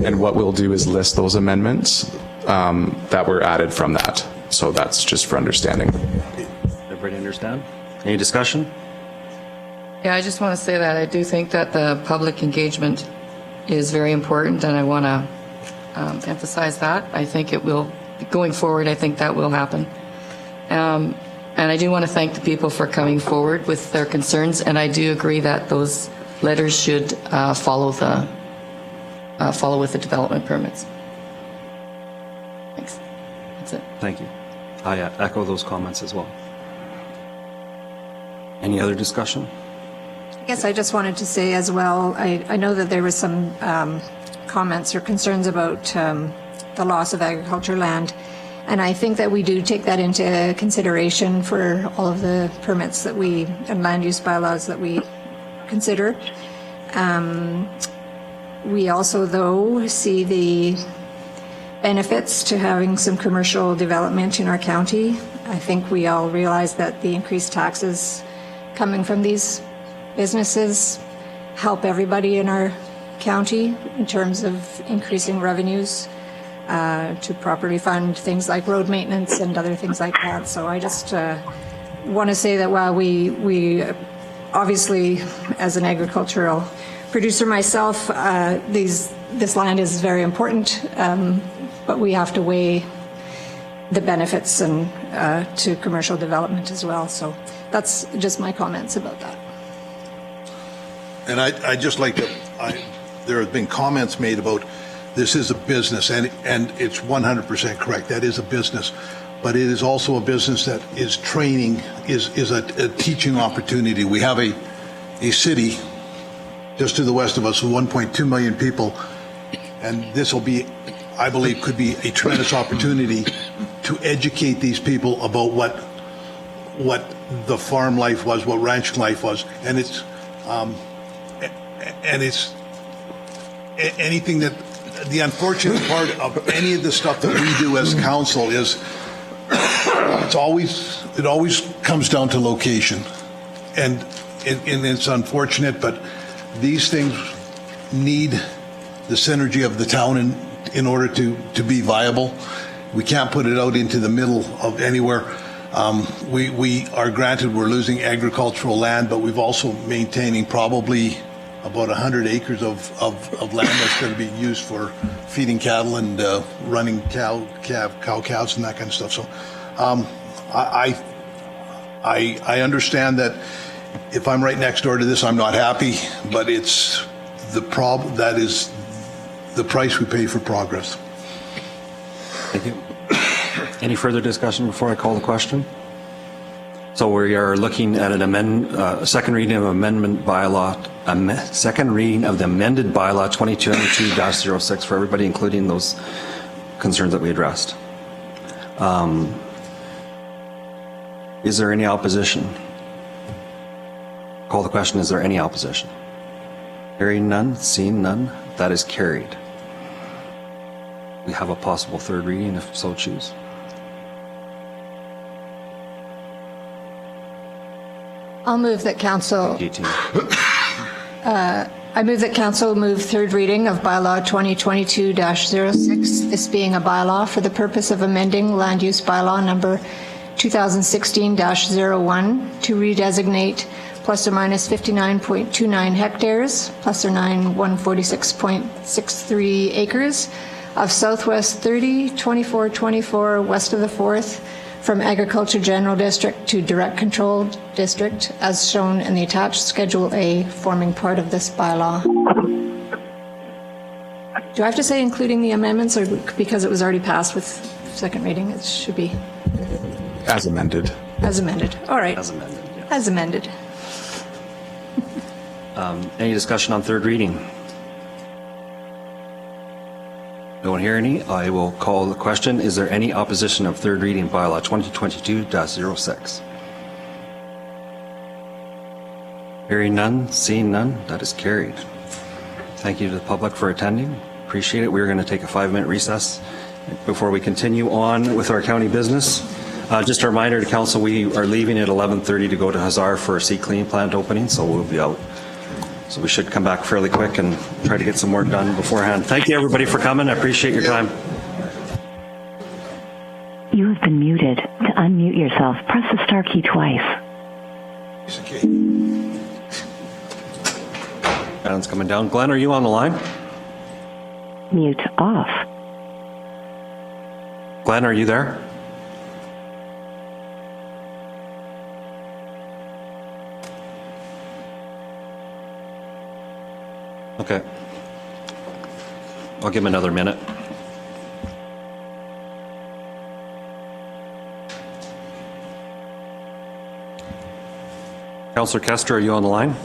And what we'll do is list those amendments that were added from that. So that's just for understanding. Everybody understand? Any discussion? Yeah, I just want to say that I do think that the public engagement is very important, and I want to emphasize that. I think it will, going forward, I think that will happen. And I do want to thank the people for coming forward with their concerns, and I do agree that those letters should follow with the development permits. Thanks. That's it. Thank you. I echo those comments as well. Any other discussion? I guess I just wanted to say as well, I know that there was some comments or concerns about the loss of agriculture land, and I think that we do take that into consideration for all of the permits that and land use bylaws that we consider. We also, though, see the benefits to having some commercial development in our county. I think we all realize that the increased taxes coming from these businesses help everybody in our county in terms of increasing revenues to properly fund things like road maintenance and other things like that. So I just want to say that while we obviously, as an agricultural producer myself, this land is very important, but we have to weigh the benefits and to commercial development as well. So that's just my comments about that. And I just like to, there have been comments made about this is a business, and it's 100% correct. That is a business, but it is also a business that is training, is a teaching opportunity. We have a city just to the west of us with 1.2 million people, and this will be, I believe, could be a tremendous opportunity to educate these people about what the farm life was, what ranching life was, and it's anything that, the unfortunate part of any of the stuff that we do as council is it always comes down to location, and it's unfortunate, but these things need the synergy of the town in order to be viable. We can't put it out into the middle of anywhere. We are granted we're losing agricultural land, but we've also maintaining probably about 100 acres of land that's going to be used for feeding cattle and running cows and that kind of stuff. So I understand that if I'm right next door to this, I'm not happy, but it's the problem, that is the price we pay for progress. Thank you. Any further discussion before I call the question? So we are looking at an second reading of amendment bylaw, second reading of the amended bylaw 2022-06 for everybody, including those concerns that we addressed. Is there any opposition? Call the question, is there any opposition? Hearing none, seeing none, that is carried. We have a possible third reading if so choose. I'll move that council. I move that council move third reading of bylaw 2022-06, this being a bylaw for the purpose of amending land use bylaw number 2016-01 to redesignate plus or minus 59.29 hectares, plus or minus 146.63 acres of Southwest 30-24-24 west of the 4th from Agriculture General District to Direct Control District as shown in the attached Schedule A forming part of this bylaw. Do I have to say including the amendments, or because it was already passed with second reading, it should be? As amended. As amended. All right. As amended, yeah. As amended. Any discussion on third reading? Don't hear any. I will call the question. Is there any opposition of third reading bylaw 2022-06? Hearing none, seeing none, that is carried. Thank you to the public for attending. Appreciate it. We're going to take a 5-minute recess before we continue on with our county business. Just a reminder to council, we are leaving at 11:30 to go to Hazard for a sea clean plant opening, so we'll be out. So we should come back fairly quick and try to get some work done beforehand. Thank you everybody for coming. I appreciate your time. You have been muted. To unmute yourself, press the star key twice. Glenn's coming down. Glenn, are you on the line? Mute off. Glenn, are you there? Okay. I'll give him another minute. Councillor Kester, are you on the line?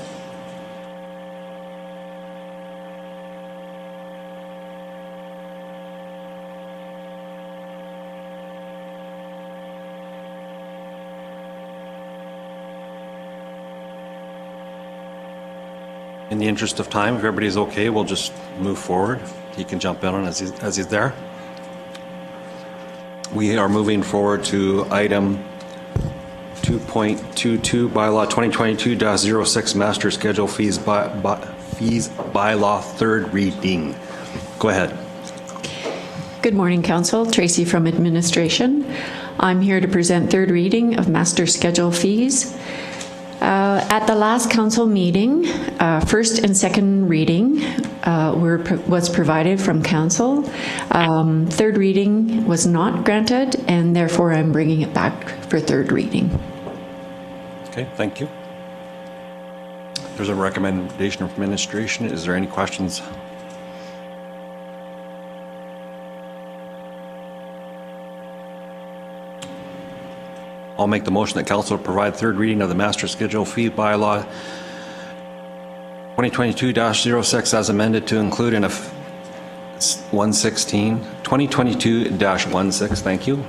In the interest of time, if everybody's okay, we'll just move forward. He can jump in on as he's there. We are moving forward to item 2.22, Bylaw 2022-06, Master Schedule Fees Bylaw, third reading. Go ahead. Good morning, Council. Tracy from Administration. I'm here to present third reading of Master Schedule Fees. At the last council meeting, first and second reading was provided from council. Third reading was not granted, and therefore I'm bringing it back for third reading. Okay, thank you. There's a recommendation from administration. Is there any questions? I'll make the motion that council provide third reading of the Master Schedule Fee Bylaw 2022-06 as amended to include in a 2022-16, thank you,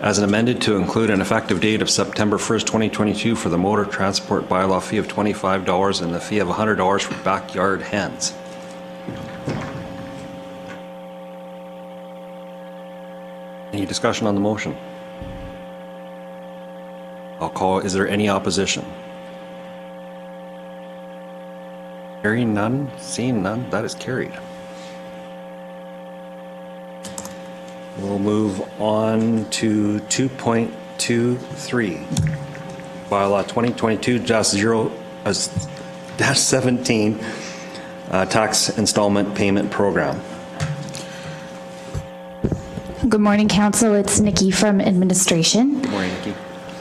as an amended to include an effective date of September 1st, 2022 for the motor transport bylaw fee of $25 and the fee of $100 for backyard hens. Any discussion on the motion? I'll call, is there any opposition? Hearing none, seeing none, that is carried. We'll move on to 2.23, Bylaw 2022-17, Tax Installment Payment Program. Good morning, Council. It's Nikki from Administration. Good morning, Nikki.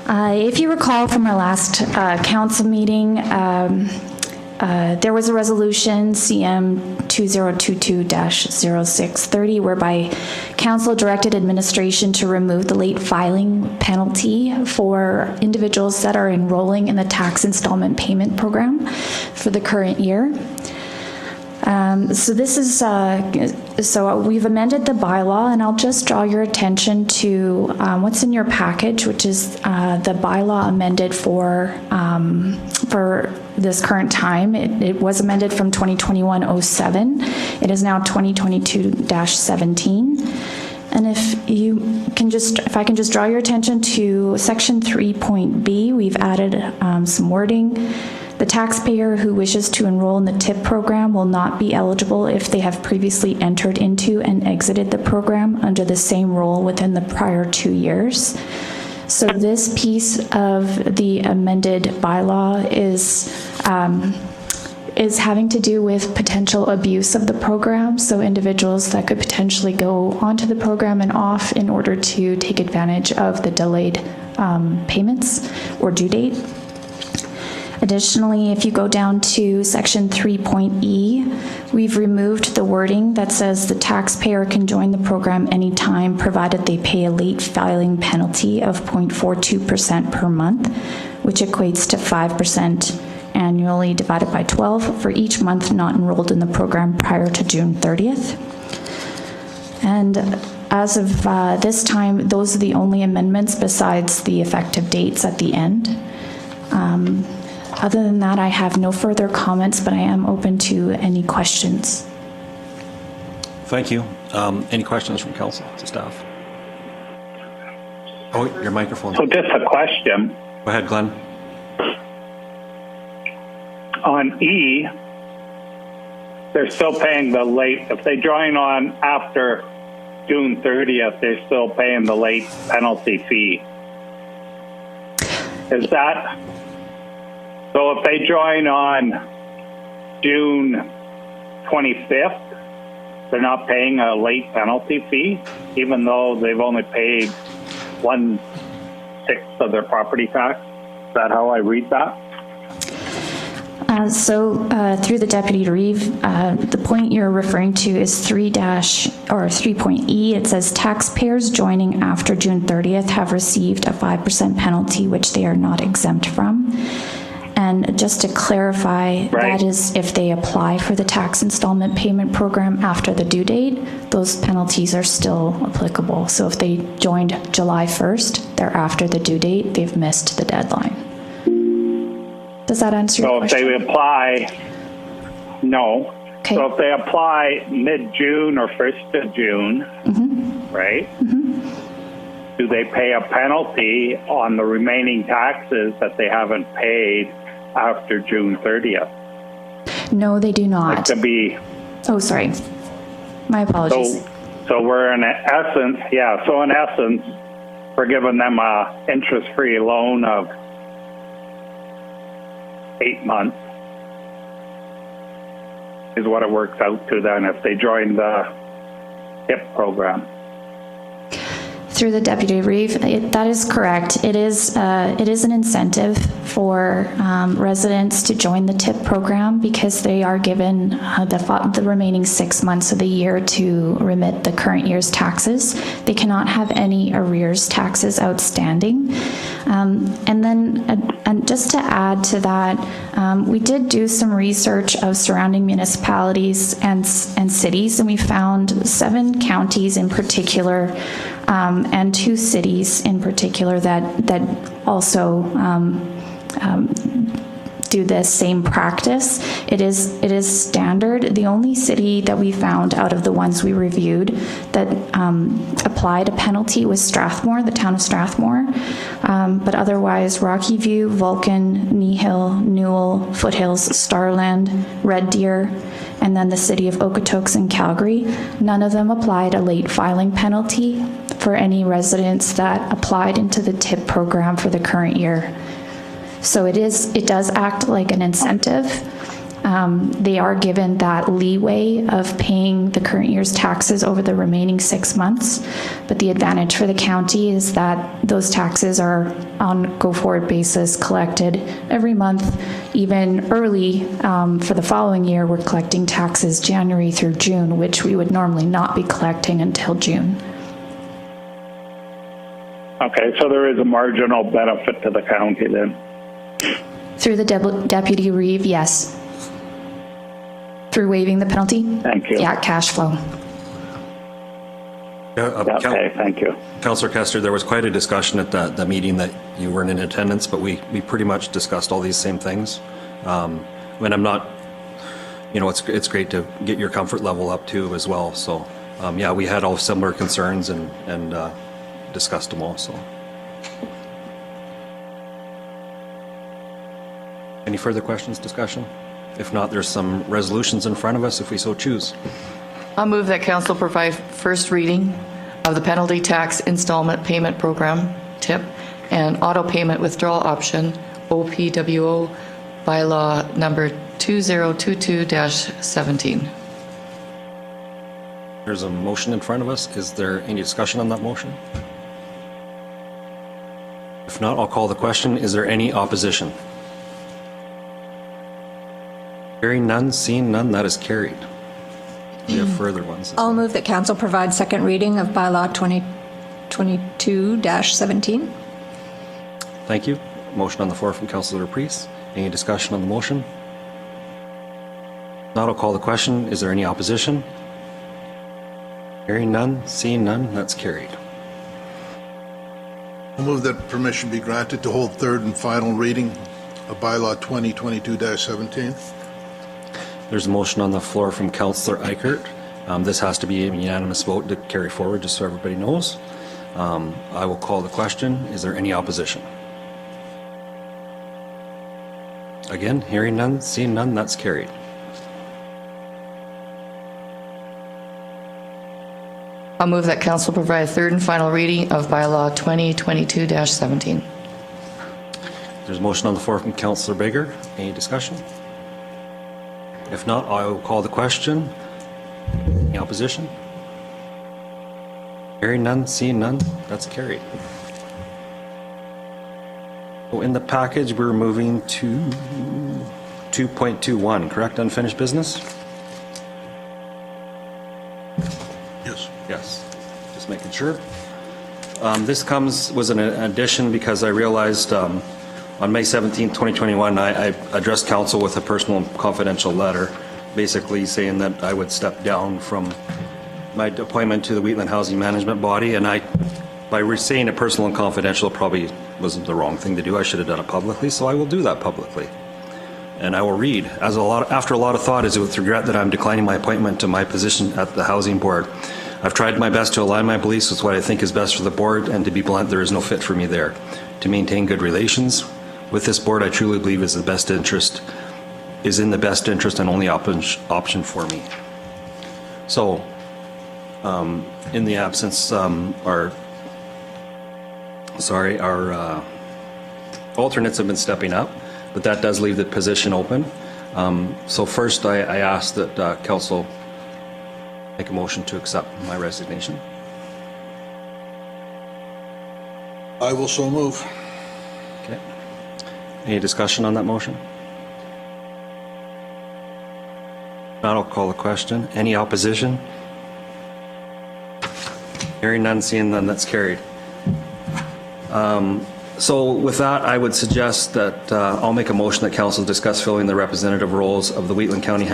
If you recall from our last council meeting, there was a resolution, CM 2022-0630, whereby council directed administration to remove the late filing penalty for individuals that are enrolling in the tax installment payment program for the current year. So this is, so we've amended the bylaw, and I'll just draw your attention to what's in your package, which is the bylaw amended for this current time. It was amended from 2021-07. It is now 2022-17. And if I can just draw your attention to section 3.b, we've added some wording. The taxpayer who wishes to enroll in the TIP program will not be eligible if they have previously entered into and exited the program under the same role within the prior 2 years. So this piece of the amended bylaw is having to do with potential abuse of the program. So individuals that could potentially go onto the program and off in order to take advantage of the delayed payments or due date. Additionally, if you go down to section 3.e, we've removed the wording that says the taxpayer can join the program anytime provided they pay a late filing penalty of 0.42% per month, which equates to 5% annually divided by 12 for each month not enrolled in the program prior to June 30th. And as of this time, those are the only amendments besides the effective dates at the end. Other than that, I have no further comments, but I am open to any questions. Thank you. Any questions from council to staff? Oh, your microphone. So just a question. Go ahead, Glenn. On E, they're still paying the late, if they join on after June 30th, they're still paying the late penalty fee. Is that, so if they join on June 25th, they're not paying a late penalty fee, even though they've only paid 1/6 of their property tax? Is that how I read that? Through the Deputy Reeve, the point you're referring to is 3.E. It says taxpayers joining after June 30th have received a 5% penalty, which they are not exempt from. And just to clarify, that is if they apply for the tax installment payment program after the due date, those penalties are still applicable. So if they joined July 1st, they're after the due date, they've missed the deadline. Does that answer your question? So if they apply, no. Okay. So if they apply mid-June or 1st of June, right? Do they pay a penalty on the remaining taxes that they haven't paid after June 30th? No, they do not. Like to be. Oh, sorry. My apologies. So we're in essence, so in essence, we're giving them a interest-free loan of 8 months is what it works out to then if they join the TIP program. Through the Deputy Reeve, that is correct. It is an incentive for residents to join the TIP program because they are given the remaining 6 months of the year to remit the current year's taxes. They cannot have any arrears taxes outstanding. And just to add to that, we did do some research of surrounding municipalities and cities, and we found 7 counties in particular and 2 cities in particular that also do this same practice. It is standard. The only city that we found out of the ones we reviewed that applied a penalty was Strathmore, the town of Strathmore. But otherwise, Rocky View, Vulcan, Nehill, Newell, Foothills, Starland, Red Deer, and then the city of Okotoks and Calgary, none of them applied a late filing penalty for any residents that applied into the TIP program for the current year. So it does act like an incentive. They are given that leeway of paying the current year's taxes over the remaining 6 months. But the advantage for the county is that those taxes are on a go-forward basis collected every month, even early for the following year. We're collecting taxes January through June, which we would normally not be collecting until June. Okay, so there is a marginal benefit to the county then. Through the Deputy Reeve, yes. Through waiving the penalty? Thank you. Yeah, cash flow. Okay, thank you. Councillor Kester, there was quite a discussion at the meeting that you weren't in attendance, but we pretty much discussed all these same things. When I'm not, it's great to get your comfort level up too as well. So, we had all similar concerns and discussed them all. So, any further questions, discussion? If not, there's some resolutions in front of us if we so choose. I'll move that council provide first reading of the penalty tax installment payment program, TIP, and auto payment withdrawal option, OPWO, bylaw number 2022-17. There's a motion in front of us. Is there any discussion on that motion? If not, I'll call the question. Is there any opposition? Hearing none, seeing none, that is carried. We have further ones. I'll move that council provide second reading of bylaw 2022-17. Thank you. Motion on the floor from Councillor Priest. Any discussion on the motion? Not, I'll call the question. Is there any opposition? Hearing none, seeing none, that's carried. I'll move that permission be granted to hold third and final reading of bylaw 2022-17. There's a motion on the floor from Councillor Eichert. This has to be a unanimous vote to carry forward, just so everybody knows. I will call the question. Is there any opposition? Again, hearing none, seeing none, that's carried. I'll move that council provide third and final reading of bylaw 2022-17. There's a motion on the floor from Councillor Baker. Any discussion? If not, I will call the question. Any opposition? Hearing none, seeing none, that's carried. So in the package, we're moving to 2.21, correct, unfinished business? Yes. Yes, just making sure. This was an addition because I realized on May 17, 2021, I addressed council with a personal and confidential letter, basically saying that I would step down from my appointment to the Waitland Housing Management Body, and by saying it personal and confidential, it probably wasn't the wrong thing to do. I should have done it publicly, so I will do that publicly. And I will read, after a lot of thought, is with regret that I'm declining my appointment to my position at the Housing Board. I've tried my best to align my beliefs with what I think is best for the board, and to be blunt, there is no fit for me there. To maintain good relations with this board, I truly believe is in the best interest and only option for me. So, in the absence, our alternates have been stepping up, but that does leave the position open. So first, I ask that council make a motion to accept my resignation. I will so move. Okay. Any discussion on that motion? Not, I'll call the question. Any opposition? Hearing none, seeing none, that's carried. So with that, I would suggest that I'll make a motion that council discuss filling the representative roles of the Waitland County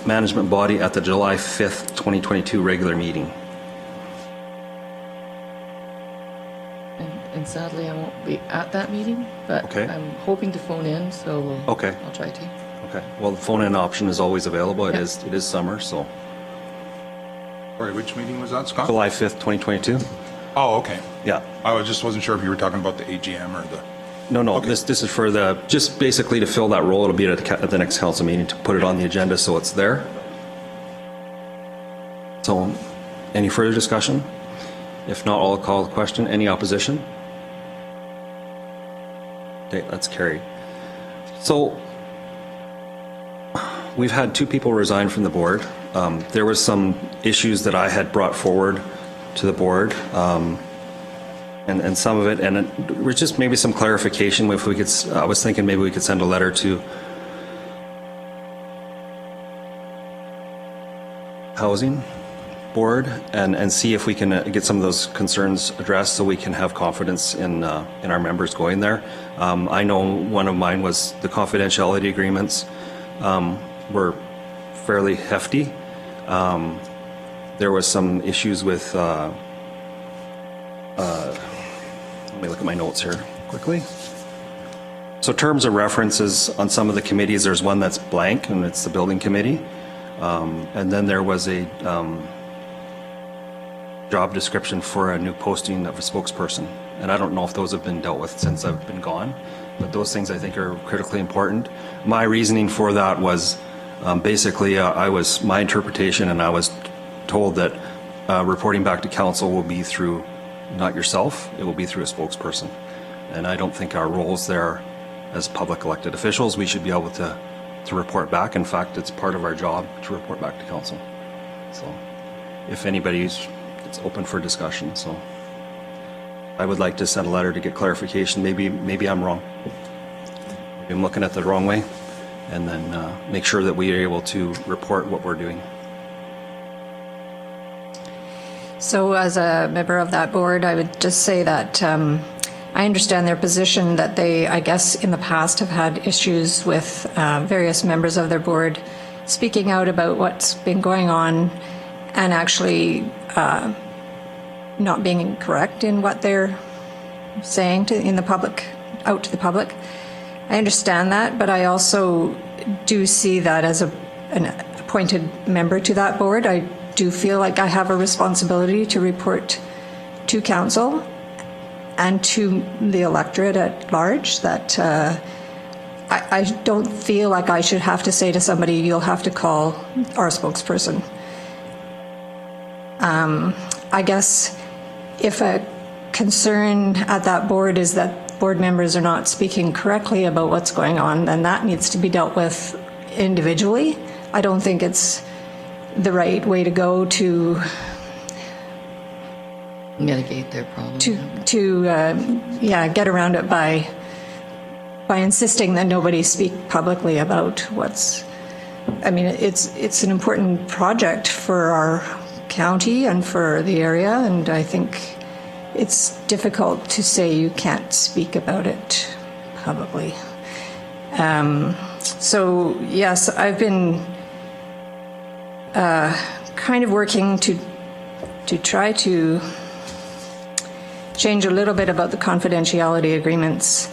Management Body at the July 5th, 2022 regular meeting. And sadly, I won't be at that meeting, but Okay. I'm hoping to phone in, so Okay. I'll try to. Okay. Well, the phone-in option is always available. It is summer, so Sorry, which meeting was that, Scott? July 5th, 2022. Oh, okay. Yeah. I wasn't sure if you were talking about the AGM or the... No, Okay. this is for just basically to fill that role. It'll be at the next council meeting to put it on the agenda so it's there. So, any further discussion? If not, I'll call the question. Any opposition? Okay, that's carried. So, we've had 2 people resign from the board. There was some issues that I had brought forward to the board, and some of it, and it was just maybe some clarification. If we could, I was thinking maybe we could send a letter to Housing Board and see if we can get some of those concerns addressed, so we can have confidence in our members going there. I know one of mine was the confidentiality agreements were fairly hefty. There was some issues with, let me look at my notes here quickly. So terms of references on some of the committees, there's one that's blank, and it's the building committee. And then there was a job description for a new posting of a spokesperson. And I don't know if those have been dealt with since I've been gone, but those things I think are critically important. My reasoning for that was basically my interpretation, and I was told that reporting back to council will be through, not yourself, it will be through a spokesperson. And I don't think our roles there as public elected officials, we should be able to report back. In fact, it's part of our job to report back to council. So if anybody's, it's open for discussion. So I would like to send a letter to get clarification. Maybe I'm wrong. Maybe I'm looking at the wrong way, and then make sure that we are able to report what we're doing. So as a member of that board, I would just say that I understand their position, that they, I guess, in the past have had issues with various members of their board speaking out about what's been going on and actually not being correct in what they're saying in the public, out to the public. I understand that, but I also do see that as an appointed member to that board. I do feel like I have a responsibility to report to council and to the electorate at large, that I don't feel like I should have to say to somebody, you'll have to call our spokesperson. I guess if a concern at that board is that board members are not speaking correctly about what's going on, then that needs to be dealt with individually. I don't think it's the right way to go to mitigate their problem. To get around it by by insisting that nobody speak publicly about what's, I mean, it's an important project for our county and for the area, and I think it's difficult to say you can't speak about it publicly. So yes, I've been kind of working to try to change a little bit about the confidentiality agreements.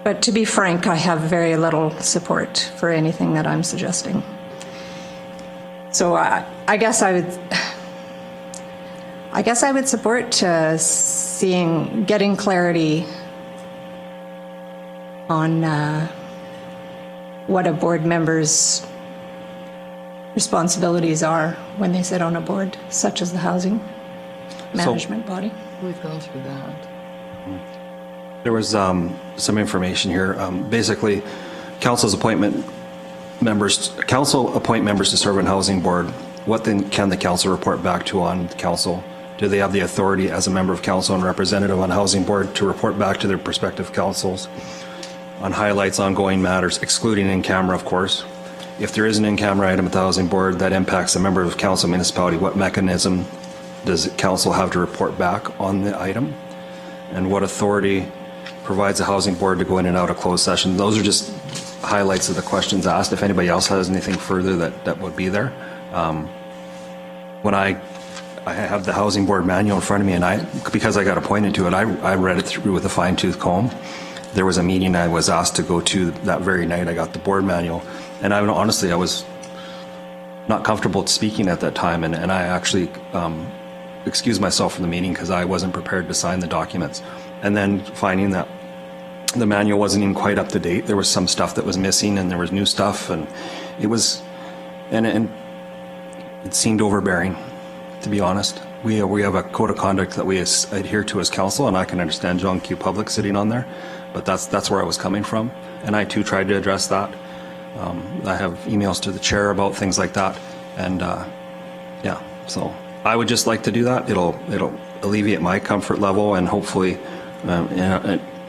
But to be frank, I have very little support for anything that I'm suggesting. So I guess I would support getting clarity on what a board member's responsibilities are when they sit on a board, such as the housing management body. We've gone through that. There was some information here. Basically, council appoint members to serve on housing board. What then can the council report back to on council? Do they have the authority as a member of council and representative on housing board to report back to their prospective councils on highlights, ongoing matters, excluding in camera, of course? If there is an in-camera item at the housing board that impacts a member of council municipality, what mechanism does council have to report back on the item? And what authority provides the housing board to go in and out of closed session? Those are just highlights of the questions asked. If anybody else has anything further that would be there. When I have the housing board manual in front of me, and because I got appointed to it, I read it through with a fine-tooth comb. There was a meeting I was asked to go to that very night. I got the board manual, and honestly, I was not comfortable speaking at that time, and I actually excused myself from the meeting because I wasn't prepared to sign the documents. And then finding that the manual wasn't even quite up to date. There was some stuff that was missing, and there was new stuff, and it seemed overbearing, to be honest. We have a code of conduct that we adhere to as council, and I can understand John Q. Public sitting on there, but that's where I was coming from, and I too tried to address that. I have emails to the chair about things like that, and yeah, so I would just like to do that. It'll alleviate my comfort level, and hopefully,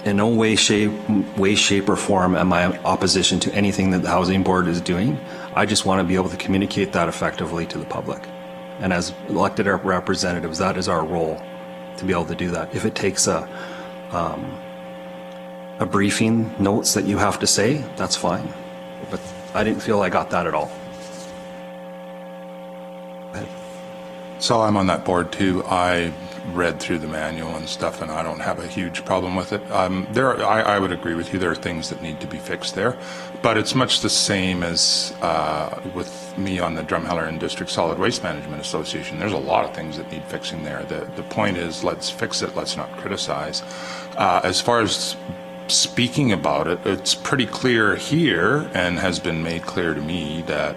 in no way, shape, or form am I in opposition to anything that the housing board is doing. I just want to be able to communicate that effectively to the public. And as elected representatives, that is our role, to be able to do that. If it takes a briefing, notes that you have to say, that's fine. But I didn't feel I got that at all. So I'm on that board too. I read through the manual and stuff, and I don't have a huge problem with it. I would agree with you. There are things that need to be fixed there, but it's much the same as with me on the Drumheller and District Solid Waste Management Association. There's a lot of things that need fixing there. The point is, let's fix it. Let's not criticize. As far as speaking about it, it's pretty clear here, and has been made clear to me, that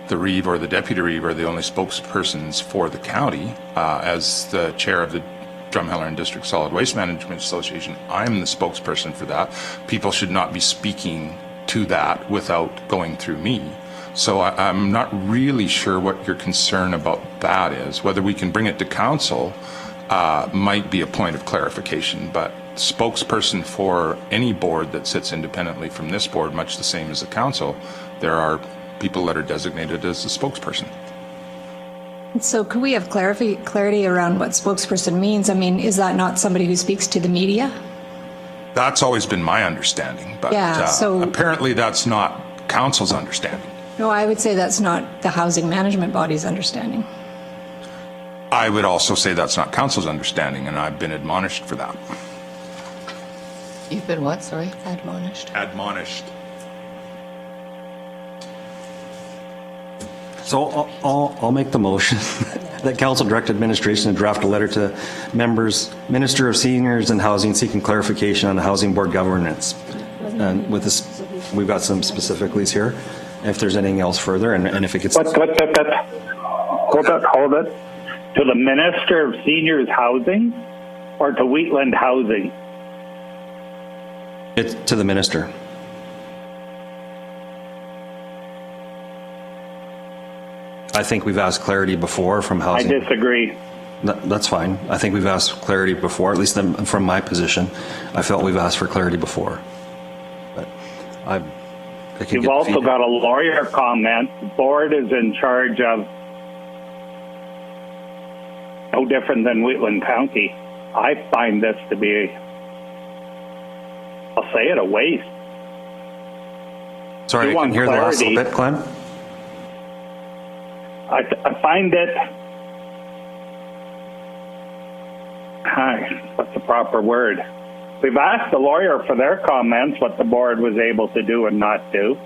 the Reeve or the Deputy Reeve are the only spokespersons for the county. As the chair of the Drumheller and District Solid Waste Management Association, I'm the spokesperson for that. People should not be speaking to that without going through me. So I'm not really sure what your concern about that is. Whether we can bring it to council might be a point of clarification, but spokesperson for any board that sits independently from this board, much the same as the council, there are people that are designated as the spokesperson. So could we have clarity around what spokesperson means? I mean, is that not somebody who speaks to the media? That's always been my understanding, but yeah, so apparently that's not council's understanding. No, I would say that's not the housing management body's understanding. I would also say that's not council's understanding, and I've been admonished for that. You've been what, sorry? Admonished. Admonished. So I'll make the motion that council direct administration to draft a letter to members, Minister of Seniors and Housing, seeking clarification on the housing board governance. And with this, we've got some specificities here. If there's anything else further, and if it gets... Hold it. To the Minister of Seniors Housing or to Waitland Housing? It's to the minister. I think we've asked clarity before from housing. I disagree. That's fine. I think we've asked for clarity before, at least from my position. I felt we've asked for clarity before. But I can You've get also feedback. got a lawyer comment. The board is in charge of no different than Waitland County. I find this to be, I'll say it, a waste. Sorry, You I can want hear the last clarity. little bit, Glenn. I find it, what's the proper word? We've asked the lawyer for their comments, what the board was able to do and not do.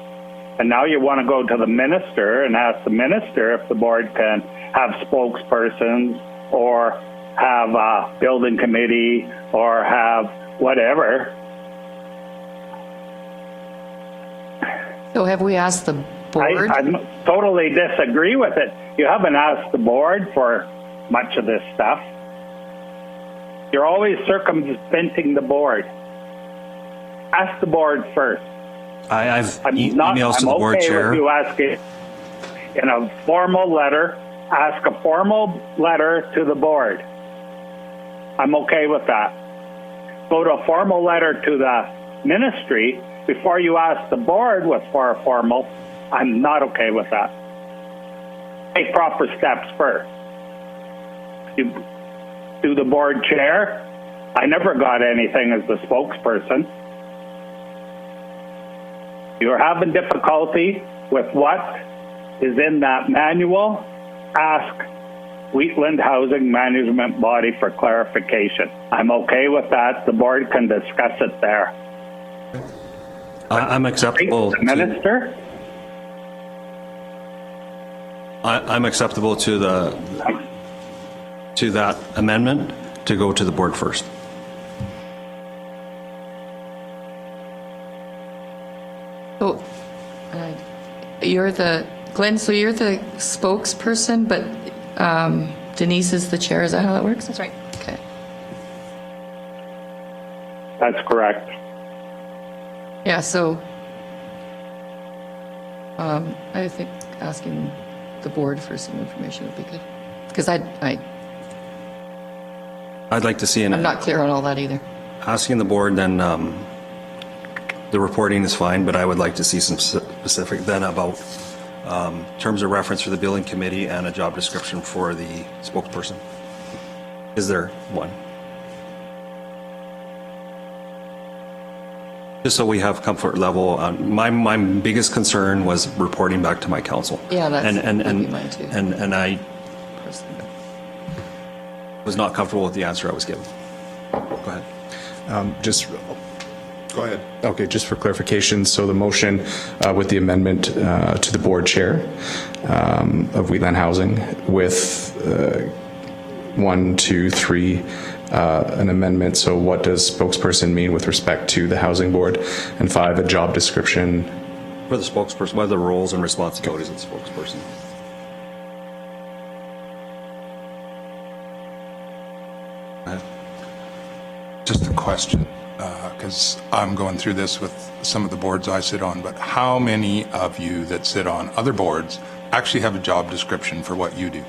And now you want to go to the minister and ask the minister if the board can have spokespersons or have a building committee or have whatever. So have we asked the board? I totally disagree with it. You haven't asked the board for much of this stuff. You're always circumventing the board. Ask the board first. I've emails to the board okay chair. with you asking in a formal letter. Ask a formal letter to the board. I'm okay with that. Go to a formal letter to the ministry before you ask the board for a formal. I'm not okay with that. Take proper steps first. You do the board chair. I never got anything as the spokesperson. You're having difficulty with what is in that manual. Ask Waitland Housing Management Body for clarification. I'm okay with that. The board can discuss it there. I'm acceptable. The minister? I'm acceptable to that amendment to go to the board first. So, you're the, Glenn, so you're the spokesperson, but Denise is the chair. Is that how that works? That's right. Okay. That's correct. Yeah, so I think asking the board for some information would be good. Because I'd like to see I'm not clear on all that either. asking the board, then the reporting is fine, but I would like to see some specific then about terms of reference for the building committee and a job description for the spokesperson. Is there one? Just so we have comfort level. My biggest concern was reporting back to my council. Yeah, that'd be mine too. And I was not comfortable with the answer I was given. Go ahead. Go ahead. Okay, just for clarification, so the motion with the amendment to the board chair of Waitland Housing with 1, 2, 3, an amendment. So what does spokesperson mean with respect to the housing board? And 5, a job description. For the spokesperson, what are the roles and responsibilities of the spokesperson? Just a question, because I'm going through this with some of the boards I sit on, but how many of you that sit on other boards actually have a job description for what you do?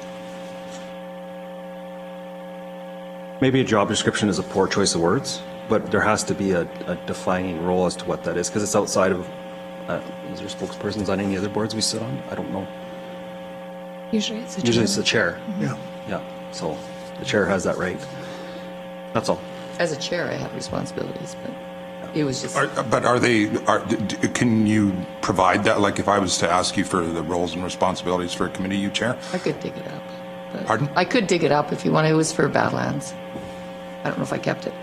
Maybe a job description is a poor choice of words, but there has to be a defining role as to what that is, because it's outside of, is there spokespersons on any other boards we sit on? I don't know. Usually it's the chair. Usually it's the chair. Yeah. Yeah, so the chair has that right. That's all. As a chair, I have responsibilities, but it was just... Can you provide that? Like if I was to ask you for the roles and responsibilities for a committee you chair? I could dig it up. But Pardon? I could dig it up if you want. It was for Badlands. I don't know if I kept it.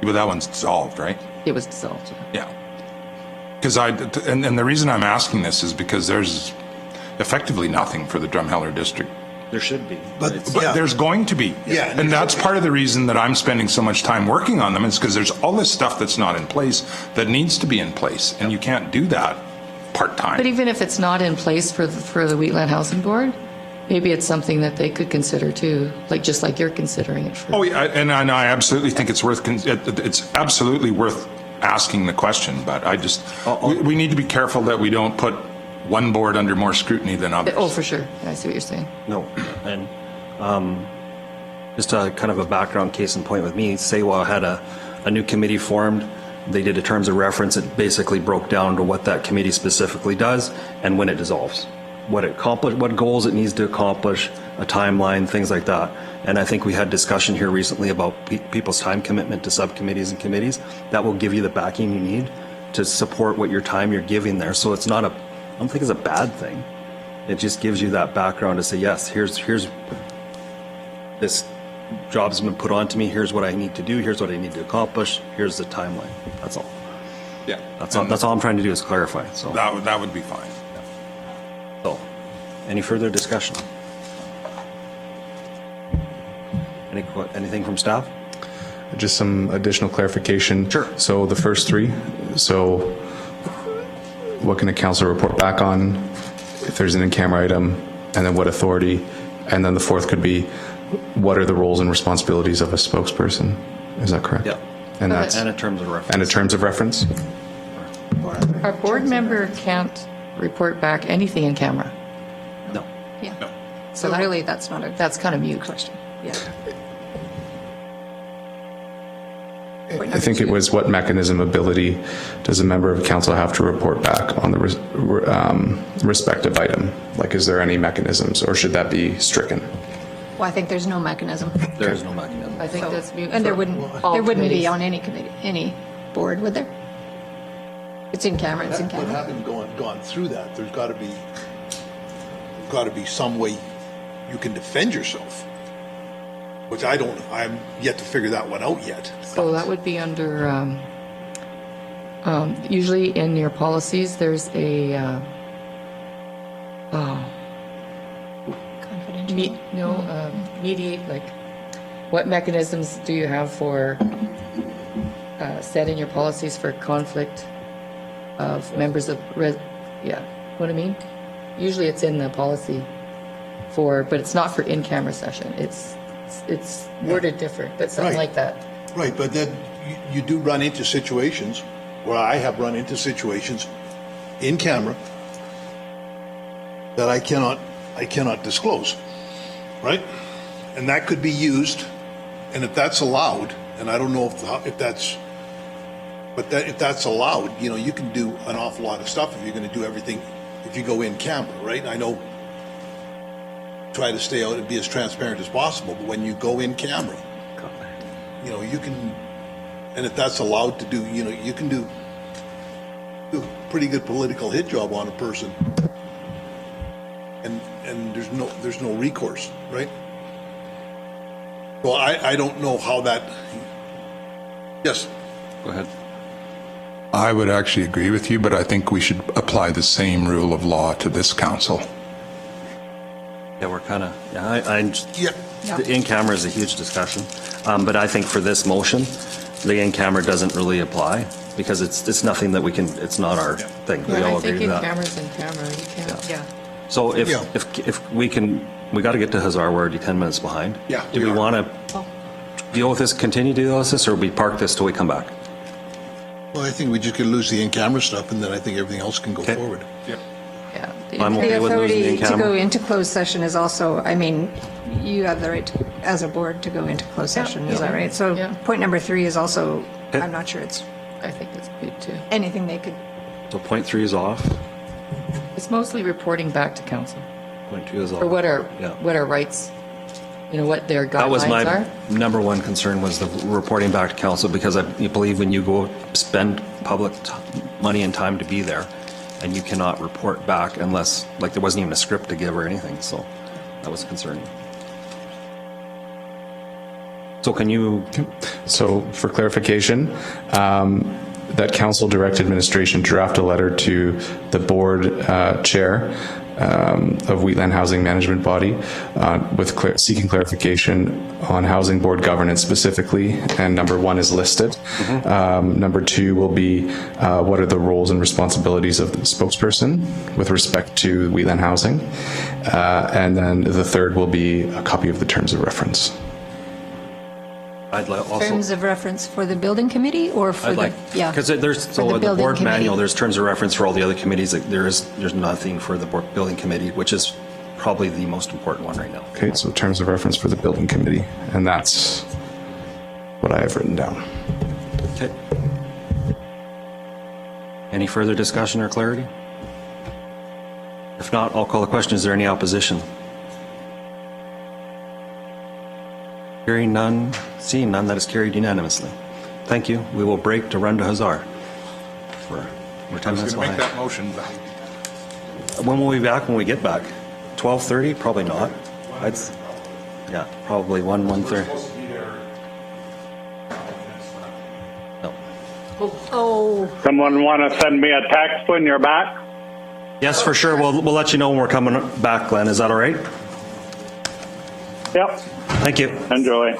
Well, that one's dissolved, right? It was dissolved, yeah. Yeah. Because and the reason I'm asking this is because there's effectively nothing for the Drumheller district. There should be. But There's going to be. Yeah. And that's part of the reason that I'm spending so much time working on them is because there's all this stuff that's not in place that needs to be in place. And you can't do that part-time. But even if it's not in place for the Waitland Housing Board, maybe it's something that they could consider too, just like you're considering it for. Oh, yeah, and I absolutely think it's absolutely worth asking the question, but we need to be careful that we don't put one board under more scrutiny than others. Oh, for sure. I see what you're saying. No, and Just a kind of a background case in point with me, Saywa had a new committee formed. They did a terms of reference. It basically broke down to what that committee specifically does and when it dissolves, what it accomplished, what goals it needs to accomplish, a timeline, things like that. And I think we had discussion here recently about people's time commitment to subcommittees and committees. That will give you the backing you need to support what your time you're giving there. So it's not I don't think it's a bad thing. It just gives you that background to say, yes, here's this job's been put onto me. Here's what I need to do. Here's what I need to accomplish. Here's the timeline. That's all. Yeah. That's all I'm trying to do is clarify. So That would be fine. So, any further discussion? Anything from staff? Just some additional clarification. Sure. So the first three, so what can the council report back on if there's an in-camera item, and then what authority, and then the fourth could be what are the roles and responsibilities of a spokesperson? Is that correct? Yeah. And that's And in terms of reference. and in terms of reference? Our board member can't report back anything in camera. No. Yeah. So really, that's not a That's kind of mute. question. Yeah. I think it was what mechanism ability does a member of council have to report back on the respective item? Like, is there any mechanisms, or should that be stricken? Well, I think there's no mechanism. There is no mechanism. I think that's mute. And there for wouldn't all be committees. on any committee, any board, would there? It's in camera, it's in But camera. having gone through that, there's got to be some way you can defend yourself, which I'm yet to figure that one out yet. So that would be under, usually in your policies, there's a, mediate, like, what mechanisms do you have for, set in your policies for conflict of members of, what I mean? Usually it's in the policy but it's not for in-camera session. It's worded different, but something Right. like that. Right, but then you do run into situations, where I have run into situations in camera that I cannot disclose, right? And that could be used, and if that's allowed, and I don't know if that's, but if that's allowed, you can do an awful lot of stuff if you're going to do everything, if you go in camera, right? I know, try to stay out and be as transparent as possible, but when you go in camera, you can, and if that's allowed to do, you can do a pretty good political hit job on a person, and there's no recourse, right? Well, I don't know how that. Yes. Go ahead. I would actually agree with you, but I think we should apply the same rule of law to this council. Yeah, we're kind of, the in-camera is a huge discussion. But I think for this motion, the in-camera doesn't really apply because it's nothing that we can, it's not our thing. We Yeah, all I think agree with that. in-camera's in camera, you can't, yeah. So if we got to get to Hazar, we're already 10 minutes behind. Yeah, Do we want to deal with this, continue to deal with this, or we park this till we come back? Well, I think we just could lose the in-camera stuff, and then I think everything else can go forward. Yeah. I'm okay The with losing the authority to in-camera. go into closed session is also, you have the right as a board to go into closed session, is that right? So point number 3 is also, I'm not sure it's I think it's good too. anything they could, So point 3 is off. It's mostly reporting back to council Point 2 is off. for what our Yeah. rights, what their That was guidelines my are. number one concern was the reporting back to council because I believe when you go spend public money and time to be there and you cannot report back unless, there wasn't even a script to give or anything. So that was concerning. So can you? So for clarification, that council direct administration draft a letter to the board chair of Waitland Housing Management Body with seeking clarification on housing board governance specifically, and number 1 is listed. Number 2 will be what are the roles and responsibilities of the spokesperson with respect to Waitland Housing, and then the third will be a copy of the terms of reference. I'd also. terms of reference for the building committee or for Because there's, for so the in the building board manual, committee. there's terms of reference for all the other committees. There's nothing for the building committee, which is probably the most important one right now. Okay, so terms of reference for the building committee, and that's what I have written down. Okay. Any further discussion or clarity? If not, I'll call the question. Is there any opposition? Hearing none, seeing none, that is carried unanimously. Thank you. We will break to run to Hazard. We're 10 minutes Make behind. that motion. When will we be back when we get back? 12:30? Probably not. Yeah, probably 1:30. No. Oh. Someone want to send me a text when you're back? Yes, for sure. We'll let you know when we're coming back, Glenn. Is that all right? Yep. Thank you. Enjoy.